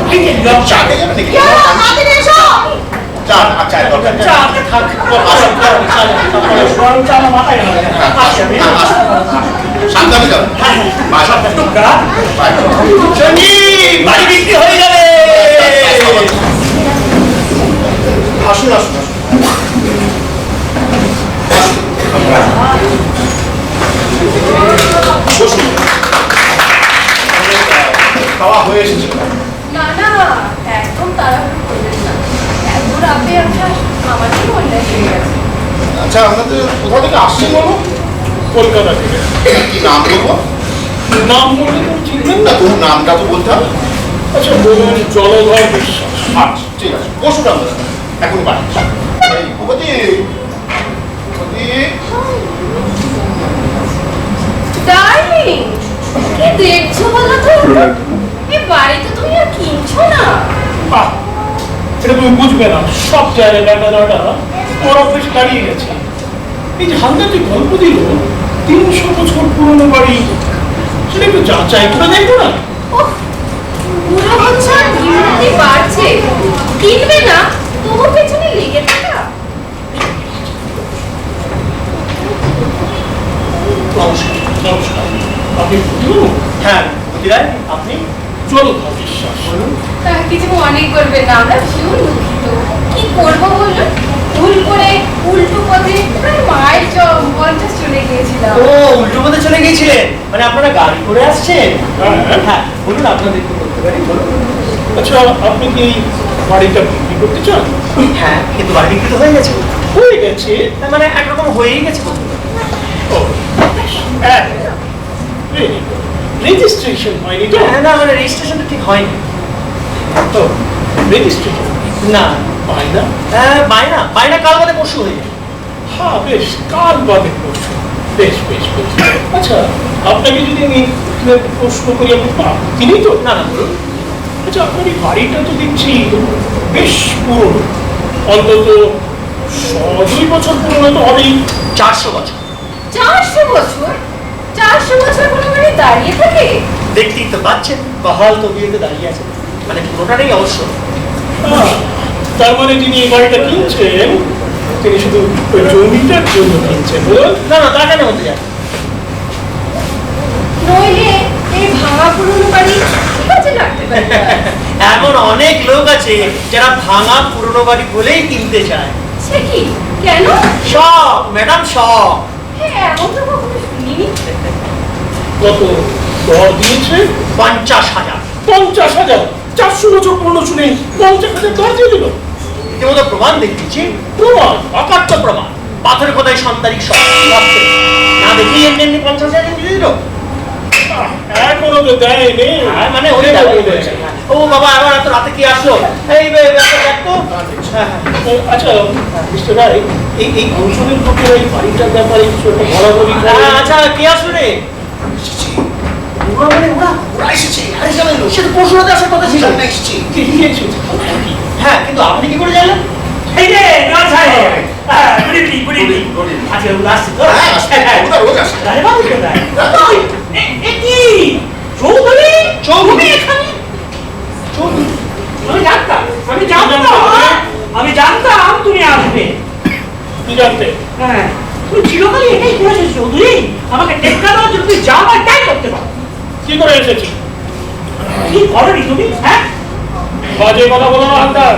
খাইতে যাবো চা খেয়ে যাবেন নাকি? কি হলো? তাড়াতাড়ি এসো। চা আর চায়ের দরকার নেই। চাটা থাক আমার মাথায় গেল। আসি আমি। সাবধানে যাবেন। বাই। বাই। শনি, বাড়ি বিক্রি হয়ে যাবে। আসুন আসুন আসুন। বসুন। খাওয়া হয়ে এসেছে। না না একদম তাড়াহুড়ো করবেন না, এত রাতে একটা আমাদের অন্যায় হয়ে গেছে। আচ্ছা আপনাদের কোথা থেকে আসছেন বলো? কলকাতা থেকে। কি নাম বলবো? নাম বললে তো চিনবেন না না। তোর নামটা তো বলতে হবে। আচ্ছা বলুন, জলধর বিশ্বাস। আচ্ছা ঠিক আছে, বসুন আপনারা এখন বাড়ি। এই ভূপতি, ভূপতি, ডার্লিং, কি দেখছো বলো তো? এই বাড়িতে তুমি আর কিনছো না? বাহ, এটা তুমি বুঝবে না, সব জায়গায় দেখা দাঁড়া ওর অফিস দাঁড়িয়ে গেছে। এই যে হালদাতে গল্প দিল 300 বছর পুরনো বাড়ি, সেটা একটু যাচাই করে দেখবো না? ওহ, পুরো বছর দিনরাতি বাড়ছে, কিনবে না তবু পেছনে লেগে থাকা। নমস্কার। নমস্কার, আপনি বুঝলুন? হ্যাঁ, বুদ্ধিরাজ, আপনি? জলধর বিশ্বাস। বলুন। কিছু মনে করবেন না, আমরা ভীষণ দুঃখিত। কি করবো বলুন, ভুল করে উল্টো পথে মায়ের মনটা চলে গিয়েছিলাম। ও, উল্টো পথে চলে গিয়েছিলেন? মানে আপনারা গাড়ি করে আসছেন? হ্যাঁ। হ্যাঁ, বলুন আপনাদের কি করতে পারি, বলুন। আচ্ছা, আপনি কি এই বাড়িটা বিক্রি করতে চান? হ্যাঁ, কিন্তু বাড়ি বিক্রি তো হয়ে গেছে। হয়ে গেছে। তার মানে একরকম হয়েই গেছে বলতে পারি। ও, হ্যাঁ, রেজিস্ট্রেশন হয়নি তো? হ্যাঁ, না মানে রেজিস্ট্রেশনটা ঠিক হয়নি। তো রেজিস্ট্রেশন না, হয় না? বাইনা কাল বাদে পরশু হয়ে যাবে। হ্যাঁ, বেশ, কাল বাদে পরশু। বেশ বেশ বেশ। আচ্ছা, আপনাকে যদি আমি প্রশ্ন করি, আপনি চিনি তো? না না, বলুন। আচ্ছা, আপনার এই বাড়িটা তো দেখছি বেশ পুরনো, অন্তত 102 বছর পুরনো তো হবেই। 400 বছর। 400 বছর? 400 বছর কোনো বাড়ি দাঁড়িয়ে থাকে? দেখতেই তো পাচ্ছেন, বহাল তবিয়তে দাঁড়িয়ে আছে। মানে পুরোটাই অবশ্য। তার মানে যিনি এই বাড়িটা কিনছেন, তিনি শুধু ওই জমিটার জন্য কিনছেন, বলুন? না না, তা কেন হতে যায়? নইলে এই ভাঙা পুরনো বাড়ি কি কাজে লাগতে পারে? এমন অনেক লোক আছে যারা ভাঙা পুরনো বাড়ি বলেই কিনতে চায়। সে কি, কেন? সব ম্যাডাম, সব। হ্যাঁ, এমন তো কখনো শুনিনি। কত দর দিয়েছে? 50,000। 50,000? 400 বছর পুরনো শুনে 50,000 দর দিয়ে দিল? ইতিমধ্যে প্রমাণ দেখিয়েছি, প্রমাণ? অকাট্য প্রমাণ। পাথরের কোথায় সন্তানিক সব আছে। না দেখি এমনি 50,000 দিয়ে দিল। এখনো তো দেয়নি। হ্যাঁ, মানে ওই দাবি করেছে। ও বাবা, আবার এত রাতে কি আসলো? এই দেখতো। হ্যাঁ হ্যাঁ। আচ্ছা মিস্টার রায়, এই অঞ্চলের লোকেরা এই বাড়িটার ব্যাপারে কিছু একটা বলাবলি করে? আচ্ছা, কে আসলো রে? ওরা মানে ওরা এসেছে। আরে জানেন, সে তো পরশু রাতে আসার কথা ছিল। এসেছি। কি এসেছে? হ্যাঁ, কিন্তু আপনি কি করে জানলেন? এই যে নয় সাহেব, good evening, good evening. Good evening. আজকে ওগুলো আসছে তো? হ্যাঁ, আসছে। ওরা রোজ আসে। রাজা বাবু কোথায়? ওই, এ কি? চৌধুরী? চৌধুরী? এখানে? চলুন। আমি জানতাম তুমি আসবে। কি জানতে? হ্যাঁ, তুমি চিরকালই এটাই করেছো চৌধুরী, আমাকে টেক্কা দেওয়ার জন্য তুমি যা আমার তাই করতে পারো। কি করে এসেছি? কি করনি তুমি? হ্যাঁ, বাজে কথা বলো না, হালদার।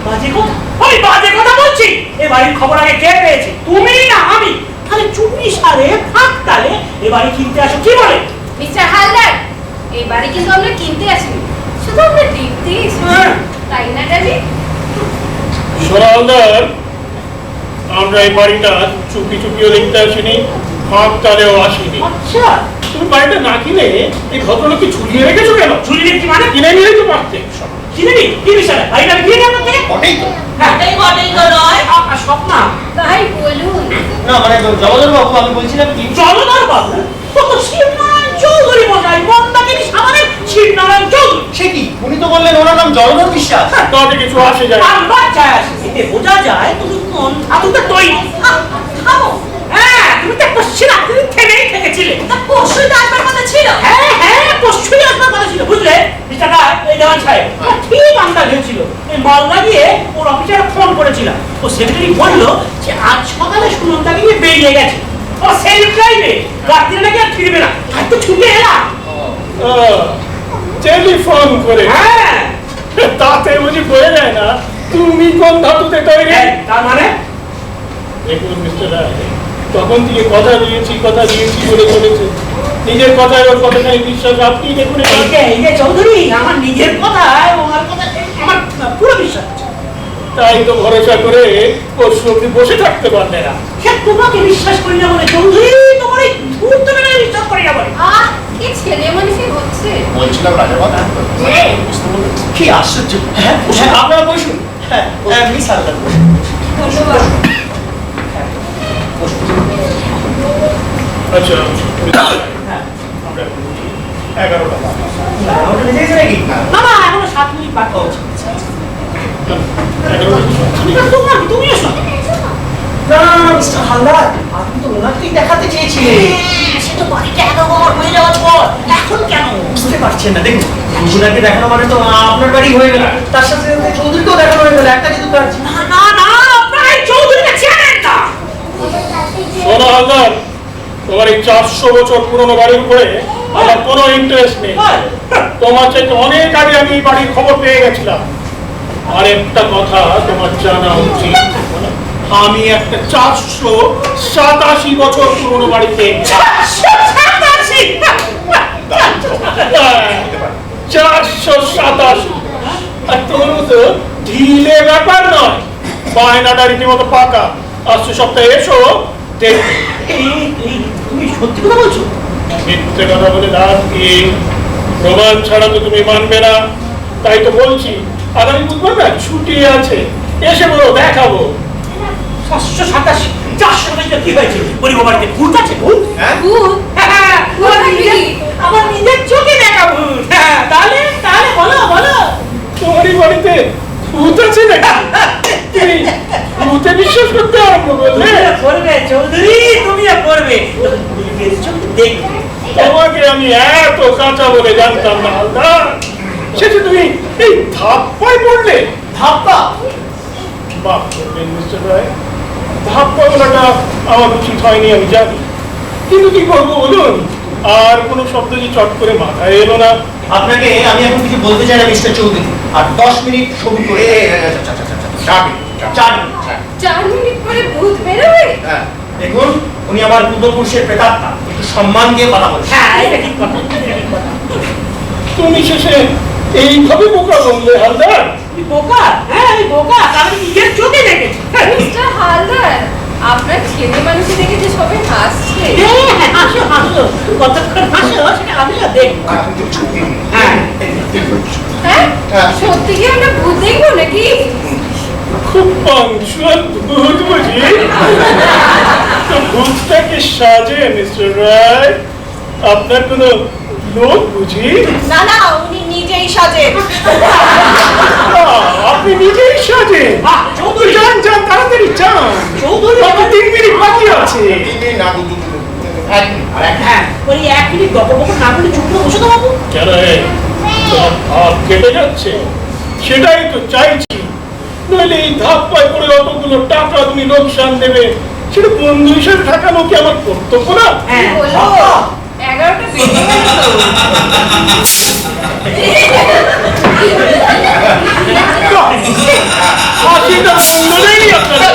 বাজে কথা? ওই বাজে কথা বলছি। এ বাড়ির খবর আগে কে পেয়েছে, তুমি না আমি? তাহলে চুপি সারে ফাঁক তালে এ বাড়ি কিনতে আসো কি বলে? মিস্টার হালদার, এই বাড়ি কিন্তু আমরা কিনতে আসিনি, শুধু আমরা দেখতে এসেছি। হ্যাঁ। তাই না ডালি? শোনো হালদার, আমরা এই বাড়িটা চুপি চুপিও দেখতে আসিনি, ফাঁক তালেও আসিনি। আচ্ছা, তুমি বাড়িটা না কিনে এই ভদ্রলোককে ঝুলিয়ে রেখেছো কেন? চুরি দেখছি মানে কিনে নিলেই তো পারতে। চিনি নি কি বিষয়? বাড়িটা আমি কিনে নেবো থেকে। অনেক তো। হ্যাঁ, ঘটেই তো নয়। স্বপ্না, তাই বলুন। না মানে জগদল বাবু, আমি বলছিলাম কি, জলধর বাবু কত শিবনারায়ণ চৌধুরী মশাই, মন্দাকিনী সামনে শিবনারায়ণ চৌধুরী। সে কি, উনি তো বললেন ওনার নাম জলধর বিশ্বাস। তাতে কিছু আসে যায় না। বারবার যায় আসে, এতে বোঝা যায় তুমি কোন ঠাকুরটা তৈরি। থামো। হ্যাঁ, তুমি তো পশ্চিম তুমি থেমেই থেকেছিলে। তা পরশুই তো আসবার কথা ছিল। হ্যাঁ হ্যাঁ, পশ্চিমে আসবার কথা ছিল, বুঝলে মিস্টার রায়? এই দেওয়ান সাহেব ঠিক আন্দাজ হয়েছিল। এই মালদা গিয়ে ওর অফিসার ফোন করেছিলাম, ও সেক্রেটারি বললো যে আজ সকালে সুনন্দাকে নিয়ে বেরিয়ে গেছে। ও সেলফ ড্রাইভে, রাত্রিরে নাকি আর ফিরবে না। তাই তো ছুটে এলাম। টেলিফোন করে হ্যাঁ, তাতে বুঝি বোঝা যায় না তুমি কোন ধাতুতে তৈরি? তার মানে দেখুন মিস্টার রায়, তখন থেকে কথা দিয়েছি বলে চলেছে। নিজের কথায় ওর কথাটাই বিশ্বাস আপনি দেখুন। এই যে চৌধুরী, আমার নিজের কথায় ওনার কথা আমার পুরো বিশ্বাস আছে। তাই তো ভরসা করে ওর সঙ্গে বসে থাকতে পারবে না। সে তোমাকে বিশ্বাস করি না বলে চৌধুরী, তোমার এই ধূর্ত বেলায় বিশ্বাস করি না বলে। কি ছেলে মানুষই হচ্ছে। বলছিলাম রাজাবাবু বুঝতে পারলেন? কি আশ্চর্য। হ্যাঁ, বসুন, আপনারা বসুন। হ্যাঁ, মিস হালদার বসুন। ধন্যবাদ। আচ্ছা হ্যাঁ, আমরা 11টা ওটা বেজে গেছে নাকি? না না, এখনো 7 মিনিট বাকি আছে। 11টা তুমি এসো। না, মিস্টার হালদার, আপনি তো ওনাকেই দেখাতে চেয়েছিলেন। সে তো বাড়িতে একাকার হয়ে যাওয়ার পর এখন কেন? বুঝতে পারছেন না, দেখুন, ওনাকে দেখানো মানে তো আপনার বাড়ি হয়ে গেল, তার সাথে সাথে চৌধুরীকেও দেখানো হয়ে গেল, একটা কিন্তু কাজ। না না না, আপনারা এই চৌধুরীকে চেনেন না। শোনো হালদার, তোমার এই 400 বছর পুরনো বাড়ির উপরে আমার কোনো ইন্টারেস্ট নেই। তোমার চাইতে অনেক আগে আমি এই বাড়ির খবর পেয়ে গেছিলাম। আর একটা কথা তোমার জানা উচিত, আমি একটা 487 বছর পুরনো বাড়ি পেয়ে গেছি। 487। আর তোর মতো ঢিলে ব্যাপার নয়, বায়নাটা রীতিমতো পাকা। আসছে সপ্তাহে এসো দেখবে। তুমি সত্যি কথা বলছো? মিথ্যে কথা বলে লাভ কি? প্রমাণ ছাড়া তো তুমি মানবে না। তাই তো বলছি, আগামী বুধবার না ছুটি আছে, এসে বলো, দেখাবো। 787, 400 কি হয়েছে? গরিব বাড়িতে ভূত আছে? ভূত? ভূত? হ্যাঁ, আমার নিজের চোখে দেখা ভূত। হ্যাঁ, তাহলে তাহলে বলো বলো। তোমারই বাড়িতে ভূত আছে নাকি? তুমি ভূতে বিশ্বাস করতে আরম্ভ করলে? তুমিও করবে চৌধুরী, তুমিও করবে। তবে নিজের চোখে দেখবে। তোমাকে আমি এত কাঁচা বলে জানতাম না হালদার। সেটা তুমি এই ধাপ্পায় পড়লে। ধাপ্পা? বাহ করবেন মিস্টার রায়, ধাপ্পা বলাটা আমার উচিত হয়নি আমি জানি, কিন্তু কি করবো বলুন, আর কোনো শব্দ যে চট করে মাথায় এলো না। আপনাকে আমি এখন কিছু বলতে চাই না মিস্টার চৌধুরী, আর 10 মিনিট সবুর করে। 4 মিনিট। 4 মিনিট। 4 মিনিট পরে ভূত বেরোবে? হ্যাঁ, দেখুন, উনি আমার পূর্বপুরুষের প্রেতাত্মা, একটু সম্মান দিয়ে কথা বলছেন। হ্যাঁ, এটা ঠিক কথা, এটা ঠিক কথা। তুমি শেষে এইভাবে বোকা বললে হালদার? তুমি বোকা? হ্যাঁ, আমি বোকা, কারণ নিজের চোখে দেখেছি। মিস্টার হালদার, আপনার ছেলে মানুষই দেখে যে সবাই হাসছে। হ্যাঁ, হাসো হাসো, কতক্ষণ হাসো সেটা আমিও দেখবো। আপনি তো ছুটি নেই। হ্যাঁ, হ্যাঁ? হ্যাঁ। সত্যি কি আমরা ভূত দেখবো নাকি? খুব পাংচুয়াল ভূত বুঝি? তো ভূতটা কি সাজে মিস্টার রায়? আপনার কোনো লোক বুঝি? না না, উনি নিজেই সাজেন। আপনি নিজেই সাজেন? বাহ, চৌধুরী। যান যান, তাড়াতাড়ি যান, চৌধুরী। বাকি 3 মিনিট বাকি আছে। 3 মিনিট না, 2 মিনিট। 1 মিনিট, আর 1 মিনিট। হ্যাঁ, ওই 1 মিনিট বকবক না বলে চুপ করে বসে তো বাবু। কেন রে, তোমার ভাব কেটে যাচ্ছে? সেটাই তো চাইছি, নইলে এই ধাপ্পায় করে অতগুলো টাকা তুমি লোকসান দেবে, সেটা বন্ধু হিসেবে ঠাকানো কি আমার কর্তব্য না? হ্যাঁ, হলো 11টা বেজে গেল তো। হাসিটা বন্ধ নেই আপনারা।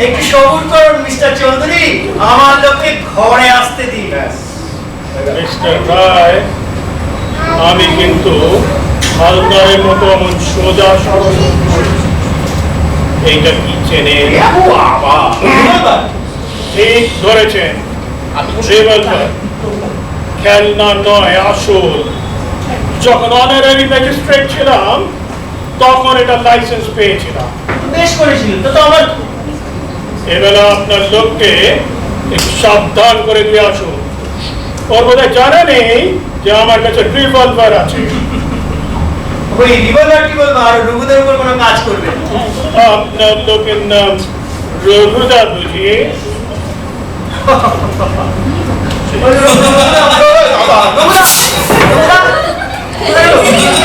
একটু সবুর করুন মিস্টার চৌধুরী, আমার লোককে ঘরে আসতে দিন। মিস্টার রায়, আমি কিন্তু হালদারের মতো এমন সোজা সরল। এইটা কি চেনে? বাবা, ঠিক ধরেছেন, রিভলভার। খেলনা নয়, আসল। যখন অনারারি ম্যাজিস্ট্রেট ছিলাম তখন এটা লাইসেন্স পেয়েছিলাম। বেশ করেছিলেন তো, তো আমার এবেলা আপনার লোককে একটু সাবধান করে দিয়ে আসুন। ওর বোধহয় জানা নেই যে আমার কাছে রিভলভার আছে। ওই রিভলভার কি বলবো, আর রঘুদের উপর কোনো কাজ করবে না। আপনার লোকের নাম রঘুদা বুঝি? ওই রঘুদা, রঘুদা, রঘুদা, রঘুদা, রঘুদা,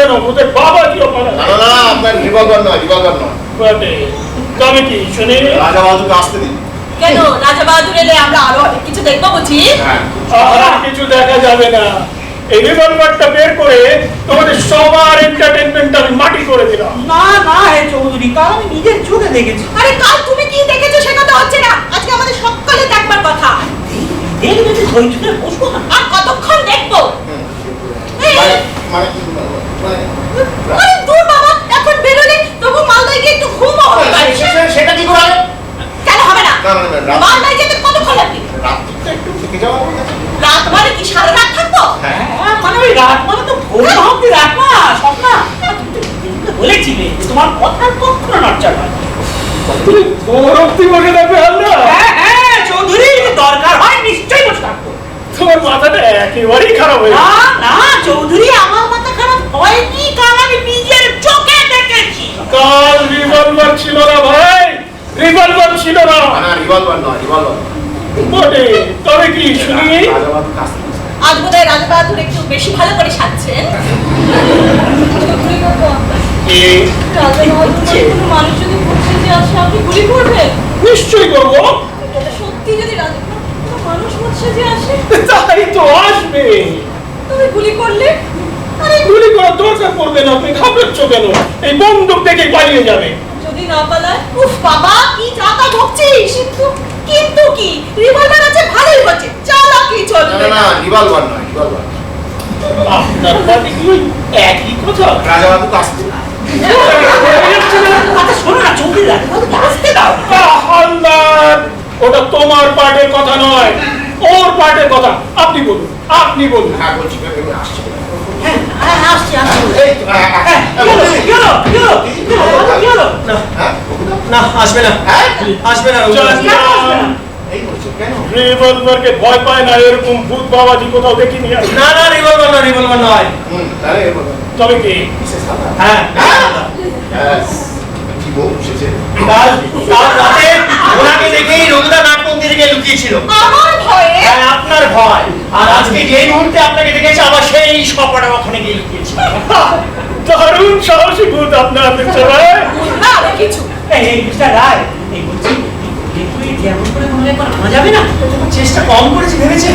কেন? ওদের বাবাজিও পারে না না না, আপনার রিভলভার নয়, রিভলভার নয়। বটে। তবে কি শুনি? রাজা বাহাদুরকে আসতে দিন। কেন রাজা বাহাদুর এলে আমরা আরো অনেক কিছু দেখবো বুঝি? হ্যাঁ। আর কিছু দেখা যাবে না। এই রিভলভারটা বের করে তোমাদের সবার এন্টারটেইনমেন্ট আমি মাটি করে দিলাম। না না হে চৌধুরী, কাল আমি নিজের চোখে দেখেছি। আরে কাল তুমি কি দেখেছো সে কথা হচ্ছে না, আজকে আমাদের সকালে দেখবার কথা। দেখবে যে ধৈর্য ধরে বসবো না। আর কতক্ষণ দেখবো? এই, মানে আরে দূর বাবা, এখন বেরোলে তবু মালদায় গিয়ে একটু ঘুমও হবে বাড়িতে। সেটা কি করে হবে? কেন হবে না? না, না, না, রাত- মালদায় যেতে কতক্ষণ লাগবে? রাত্রিটা একটু থেকে যাওয়া হবে না? রাত মানে কি সারা রাত থাকবো? হ্যাঁ, মানে ওই রাত মানে তো ভোর অব্দি রাত না, স্বপ্না। তুমি তো বলেছিলে যে তোমার কথার কখনো নড়চড় হয় না। তুমি গৌরবতি বসে থাকবে না? হ্যাঁ হ্যাঁ চৌধুরী, দরকার হয় নিশ্চয়ই বসে থাকবো। তোমার মাথাটা একেবারেই খারাপ হয়ে না গেছে। না চৌধুরী, আমার মাথা খারাপ হয়নি, কাল আমি নিজের চোখে দেখেছি। কাল রিভলভার ছিল না ভাই, রিভলভার ছিল না। না, রিভলভার নয়, রিভলভার। বটে। তবে কি শুনি? রাজা বাহাদুরকে আসতে দিন। আজ বোধ হয় রাজা বাহাদুর একটু বেশি ভালো করে সাজছেন। কি? রাজা বাহাদুর কোনো মানুষ যদি ঘুরছে যে আসে আপনি গুলি করবেন? নিশ্চয়ই করবো। এটা সত্যি যদি রাজা কোনো মানুষ ঘুরছে যে আসে তাই তো আসবে। তুমি গুলি করলে? আরে গুলি করার দরকার পড়বে না, আপনি ঘাবড়াচ্ছ কেন? এই বন্দুক থেকে পালিয়ে যাবে। যদি না পালায়? উফ বাবা, কি যাতা বকছিস। কিন্তু কি রিভলভার আছে, ভালোই হচ্ছে, চালাকি না চলবে না না, রিভলভার নয়, রিভলভার। আপনার পার্টি কি ওই একই কথা? রাজা বাহাদুরকে আসতে দিন। আচ্ছা শোনো না চৌধুরী, রাতে আসতে দাও। হালদার, ওটা তোমার পার্টের কথা নয়, ওর পার্টের কথা। আপনি বলুন, আপনি বলুন। হ্যাঁ, বলছি, আসছি। হ্যাঁ হ্যাঁ আসছি আসছি। এই তো, হ্যাঁ, হ্যাঁ, হ্যাঁ, হ্যাঁ, কি হলো, বলছি। কি হলো, কি হলো, কি হলো? হ্যাঁ? না আসবে না, হ্যাঁ? আসবে না। চল, কেন আসবে না? এই বলছি, কেন? রিভলভারকে ভয় পায় না এরকম ভূত বাবাজি কোথাও দেখিনি আমি। না না, রিভলভার নয়, রিভলভার নয়। তাহলে রিভলভার। তবে কি? মিসেস হালদার। হ্যাঁ হ্যাঁ, কি বউ এসেছে? কাল কাল রাতে ওনাকে দেখেই রঘুদা নাটবন্দি থেকে লুকিয়েছিল। আমার ভয়ে? হ্যাঁ, আপনার ভয়। আর আজকে যেই মুহূর্তে আপনাকে দেখেছে আবার সেই সপাটা ওখানে গিয়ে লুকিয়েছিল। দারুণ সাহসী ভূত আপনার দেখছে ভাই। না আরো কিছু। এই মিস্টার রায়, এই বলছি তুই যেমন করে মনে করে আনা যাবে না? চেষ্টা কম করেছি ভেবেছে,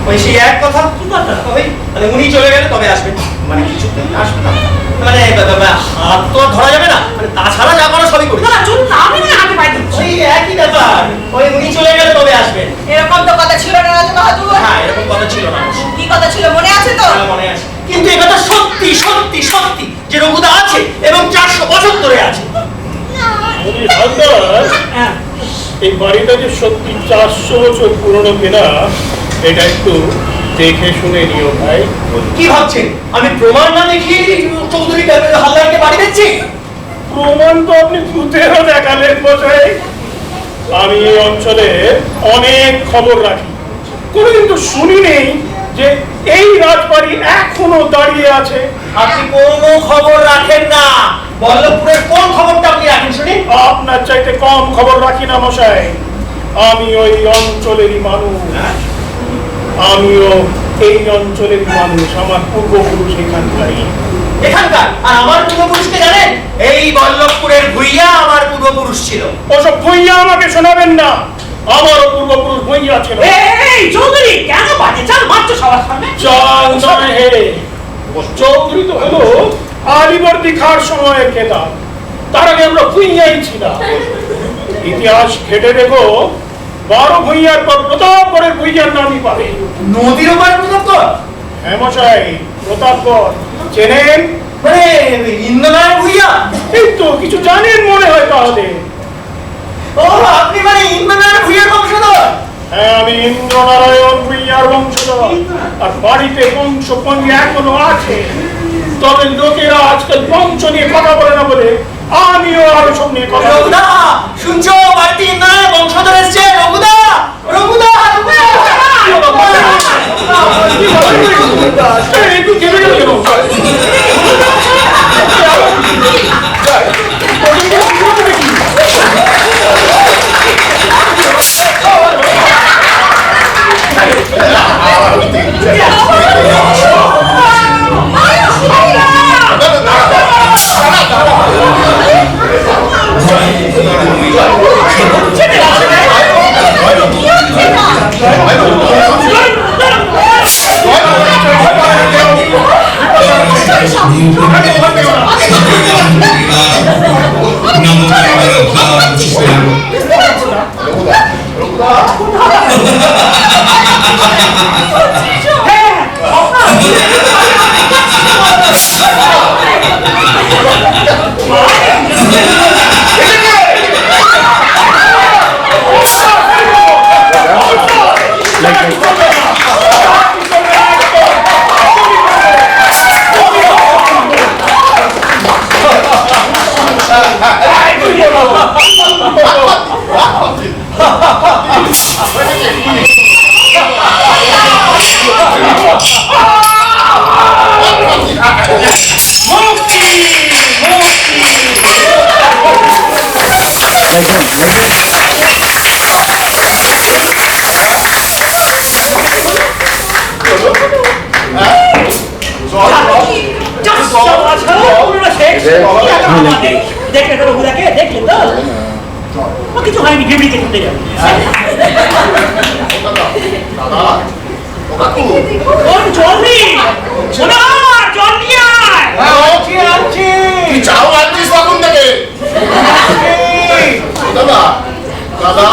ওই সেই এক কথা। কি কথা? ওই মানে উনি চলে গেলে তবে আসবে, মানে কিছুতেই আসবে না। মানে হাত তো আর ধরা যাবে না, মানে তাছাড়া যা করা সবই করি। না না চলুন না, আমি না হাতে পাই দিচ্ছি। ওই একই ব্যাপার, ওই উনি চলে গেলে তবে আসবেন। এরকম তো কথা ছিল না রাজা বাহাদুর। হ্যাঁ, এরকম কথা ছিল না। কি কথা ছিল মনে আছে তো? আমার মনে আছে, কিন্তু এই কথা সত্যি সত্যি সত্যি যে রঘুদা আছে এবং 400 বছর ধরে আছে। বলি হালদার, হ্যাঁ এই বাড়িটা যে সত্যি 400 বছর পুরনো কিনা এটা একটু দেখে শুনে নিও ভাই। কি ভাবছেন আমি প্রমাণ না দেখিয়ে চৌধুরী হালদারকে বাড়ি দিচ্ছি? প্রমাণ তো আপনি ভূতেরও দেখালেন মশাই। আমি এই অঞ্চলে অনেক খবর রাখি, কোনোদিন তো শুনি নেই যে এই রাজবাড়ি এখনো দাঁড়িয়ে আছে। আপনি কোনো খবর রাখেন না, বল্লভপুরের কোন খবরটা আপনি রাখেন শুনি? আপনার চাইতে কম খবর রাখি না মশাই। আমি ওই অঞ্চলেরই মানুষ, আমিও এই অঞ্চলেরই মানুষ, আমার পূর্বপুরুষ এখানকারই। এখানকার আর আমার পূর্বপুরুষকে জানেন? এই বল্লভপুরের ভুইয়া আমার পূর্বপুরুষ ছিল। ওসব ভুইয়া আমাকে শোনাবেন না, আমারও পূর্বপুরুষ ভুইয়া ছিল। এই চৌধুরী, কেন বাজে চাল মারছো সবার সামনে? চাল নয় হে, চৌধুরী তো হলো আলিবর্দী খার সময়ের খেতাব, তার আগে আমরা ভুইয়াই ছিলাম। ইতিহাস ঘেটে দেখো, 12 ভুইয়ার পর প্রতাপগড়ের ভুইয়ার নামই পাবে। নদীর ওপার প্রতাপগড়? হ্যাঁ মশাই, প্রতাপগড় চেনেন? মানে ইন্দ্রনারায়ণ ভুইয়া? এই তো কিছু জানেন মনে হয় তাহলে। ও, আপনি মানে ইন্দ্রনারায়ণ ভুইয়ার বংশধর? হ্যাঁ, আমি ইন্দ্রনারায়ণ ভুইয়ার বংশধর, আর বাড়িতে বংশ পঞ্জি এখনো আছে। তবে লোকেরা আজকাল বংশ নিয়ে কথা বলে না বলে আমিও আরো সব নিয়ে কথা বলি। রঘুদা, শুনছো? বাড়িতে ইন্দ্রনারায়ণ বংশধর এসছে। রঘুদা, রঘুদা, এই, তুই কেঁদে গেলি কেন? দেখলে তো রঘুদাকে, দেখলে তো ও কিছু হয়নি, ভিবড়িকে চলে যাবে। জল দিই, জল দিয়ে কি চাও আনছিস তখন থেকে? দাদা দাদা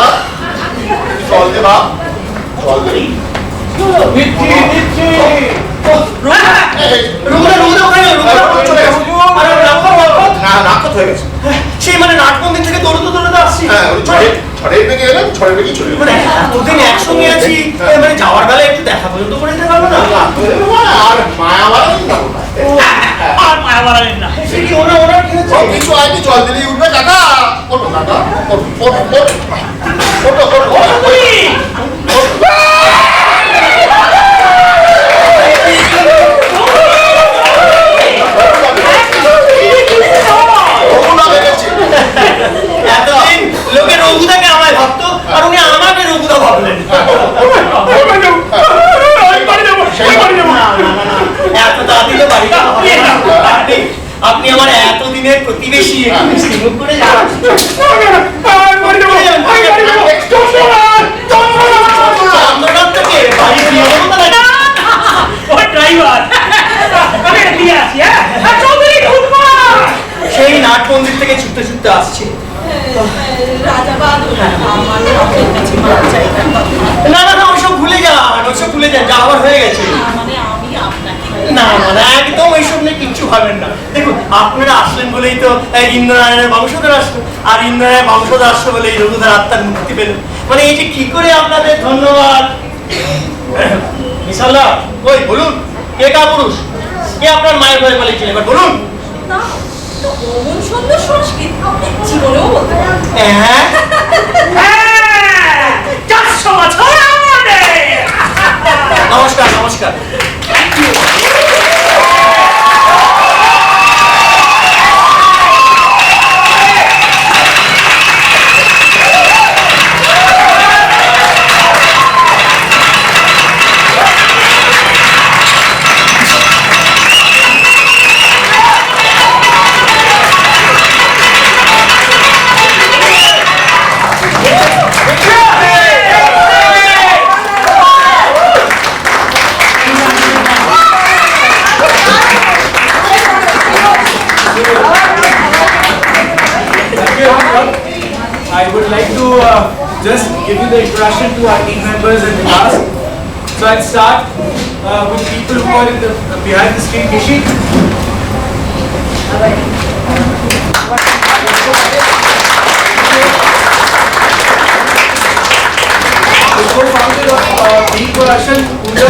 জল দে বাপ, জল দে। সেই মানে নাটমন্দির থেকে দৌড়তে দৌড়তে আসছি। ছড়ের বেগে এলাম, ছড়ের বেগে চলে মানে এতদিন একসঙ্গে আছি, মানে যাওয়ার বেলায় একটু দেখা পর্যন্ত করে দিতে পারবো না? আর মায়া বাড়ালেন না, আর মায়া বাড়ালেন না। সে কি ওনার কি হচ্ছে? কিছু আইনি জল দিলেই উঠবে কাকা। ওটো কাকা, এতদিন লোকে রঘুদাকে আমায় ভাবতো, আর উনি আমাকে রঘুদা ভাবলেন। এত তাড়াতাড়ি তো বাড়ি যাওয়া হবে না। আপনি আমার এতদিনের প্রতিবেশী, একটু মিষ্টি মুখ করে যান। চন্দ্রনাথকে বাড়ি ফিরে যাবো না নাকি? ও ড্রাইভার, আমি এটা দিয়ে আসি। হ্যাঁ চৌধুরী সেই নাট মন্দির থেকে ছুটতে ছুটতে আসছে। রাজা বাহাদুর আমার আপনার কাছে মাপ চাই। না না না, ওইসব ভুলে যান, ওইসব ভুলে যান, যা আবার হয়ে গেছে। মানে আমি আপনাকে না না, একদম ওইসব নিয়ে কিচ্ছু ভাবেন না। দেখুন, আপনারা আসলেন বলেই তো ইন্দ্রনারায়ণের বংশধর আসলো, আর ইন্দ্রনারায়ণ বংশধর আসলো বলেই রঘুদার আত্মার মুক্তি পেল। মানে এই যে কি করে আপনাদের ধন্যবাদ। মিসাল্লাহ, ওই বলুন, কে কাপুরুষ, কে আপনার মায়ের ভয়ে পালিয়েছিল, এবার বলুন। না তো অমন সুন্দর সংস্কৃত আপনি জীবনেও বলতে পারেন। হ্যাঁ 400 বছর আমাদের। নমস্কার নমস্কার। I would like to just give you the introduction to our team members and the cast. So I'll start with people who are in the behind the screen. Kishi. The co-founder of Beat Production, Pooja.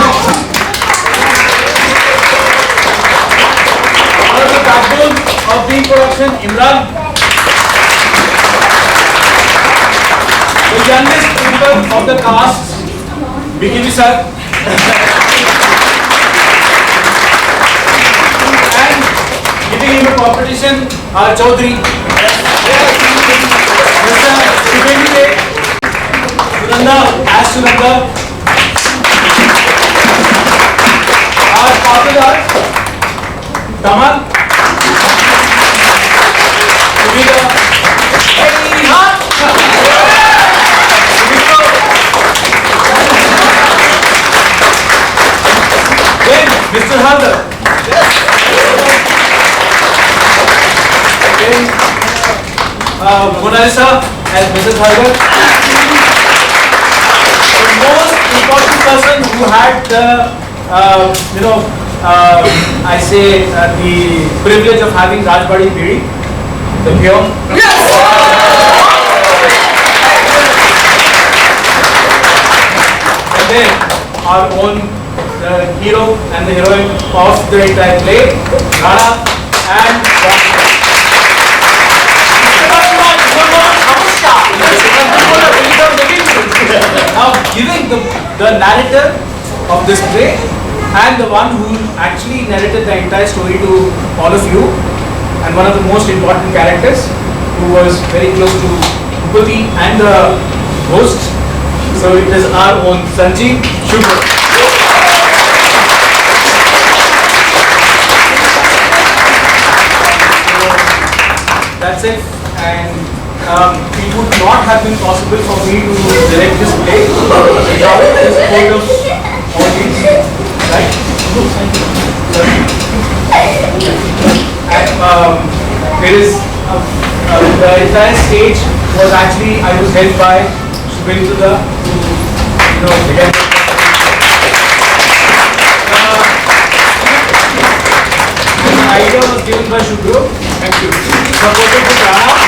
One of the backbone of Beat Production, Imran. The youngest member of the cast, Bikini sir. And giving him a competition, Chaudhary. Mr. Triveni Dey, Sunanda as Sunanda. Our popular Daman. To be the Mr. Haldar. Then Mona Lisa as Mrs. Hargar. The most important person who had the, I say the privilege of having Rajbari Bidi, the pure. And then our own the hero and the heroine of the entire play, Rana and now giving the narrator of this play and the one who actually narrated the entire story to all of you, and one of the most important characters who was very close to Bhupati and the host. So it is our own Sanjeev Shukla. That's it, and it would not have been possible for me to direct this play without the support of audience, right? And there is the entire stage was actually I was helped by Shubhendra to begin. The idea was given by Shubhro. Thank you. Supported with Rana.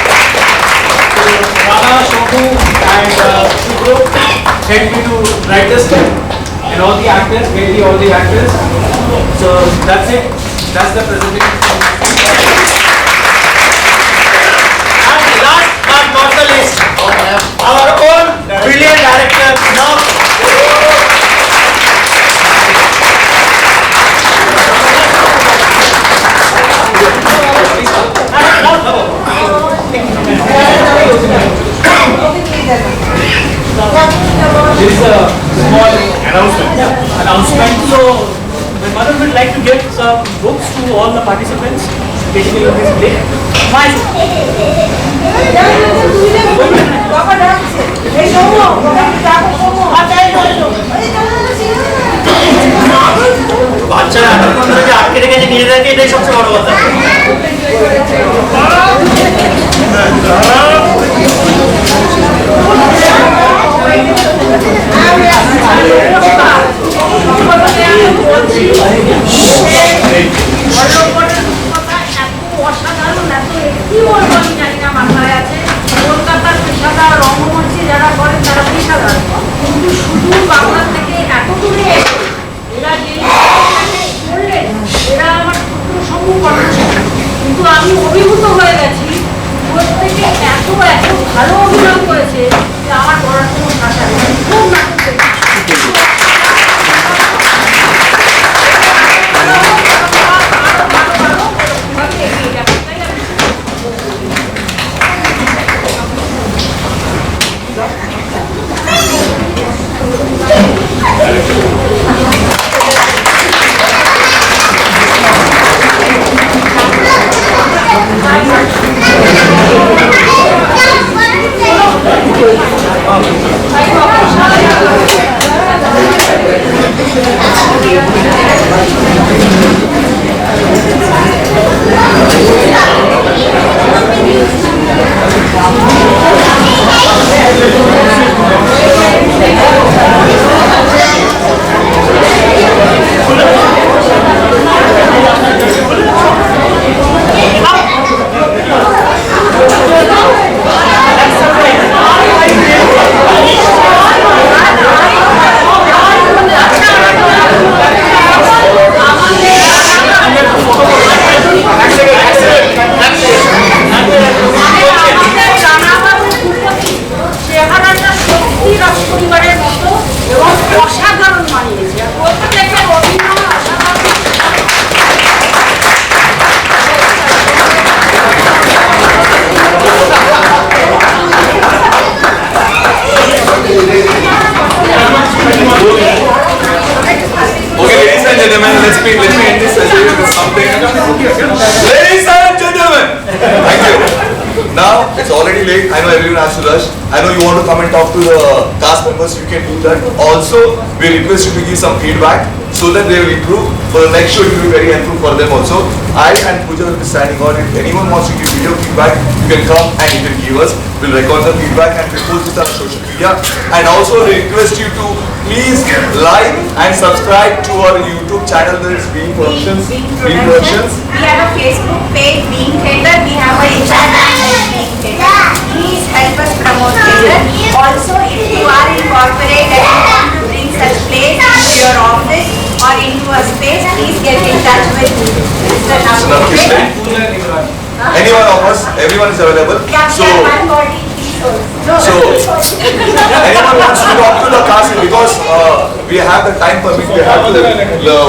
So Rana, Shobhu and Shubhro helped me to write the script, and all the actors, mainly all the actors. So that's it. That's the presentation. And last but not the least, our own brilliant director, now. There is a small announcement. So, my mother would like to give some books to all the participants, basically in this play. My বাচ্চারা এতক্ষণ ধরে যে আটকে রেখেছে নিজেদেরকে, এটাই সবচেয়ে বড় কথা। অসাধারণ, এত কি বলবো আমি জানি না, মাথায় আছে। কলকাতার পেশাদার রঙ্গমঞ্চে যারা করেন তারা পেশাদার, কিন্তু শুধু বাংলা থেকে এত দূরে এরা যে করলেন, এরা আমার সম্ভব করেছে। কিন্তু আমি অভিভূত হয়ে গেছি, প্রত্যেকে এত এত ভালো অভিনয় করেছে যে আমার বলার কোনো ভাষা নেই। খুব নাটক দেখেছি। very late. I know everyone has to rush. I know you want to come and talk to the cast members. You can do that. Also, we request you to give some feedback so that they will improve. For the next show, it will be very helpful for them also. I and Pooja will be signing on. If anyone wants to give video feedback, you can come and you can give us. We'll record the feedback and we'll post it on social media. And also, we request you to please like and subscribe to our YouTube channel. That is Being Productions. Being Productions. We have a Facebook page, Being Theatre. We have a Instagram page, Being Theatre. Please help us promote theatre. Also, if you are in corporate and you want to bring such plays into your office or into a space, please get in touch with Mr. Navkesh. Navkesh. Anyone of us, everyone is available. Yeah, So, one body, no, anyone wants to talk to the cast because we have the time permit, we have to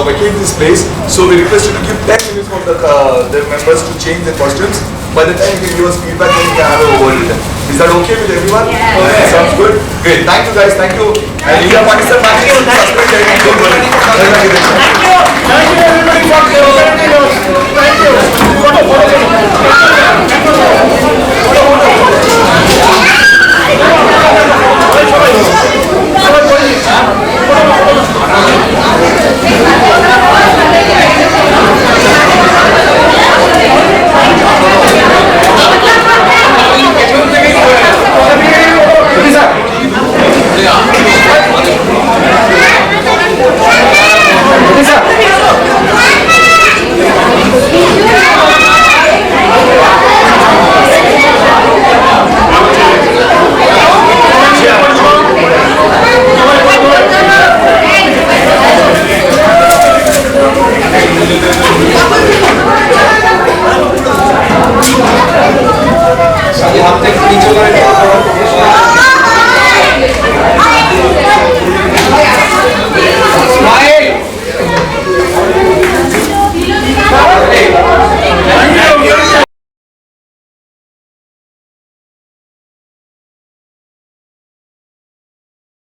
vacate this place. So we request you to give 10 minutes for the members to change their costumes. By the time you can give us feedback, then we can have a word with them. Is that okay with everyone? Yeah. Okay, sounds good. Great. Thank you guys. Thank you. And India Pakistan match is suspended. Don't worry. Thank you everybody for your. Thank you.